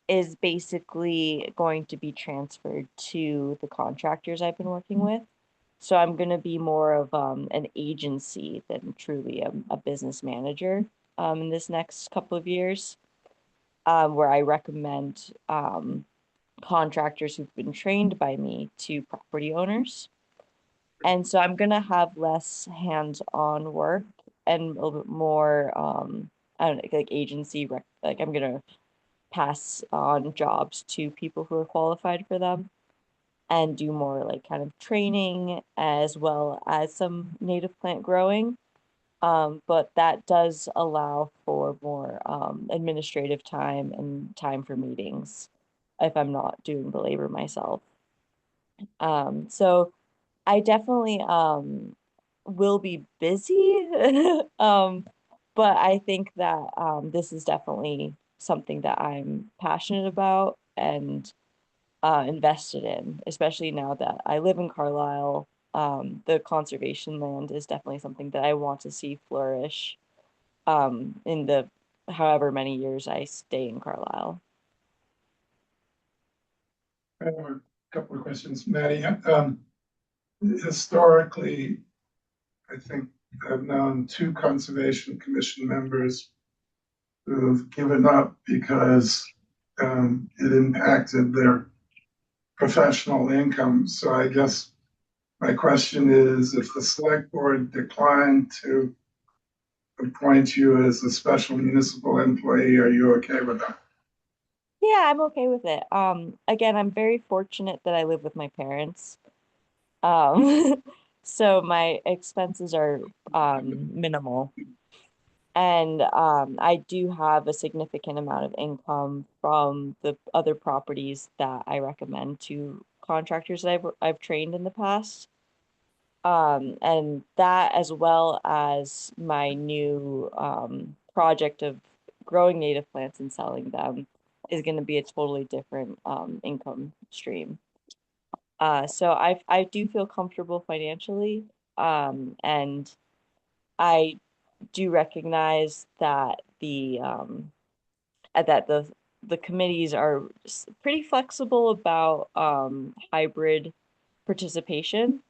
is basically going to be transferred to the contractors I've been working with. So I'm going to be more of an agency than truly a business manager in this next couple of years, where I recommend contractors who've been trained by me to property owners. And so I'm going to have less hands-on work and a little bit more, I don't know, like agency, like I'm going to pass on jobs to people who are qualified for them and do more like kind of training as well as some native plant growing. But that does allow for more administrative time and time for meetings if I'm not doing the labor myself. So I definitely will be busy. But I think that this is definitely something that I'm passionate about and invested in, especially now that I live in Carlisle. The conservation land is definitely something that I want to see flourish in the however many years I stay in Carlisle. I have a couple of questions, Maddie. Historically, I think I've known two Conservation Commission members who've given up because it impacted their professional income. So I guess my question is, if the select board declined to appoint you as a special municipal employee, are you okay with that? Yeah, I'm okay with it. Again, I'm very fortunate that I live with my parents. Um, so my expenses are minimal. And I do have a significant amount of income from the other properties that I recommend to contractors that I've trained in the past. And that as well as my new project of growing native plants and selling them is going to be a totally different income stream. So I do feel comfortable financially, and I do recognize that the committees are pretty flexible about hybrid participation.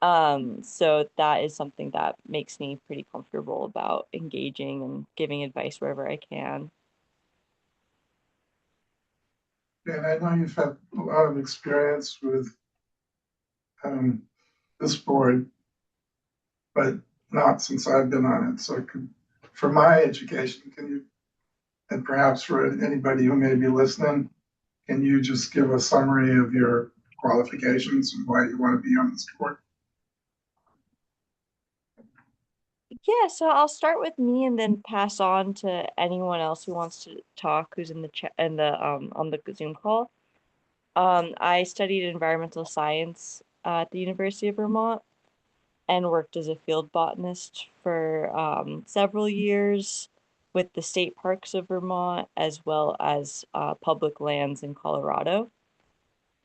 So that is something that makes me pretty comfortable about engaging and giving advice wherever I can. And I know you've had a lot of experience with um, this board, but not since I've been on it. So for my education, can you, and perhaps for anybody who may be listening, can you just give a summary of your qualifications and why you want to be on this board? Yeah, so I'll start with me and then pass on to anyone else who wants to talk who's in the chat and the on the Zoom call. I studied environmental science at the University of Vermont and worked as a field botanist for several years with the state parks of Vermont as well as public lands in Colorado.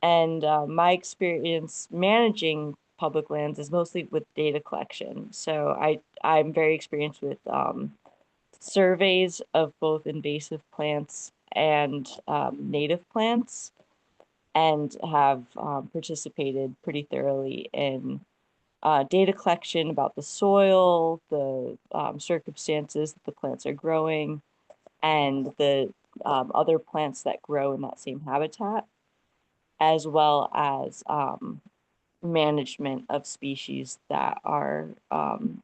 And my experience managing public lands is mostly with data collection. So I'm very experienced with surveys of both invasive plants and native plants, and have participated pretty thoroughly in data collection about the soil, the circumstances that the plants are growing, and the other plants that grow in that same habitat, as well as management of species that are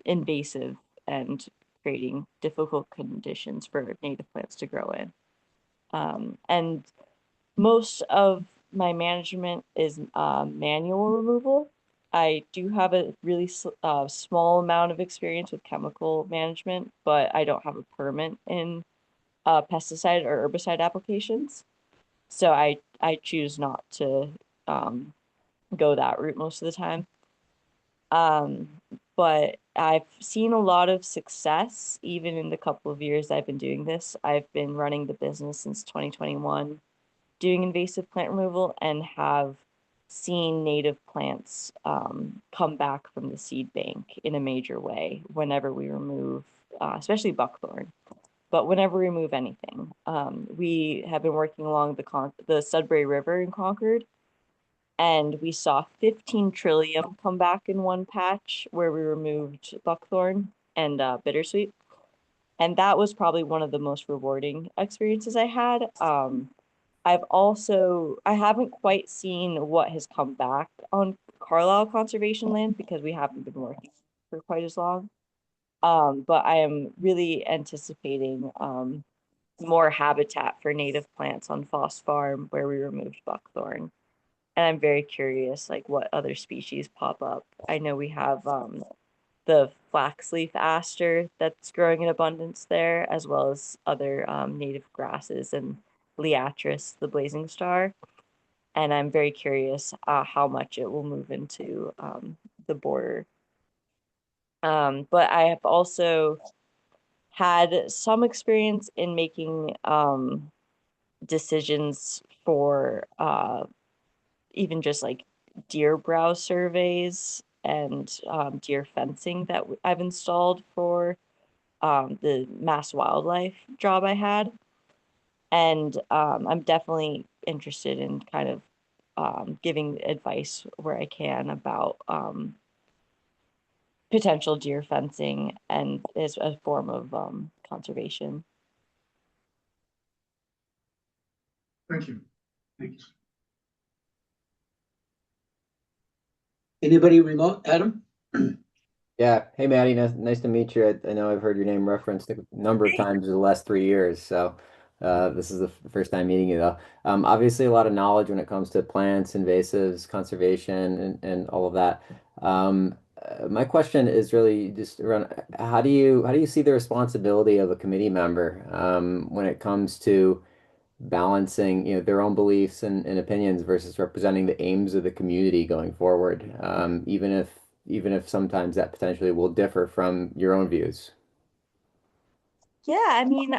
invasive and creating difficult conditions for native plants to grow in. And most of my management is manual removal. I do have a really small amount of experience with chemical management, but I don't have a permit in pesticide or herbicide applications. So I choose not to go that route most of the time. Um, but I've seen a lot of success even in the couple of years I've been doing this. I've been running the business since 2021, doing invasive plant removal, and have seen native plants come back from the seed bank in a major way whenever we remove, especially buckthorn. But whenever we remove anything, we have been working along the Sudbury River in Concord, and we saw 15 trillium come back in one patch where we removed buckthorn and bittersweet. And that was probably one of the most rewarding experiences I had. I haven't quite seen what has come back on Carlisle conservation land because we haven't been working for quite as long. But I am really anticipating more habitat for native plants on Foss Farm where we removed buckthorn. And I'm very curious, like what other species pop up. I know we have the flaxleaf aster that's growing in abundance there, as well as other native grasses and Liatris, the blazing star. And I'm very curious how much it will move into the border. But I have also had some experience in making decisions for even just like deer browse surveys and deer fencing that I've installed for the mass wildlife job I had. And I'm definitely interested in kind of giving advice where I can about potential deer fencing and as a form of conservation. Thank you. Thanks. Anybody remote? Adam? Yeah. Hey, Maddie. Nice to meet you. I know I've heard your name referenced a number of times in the last 3 years. So this is the first time meeting you, though. Obviously, a lot of knowledge when it comes to plants, invasives, conservation, and all of that. My question is really just around how do you see the responsibility of a committee member when it comes to balancing, their own beliefs and opinions versus representing the aims of the community going forward, even if sometimes that potentially will differ from your own views. Yeah, I mean,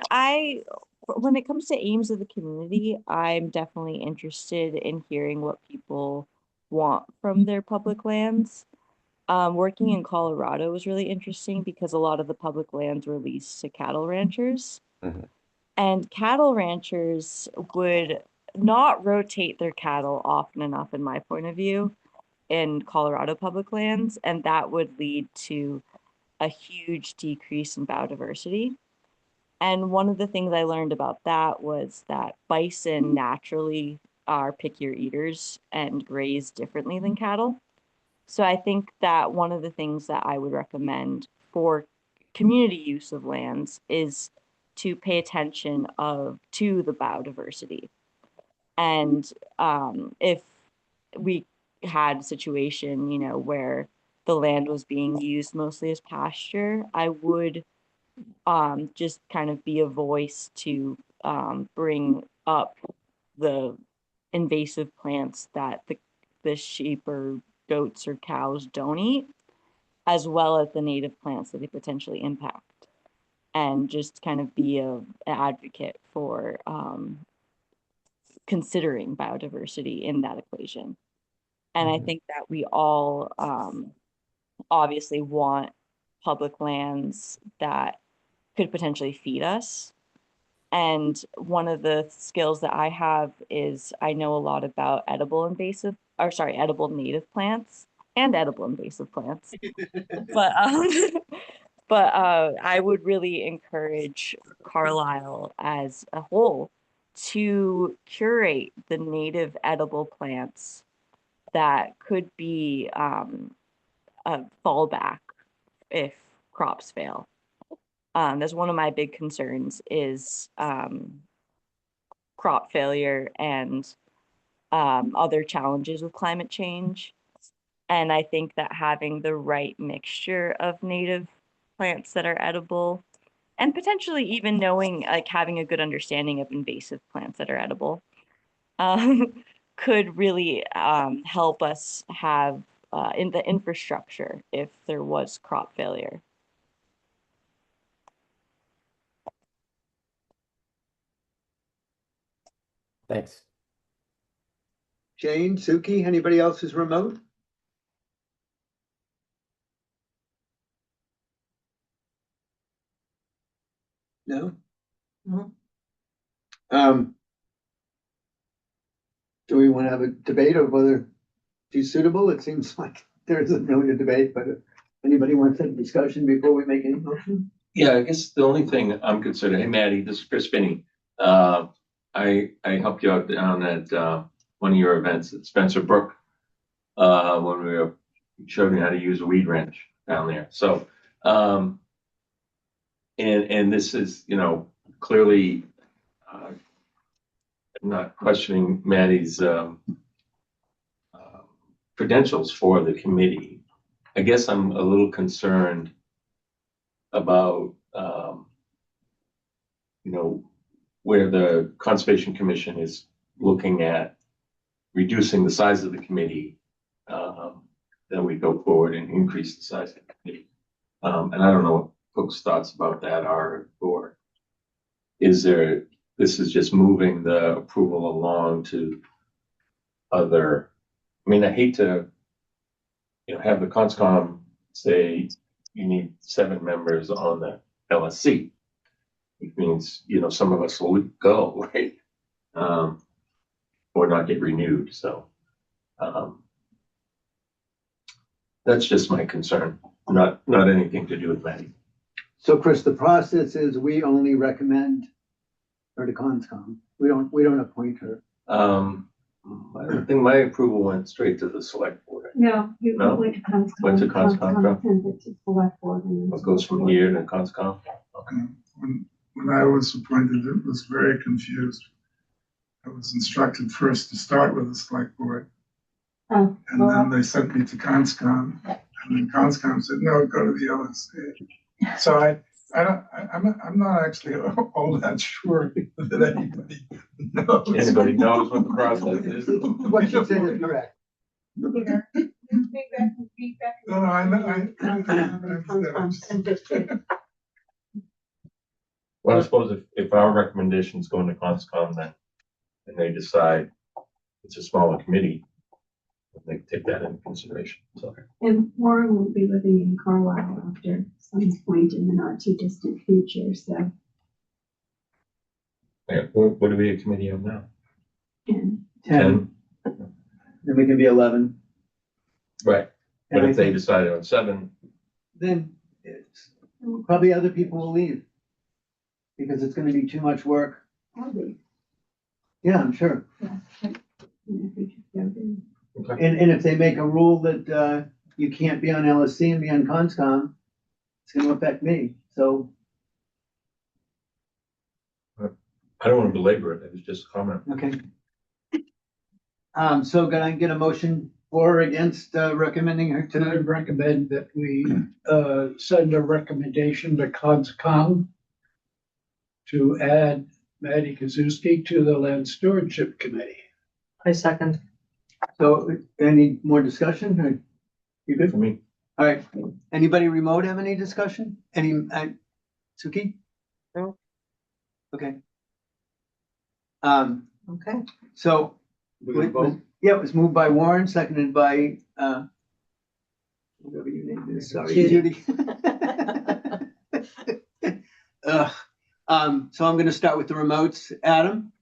when it comes to aims of the community, I'm definitely interested in hearing what people want from their public lands. Working in Colorado was really interesting because a lot of the public lands were leased to cattle ranchers. Mhm. And cattle ranchers would not rotate their cattle often enough, in my point of view, in Colorado public lands, and that would lead to a huge decrease in biodiversity. And one of the things I learned about that was that bison naturally are pickier eaters and graze differently than cattle. So I think that one of the things that I would recommend for community use of lands is to pay attention to the biodiversity. And if we had a situation, where the land was being used mostly as pasture, I would just kind of be a voice to bring up the invasive plants that the sheep or goats or cows don't eat, as well as the native plants that they potentially impact, and just kind of be an advocate for considering biodiversity in that equation. And I think that we all obviously want public lands that could potentially feed us. And one of the skills that I have is I know a lot about edible native plants and edible invasive plants. But I would really encourage Carlisle as a whole to curate the native edible plants that could be a fallback if crops fail. That's one of my big concerns is crop failure and other challenges with climate change. And I think that having the right mixture of native plants that are edible and potentially even knowing, like having a good understanding of invasive plants that are edible, could really help us have in the infrastructure if there was crop failure. Thanks. Jane, Suki, anybody else who's remote? No? No. Do we want to have a debate of whether she's suitable? It seems like there isn't really a debate, but if anybody wants a discussion before we make any motion? Yeah, I guess the only thing I'm considering, hey, Maddie, this is Chris Finney. I helped you out down at one of your events at Spencer Brook when we showed you how to use a weed wrench down there. So, and this is, clearly I'm not questioning Maddie's credentials for the committee. I guess I'm a little concerned about, where the Conservation Commission is looking at reducing the size of the committee, then we go forward and increase the size of the committee. And I don't know what folks' thoughts about that are, or this is just moving the approval along to other, I hate to, have the CONSCOM say you need 7 members on the LSC. It means, some of us will go, right? Or not get renewed. So that's just my concern, not anything to do with Maddie. So Chris, the process is we only recommend her to CONSCOM. We don't appoint her. I think my approval went straight to the select board. No, you No? went to CONSCOM. Went to CONSCOM, CONSCOM sends it to select board. And What goes from here to CONSCOM? When I was appointed, it was very confused. I was instructed first to start with the select board, Oh, and then they sent me to CONSCOM, and then CONSCOM said, no, go to the LSC. So I'm not actually all that sure that anybody knows. Anybody knows what the process is? What you said is correct. No, I Well, I suppose if our recommendations go into CONSCOM, then, and they decide it's a smaller committee, they take that into consideration. So, And Warren will be living in Carlisle after some point in the not too distant future, so. yeah, what are we a committee of now? And 10. Then we can be 11. Right. But And I if they think decided on 7, then probably other people will leave because it's going to be too much work. probably, Yeah, I'm sure. okay. And if they make a rule that you can't be on LSC and be on CONSCOM, it's going to affect me. So I don't want to belabor it. It was just a comment. okay. So can I get a motion for or against recommending her And I to? recommend that we send a recommendation to CONSCOM to add Maddie Kazuski to the Land Stewardship Committee. I second. So any more discussion? Or you Good good? for me. All right. Anybody remote have any discussion? Any, Suki? No. Okay. Okay. So, We're gonna vote. yeah, it was moved by Warren, seconded by, whatever your name is, sorry, Judy. Judy. So I'm gonna start with the remotes. Adam?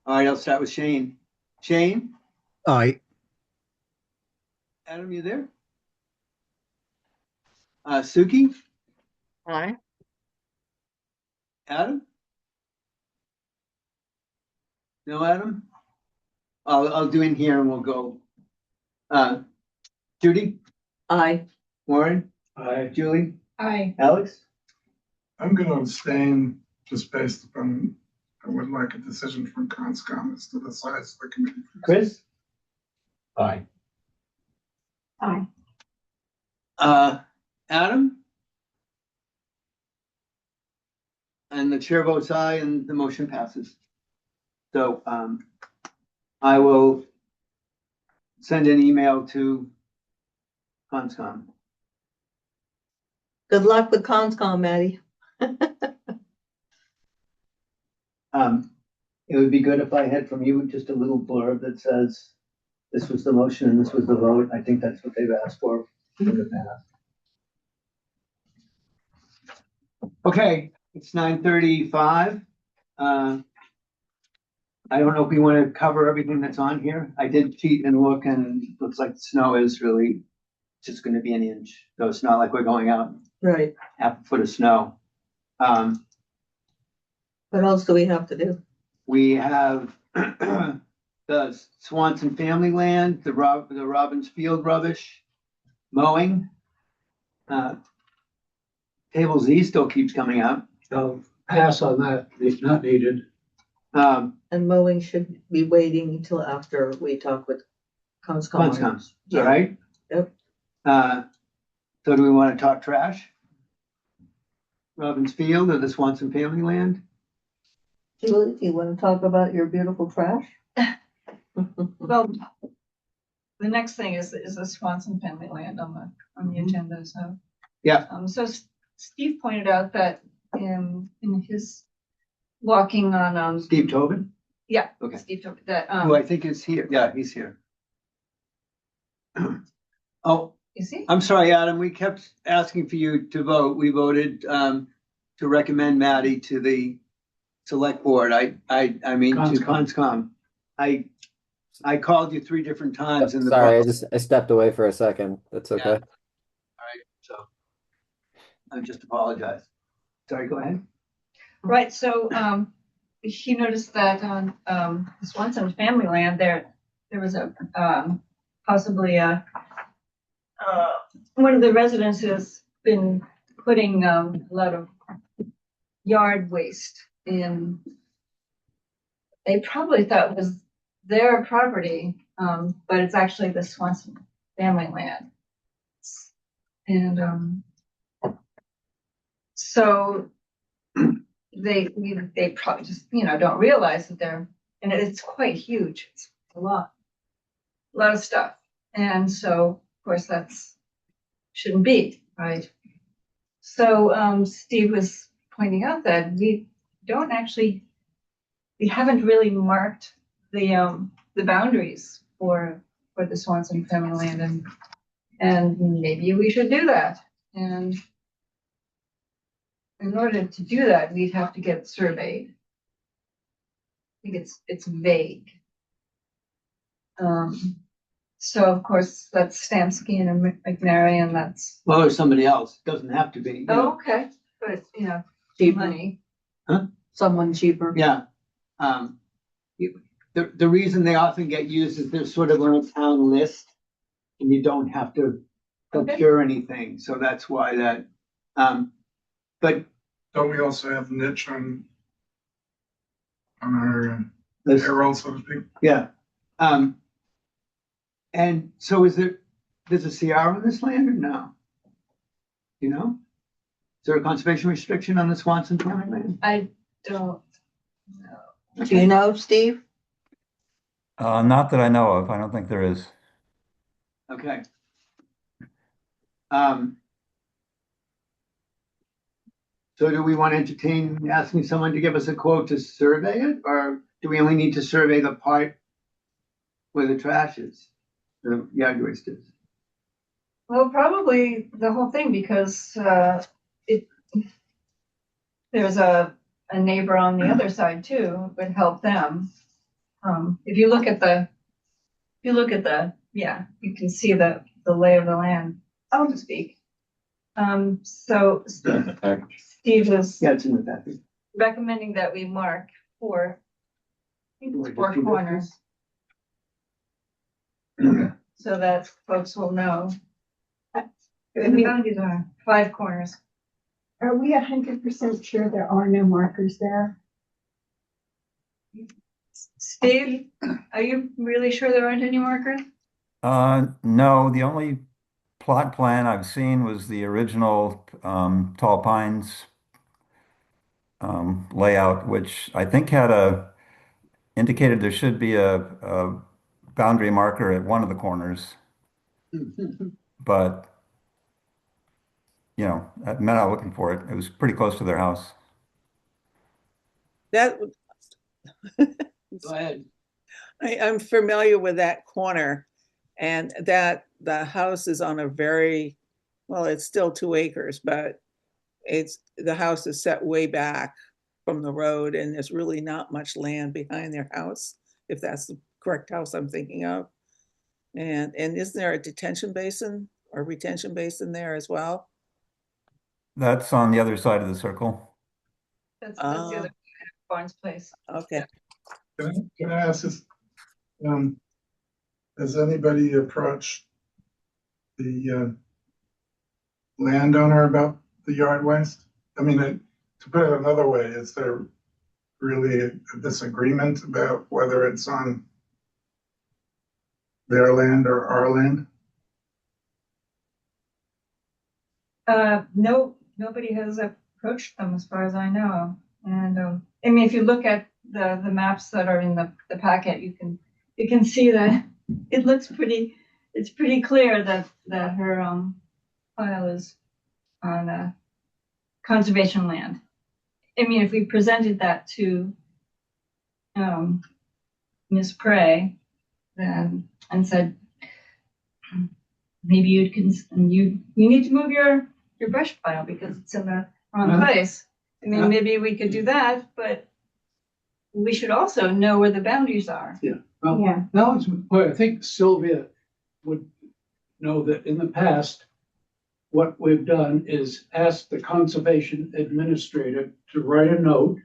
All right, I'll start with Shane. Shane? Aye. Adam, you there? Suki? Aye. Adam? No, Adam? I'll do in here and we'll go. Judy? Aye. Warren? Aye. Julie? Aye. Alex? I'm going to abstain just based upon, I would like a decision from CONSCOM as to the size of the committee. Chris? Aye. Aye. Adam? And the chair votes aye and the motion passes. So, I will send an email to Conscom. Good luck with Conscom, Maddie. It would be good if I had from you just a little blurb that says, this was the motion and this was the vote. I think that's what they've asked for in the past. Okay, it's 9:35. I don't know if we want to cover everything that's on here. I did cheat and look, and it looks like the snow is really just going to be an inch. So it's not like we're going out Right. half a foot of snow. What else do we have to do? We have the Swanson family land, the Robbins Field rubbish, mowing. Table Z still keeps coming up. I'll pass on that, if not needed. And mowing should be waiting until after we talk with Conscom. Conscoms, all right? Yep. So do we want to talk trash? Robbins Field or the Swanson family land? Julie, do you want to talk about your beautiful trash? Well, the next thing is the Swanson family land on the agenda, so. Yeah. So Steve pointed out that in his walking on, Steve Tobin? yeah. Okay. Steve Tobin, that, Who I think is here. Yeah, he's here. Oh, is he? I'm sorry, Adam. We kept asking for you to vote. We voted to recommend Maddie to the select board. I mean, to Conscom. I called you 3 different times in the. Sorry, I stepped away for a second. That's okay. Yeah. All right, so I just apologize. Sorry, go ahead. Right, so he noticed that on the Swanson family land, there was a possibly one of the residents has been putting a lot of yard waste in. They probably thought it was their property, but it's actually the Swanson family land. And so they probably just, don't realize that and it's quite huge. It's a lot of stuff. And so, of course, shouldn't be, right? So Steve was pointing out that we haven't really marked the boundaries for the Swanson family land, and maybe we should do that. And in order to do that, we'd have to get it surveyed. I think it's vague. So of course that's Stamsky and McNary, and that's. Well, there's somebody else. It doesn't have to be. Oh, okay, but Cheaper. money. Huh? Someone cheaper. Yeah. The reason they often get used is they're sort of on a town list, and you don't have to procure anything. So that's why that. But Don't we also have niche on our payroll, so to speak? Yeah. And so there's a CR on this land or no? You know? Is there a conservation restriction on the Swanson family land? I don't know. Do you know, Steve? Not that I know of. I don't think there is. Okay. So do we want to entertain asking someone to give us a quote to survey it, or do we only need to survey the part where the trash is, the yard waste is? Well, probably the whole thing, because there's a neighbor on the other side too, would help them. If you look at yeah, you can see the lay of the land, so to speak. So Steve was it's in the package. recommending that we mark four corners, so that folks will know. And the boundaries are 5 corners. Are we 100% sure there are no markers there? Steve, are you really sure there aren't any markers? No, the only plot plan I've seen was the original Tall Pines layout, which I think had indicated there should be a boundary marker at one of the corners, but you know, I met out looking for it. It was pretty close to their house. That, Go ahead. I'm familiar with that corner, and that the house is on a very, well, it's still 2 acres, but the house is set way back from the road, and there's really not much land behind their house, if that's the correct house I'm thinking of. And isn't there a detention basin or retention basin there as well? That's on the other side of the circle. That's the other Barnes place. Okay. Can I ask this? Has anybody approached the landowner about the yard waste? I mean, to put it another way, is there really a disagreement about whether it's on their land or our land? No, nobody has approached them as far as I know. And I mean, if you look at the maps that are in the packet, you can see that it looks it's pretty clear that her file is on conservation land. I mean, if we presented that to Ms. Prey, then and said, maybe you need to move your brush pile because it's in the wrong place. I mean, maybe we could do that, but we should also know where the boundaries are. Yeah. Well, Yeah. now I think Sylvia would know that in the past, what we've done is ask the conservation administrator to write a note,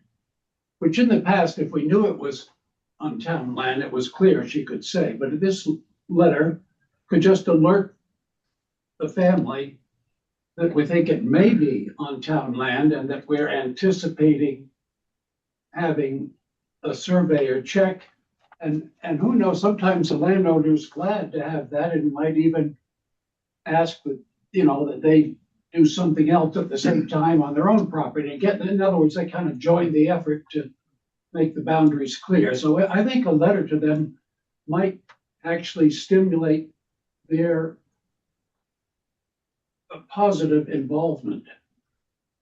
which in the past, if we knew it was on town land, it was clear she could say, but this letter could just alert the family that we think it may be on town land and that we're anticipating having a surveyor check. And who knows, sometimes the landowner's glad to have that and might even ask that, you know, that they do something else at the same time on their own property and get, in other words, they kind of join the effort to make the boundaries clear. So I think a letter to them might actually stimulate their positive involvement.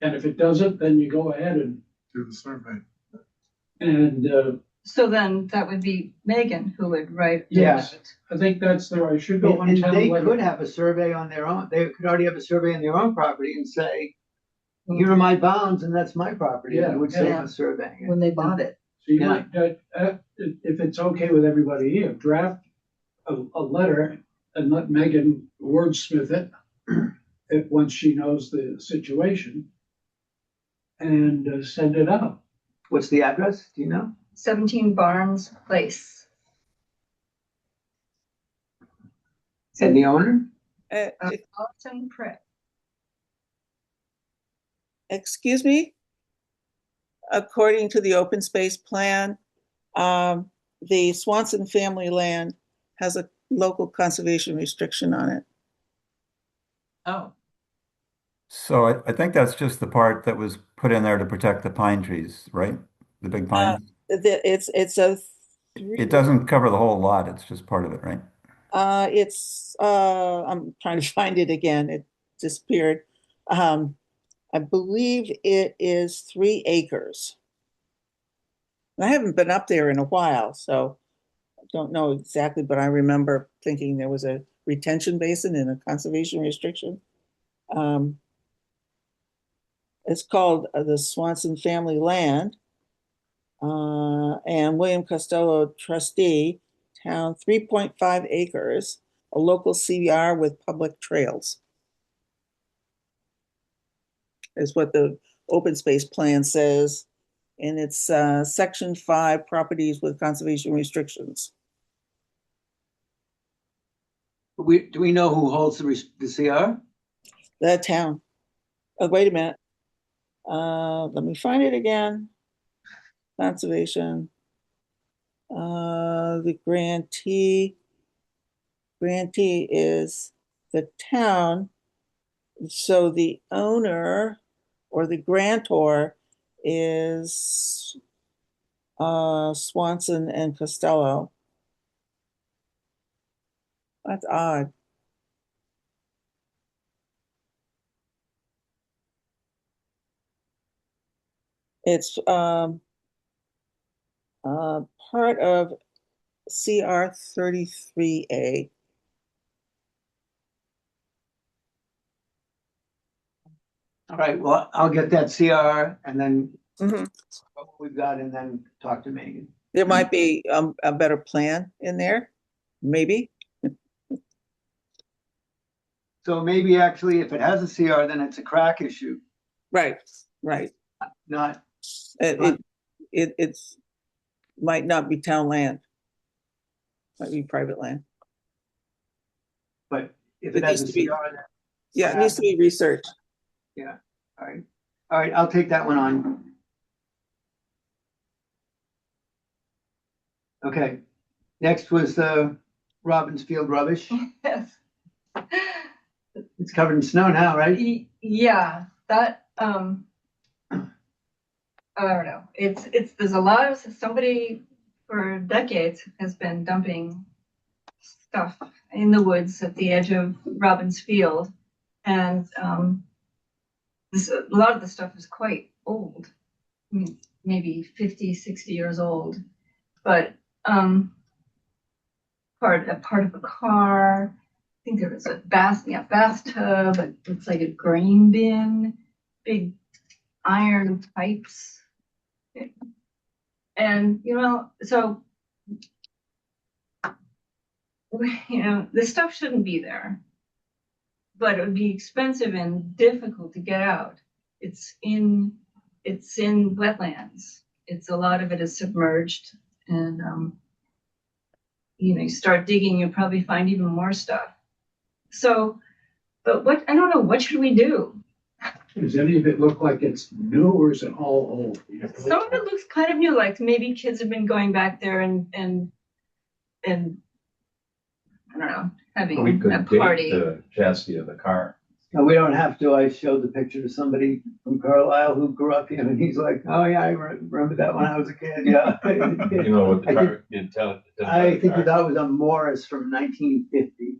And if it doesn't, then you go ahead and Do the survey. and So then that would be Megan who would write. yes, I think that's there. I should go on And town they letter. could have a survey on their own. They could already have a survey on their own property and say, here are my bounds and that's my property. Yeah, I would say yeah. a survey. When they bought it. So you Yeah. might, if it's okay with everybody here, draft a letter and let Megan wordsmith it once she knows the situation and send it out. What's the address? Do you know? 17 Barnes Place. And the owner? Alton Prey. Excuse me? According to the open space plan, the Swanson family land has a local conservation restriction on it. Oh. So I think that's just the part that was put in there to protect the pine trees, right? The big pines. It's a It doesn't cover the whole lot. It's just part of it, right? I'm trying to find it again. It disappeared. I believe it is 3 acres. I haven't been up there in a while, so I don't know exactly, but I remember thinking there was a retention basin and a conservation restriction. It's called the Swanson Family Land. And William Costello, trustee, town 3.5 acres, a local CVR with public trails. Is what the open space plan says. And it's section 5, properties with conservation restrictions. Do we know who holds the CR? The town. Oh, wait a minute. Let me find it again. Conservation. The grantee is the town. So the owner or the grantor is Swanson and Costello. That's odd. It's part of CR 33A. All right, well, I'll get that CR and then Mhm. what we've got and then talk to Megan. There might be a better plan in there, maybe. So maybe actually if it has a CR, then it's a crack issue, Right, right. not, It's might not be town land. Might be private land. but if It it has needs a to be, CR, then yeah, it needs to be researched. yeah, all right. All right, I'll take that one on. Okay, next was the Robbins Field rubbish. Yes. It's covered in snow now, right? Yeah, that, I don't know. There's a lot of, somebody for decades has been dumping stuff in the woods at the edge of Robbins Field. And, a lot of the stuff is quite old. I mean, maybe 50, 60 years old, but, part of a car. I think there was a bathtub. It looks like a grain bin, big iron pipes. And, so, this stuff shouldn't be there, but it would be expensive and difficult to get out. It's in wetlands. A lot of it is submerged, and, you start digging, you'll probably find even more stuff. So, but I don't know, what should we do? Does any of it look like it's new or is it all old? Some of it looks kind of new, like maybe kids have been going back there and I don't know, having We a could party. date the chassis of the car. No, we don't have to. I showed the picture to somebody from Carlisle who grew up here and he's like, oh yeah, I remember that when I was a kid, yeah. You know what the car, you tell it. I think that was a Morris from 1950.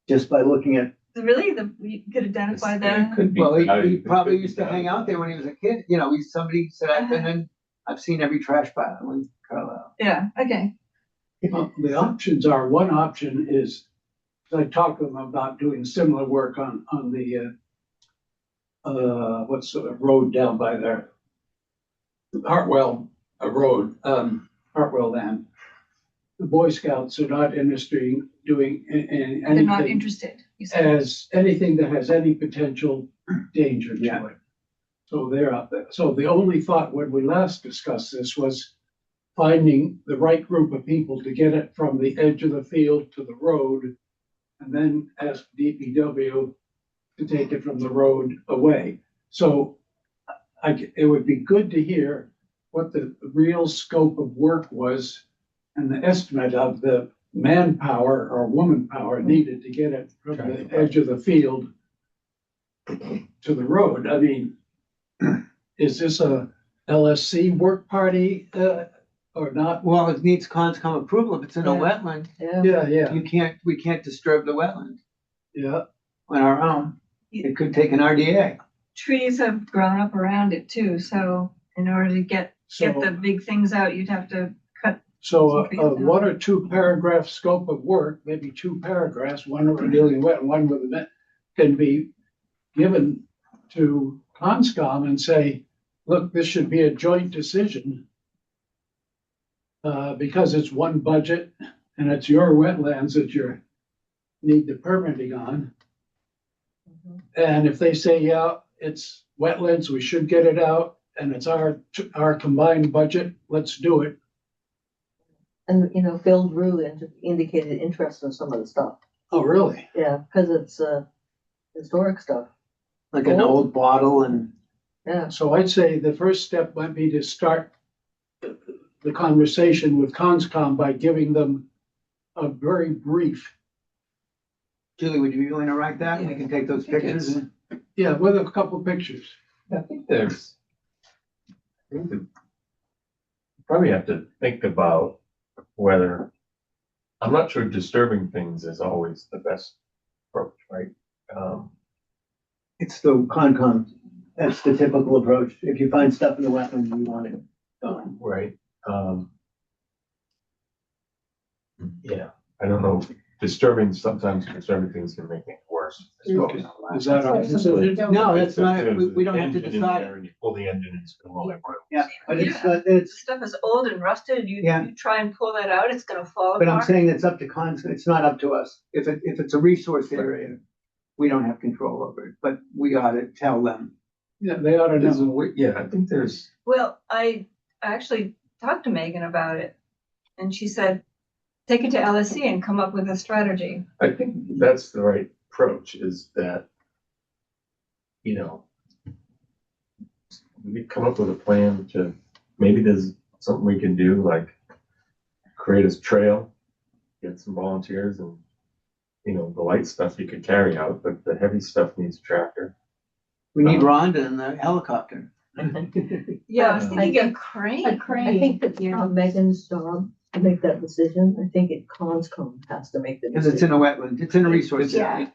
Just by looking at, Really, you could identify that. Could be. well, he It probably could be used to done. hang out there when he was a kid. Somebody said, I've seen every trash pile in Carlisle. Yeah, okay. The options are, one option is, I talked to them about doing similar work on the, what's the road down by there? Hartwell Road, Hartwell Land. The Boy Scouts are not interested in doing anything. They're not interested, you said. As anything that has any potential danger to Yeah. it. So they're out there. So the only thought when we last discussed this was finding the right group of people to get it from the edge of the field to the road, and then ask DPW to take it from the road away. So it would be good to hear what the real scope of work was and the estimate of the manpower or woman power needed to get it from the edge of the field to the road. I mean, is this a LSC work party or not? Well, it needs CONSCOM approval. If it's in a Yeah. wetland, Yeah. we can't disturb the wetland Yeah. on our own. It could take an RDA. Trees have grown up around it too, so in order to get So, the big things out, you'd have to cut. so a 1 or 2 paragraph scope of work, maybe 2 paragraphs, one with dealing wet and one with the, can be given to CONSCOM and say, look, this should be a joint decision. Because it's one budget and it's your wetlands that you need the permitting on. And if they say, yeah, it's wetlands, we should get it out, and it's our combined budget, let's do it. And, Phil Drew indicated interest in some of the stuff. Oh, really? Yeah, because it's historic stuff. Like an old bottle and. Yeah. So I'd say the first step might be to start the conversation with CONSCOM by giving them a very brief. Julie, would you be willing to write that? We can take those pictures and. Yeah, with a couple of pictures. I think we probably have to think about whether I'm not sure disturbing things is always the best approach, right? It's the Concom, that's the typical approach. If you find stuff in the wetland, you want it gone. Right. Yeah, I don't know. Sometimes disturbing things can make things worse. Is that our decision? No, that's not, we don't have to Engine in decide. there and you pull the engine and it's gonna all like. Yeah, but Yeah. it's, The stuff is old and rusted, Yeah. you try and pull that out, it's gonna fall but I'm apart. saying it's up to it's not up to us. If it's a resource area, we don't have control over it, but we ought to tell them. Yeah, they ought to There's a know. way, yeah, I think there's, Well, I actually talked to Megan about it, and she said, take it to LSC and come up with a strategy. I think that's the right approach is that, you know, we come up with a plan to, maybe there's something we can do, like create a trail, get some volunteers and, you know, the light stuff you could carry out, but the heavy stuff needs a tractor. We need Rhonda and the helicopter. Yeah, I was I thinking think- a crane. A crane. I think that's not Megan's job to make that decision. I think Conscom has to make the Because it's in decision. a wetland, it's in a resource Yeah. area.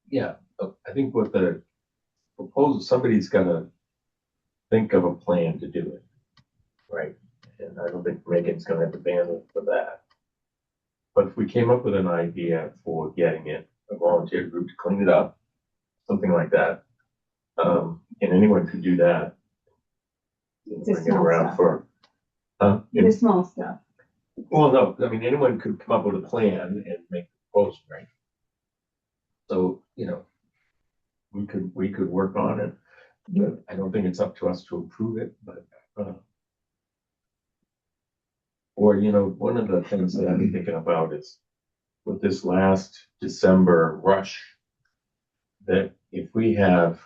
Yeah, I think what the proposal, somebody's gotta think of a plan to do it, right? And I don't think Megan's gonna have the bandwidth for that. But if we came up with an idea for getting it, a volunteer group to clean it up, something like that, and anyone could do that. You know, It's a bring it small around stuff. for, The small stuff. well, no, I mean, anyone could come up with a plan and make the proposal, right? So, you know, we could work on it. But I don't think it's up to us to approve it, but, or, you know, one of the things that I've been thinking about is with this last December rush, that if we have,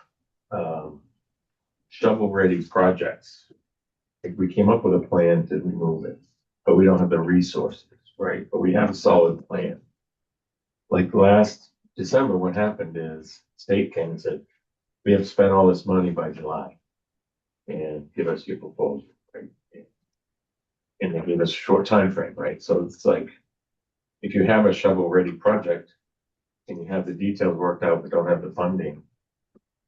shovel-ready projects, if we came up with a plan to remove it, but we don't have the resources, right? But we have a solid plan. Like last December, what happened is state came and said, we have spent all this money by July. And give us your proposal, right? And they gave us a short time frame, right? So it's like, if you have a shovel-ready project and you have the details worked out but don't have the funding,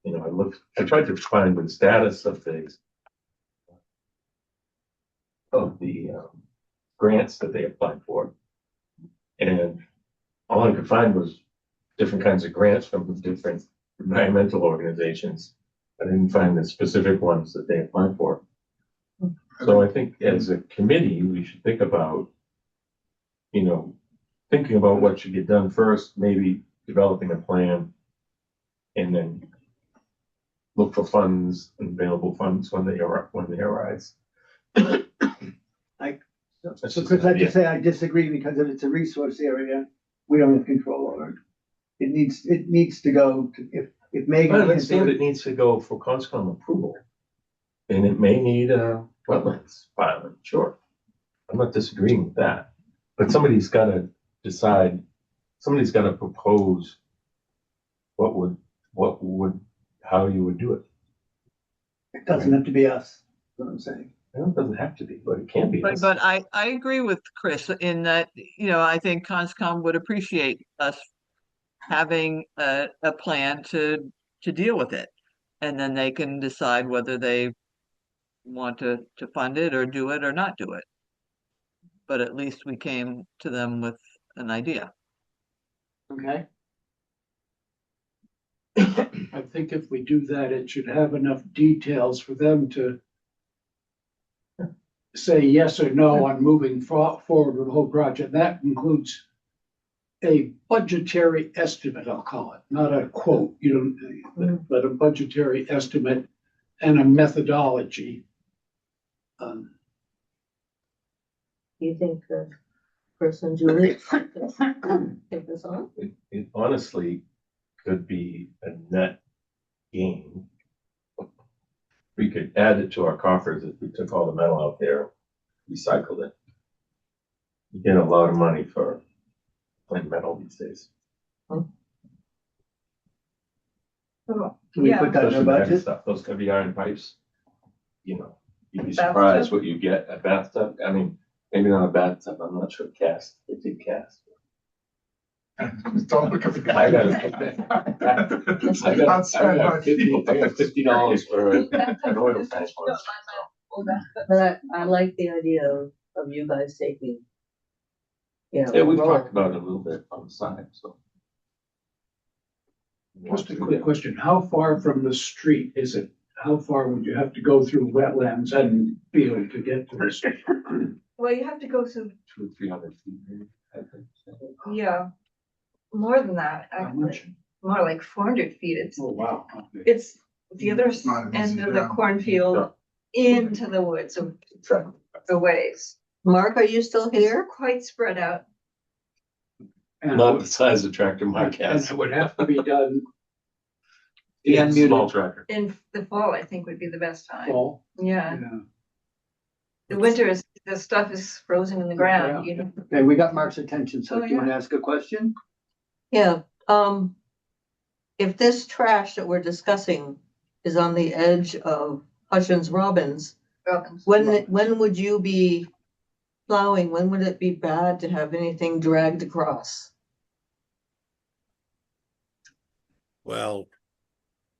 you know, I tried to find the status of the grants that they applied for. And all I could find was different kinds of grants from different environmental organizations. I didn't find the specific ones that they applied for. So I think as a committee, we should think about, you know, thinking about what should get done first, maybe developing a plan, and then look for funds, available funds when they arise. That's So just Chris, an I idea. just say I disagree because if it's a resource area, we don't have control over it. It needs to go to, if Megan. I can do understand it- it needs to go for Conscom approval. And it may need a wetlands filing, sure. I'm not disagreeing with that. But somebody's gotta decide, somebody's gotta propose how you would do it. It doesn't have to be us, is what I'm saying. It doesn't have to be, but it can be. But I agree with Chris in that, you know, I think Conscom would appreciate us having a plan to deal with it. And then they can decide whether they want to fund it or do it or not do it. But at least we came to them with an idea. Okay. I think if we do that, it should have enough details for them to say yes or no on moving forward with the whole project. That includes a budgetary estimate, I'll call it, not a quote, but a budgetary estimate and a methodology. Do you think Chris and Julie take this on? It honestly could be a net gain. We could add it to our coffers if we took all the metal out there, recycled it. You get a lot of money for plain metal these days. Can we Yeah. put that in Especially our the heavy budget? stuff, those heavy iron pipes, you know, you'd be Bathtub? surprised what you get at bathtub. I mean, Maybe not a bathtub, I'm not sure, cast, they did cast. Don't look at the I guy. got $50 for an oil tank once. But I like the idea of you guys taking, you know. Yeah, we've role. talked about it a little bit on the side, so. Just a quick question. How far from the street is it? How far would you have to go through wetlands and field to get to the street? Well, you have to go through, 200-300 feet, maybe, I think. yeah, more than that, How much? actually, more like 400 feet. Oh, wow. Okay. It's the other It's not an end easy of the job. cornfield into the woods a ways. Mark, are you still It's here? quite spread out. And Not the size of tractor Mark and has. it would have to be done Yeah, in muted. Small tractor. In the fall, I think would be the best time. fall. Yeah, Yeah. the winter is, the stuff is frozen in the ground, you know. Okay, we got Mark's attention, so Oh, do you want to yeah. ask a question? Yeah, if this trash that we're discussing is on the edge of Hutchins Robbins, Robins. when would you be plowing? When would it be bad to have anything dragged across? Well,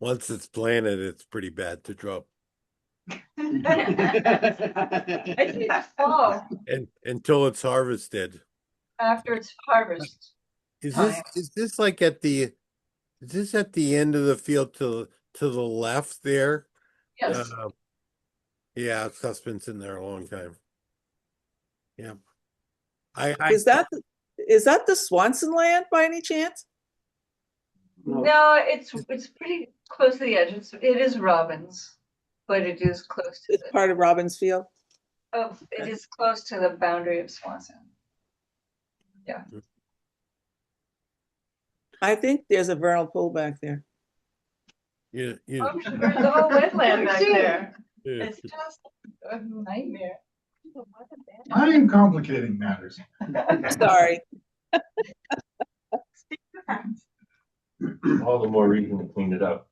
once it's planted, it's pretty bad to drop. I think it's fall, And until it's harvested. after it's harvest. Is Time. this like at the, is this at the end of the field to the left there? Yes, Yeah, it's been sitting there a long time. Yeah. I Is that the Swanson land by any chance? no, it's pretty close to the edge. It is Robins, but it is close to It's part of Robbins Field. it is close to the boundary of Swanson. Yeah. I think there's a vernal pool back there. you Oh, there's a whole wetland back there. yeah. It's just a nightmare. I am complicating matters. Sorry. All the more reason to clean it up.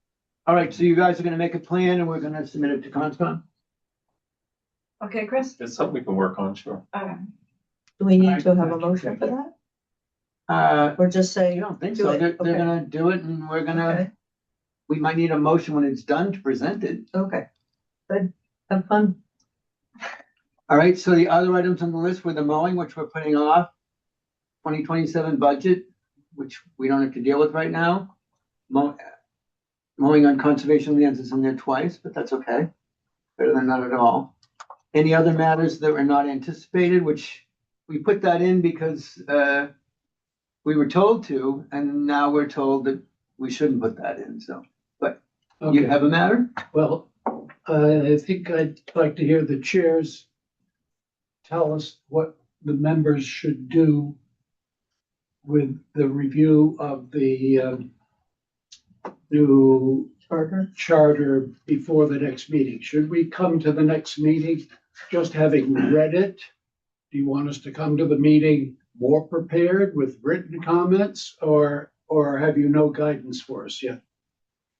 All right, so you guys are gonna make a plan and we're gonna submit it to Conscom? Okay, Chris? It's something we can work on, sure. Okay. Do we need to have a motion for that? Or just I say? don't think do so. it? They're Okay. gonna do it and we're gonna, Okay. we might need a motion when it's done to present it. Okay, good, have fun. All right, so the other items on the list were the mowing, which we're putting off. 2027 budget, which we don't have to deal with right now. Mowing on conservation lands is in there twice, but that's okay. Better than none at all. Any other matters that were not anticipated, which we put that in because we were told to, and now we're told that we shouldn't put that in, so. But you Okay. have a matter? Well, I think I'd like to hear the chairs tell us what the members should do with the review of the new charter before the next meeting. Should we come to the next meeting just having read it? Do you want us to come to the meeting more prepared with written comments, or have you no guidance for us yet?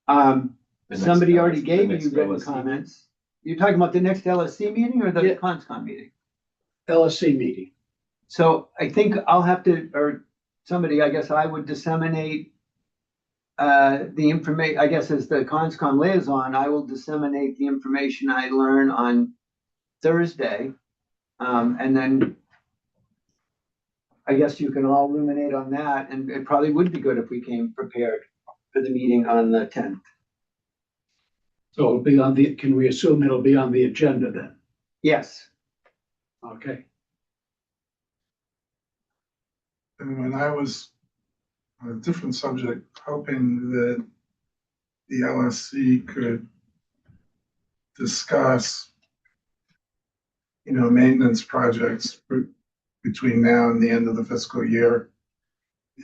The next Somebody already LSC gave the you next written LSC comments. You're talking about the next LSC meeting or the Yeah. Conscom meeting? LSC meeting. So I think I'll have to, or somebody, I guess I would disseminate the information, I guess as the Conscom liaison, I will disseminate the information I learn on Thursday. And then I guess you can all ruminate on that, and it probably would be good if we came prepared for the meeting on the 10th. So it'll be on the, can we assume it'll be on the agenda then? Yes. Okay. And when I was on a different subject, hoping that the LSC could discuss, maintenance projects between now and the end of the fiscal year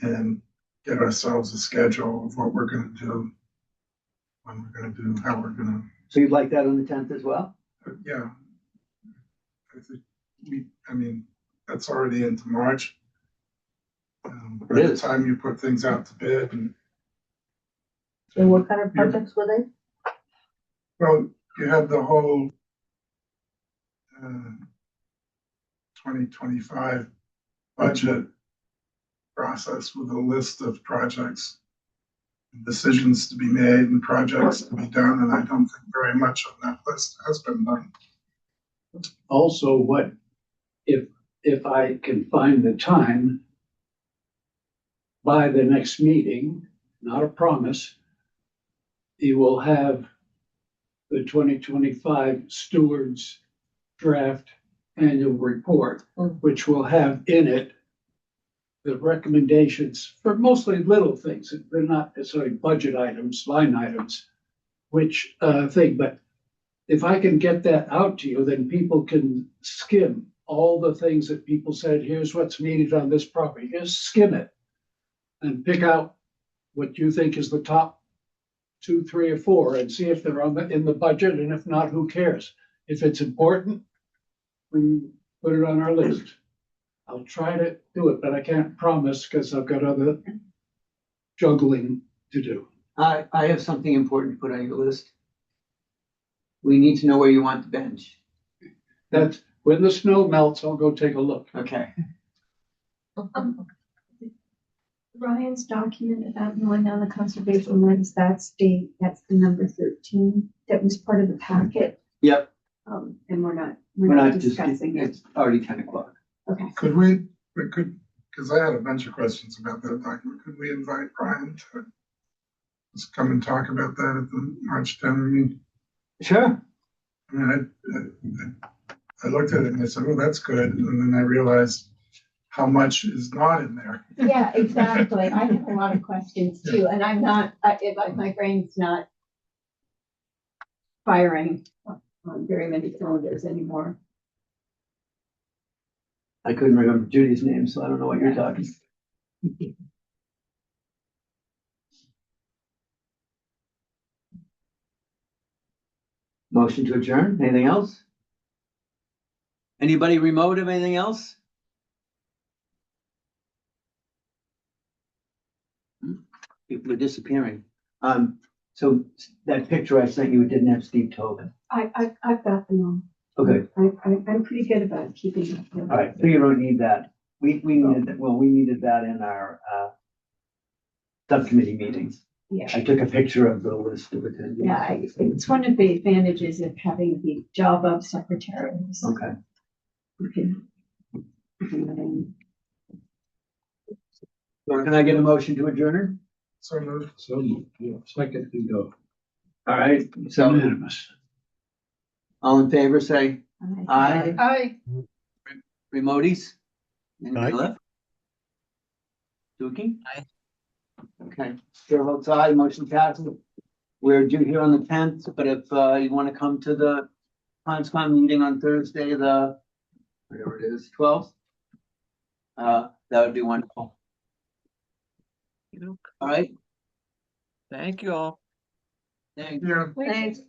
and get ourselves a schedule of what we're gonna do, when we're gonna do, how we're gonna, So you'd like that on the 10th as well? yeah. I think that's already into March. By It the is. time you put things out to bid and, And what kind of projects were they? well, you have the whole 2025 budget process with a list of projects, decisions to be made and projects to be done, and I don't think very much on that list has been done. Also, what, if I can find the time by the next meeting, not a promise, you will have the 2025 stewards draft annual report, which will have in it the recommendations for mostly little things. They're not necessarily budget items, line items, which thing, but if I can get that out to you, then people can skim all the things that people said, here's what's needed on this property. Just skim it and pick out what you think is the top 2, 3, or 4 and see if they're in the budget, and if not, who cares? If it's important, we put it on our list. I'll try to do it, but I can't promise because I've got other juggling to do. I have something important to put on your list. We need to know where you want the bench. That's when the snow melts, I'll go take a look. Okay. Ryan's document about going on the conservation lands, that's the number 13 that was part of the packet. Yep. And we're not discussing it. It's already 10 o'clock. Okay. Could we could, because I had a bunch of questions about that document, could we invite Brian to just come and talk about that at the March 10 meeting? Sure. I mean, I looked at it and I said, well, that's good. And then I realized how much is not in there. Yeah, exactly. I have a lot of questions too, and I'm not, my brain's not firing on very many cylinders anymore. I couldn't remember Judy's name, so I don't know what you're talking. Motion to adjourn. Anything else? Anybody remote of anything else? People are disappearing. So that picture I sent you, it didn't have Steve Tobin. I've got them all. Okay. I'm pretty good about keeping it. All right. So you don't need that. We needed that. Well, we needed that in our subcommittee meetings. Yeah. I took a picture of the list of attendees. Yeah, it's one of the advantages of having the job of secretaries. Okay. So can I get a motion to adjourn? So moved. So, yeah, second to go. All right. So Unanimous. all in favor, say aye. Aye. Remoties? Anybody Aye. left? Dookie? Aye. Okay, chair votes aye, motion passes. We're due here on the 10th, but if you want to come to the ConsCom meeting on Thursday, the whatever it is, 12th, that would be wonderful. All right, Thank you all. thanks. Yeah. Thanks.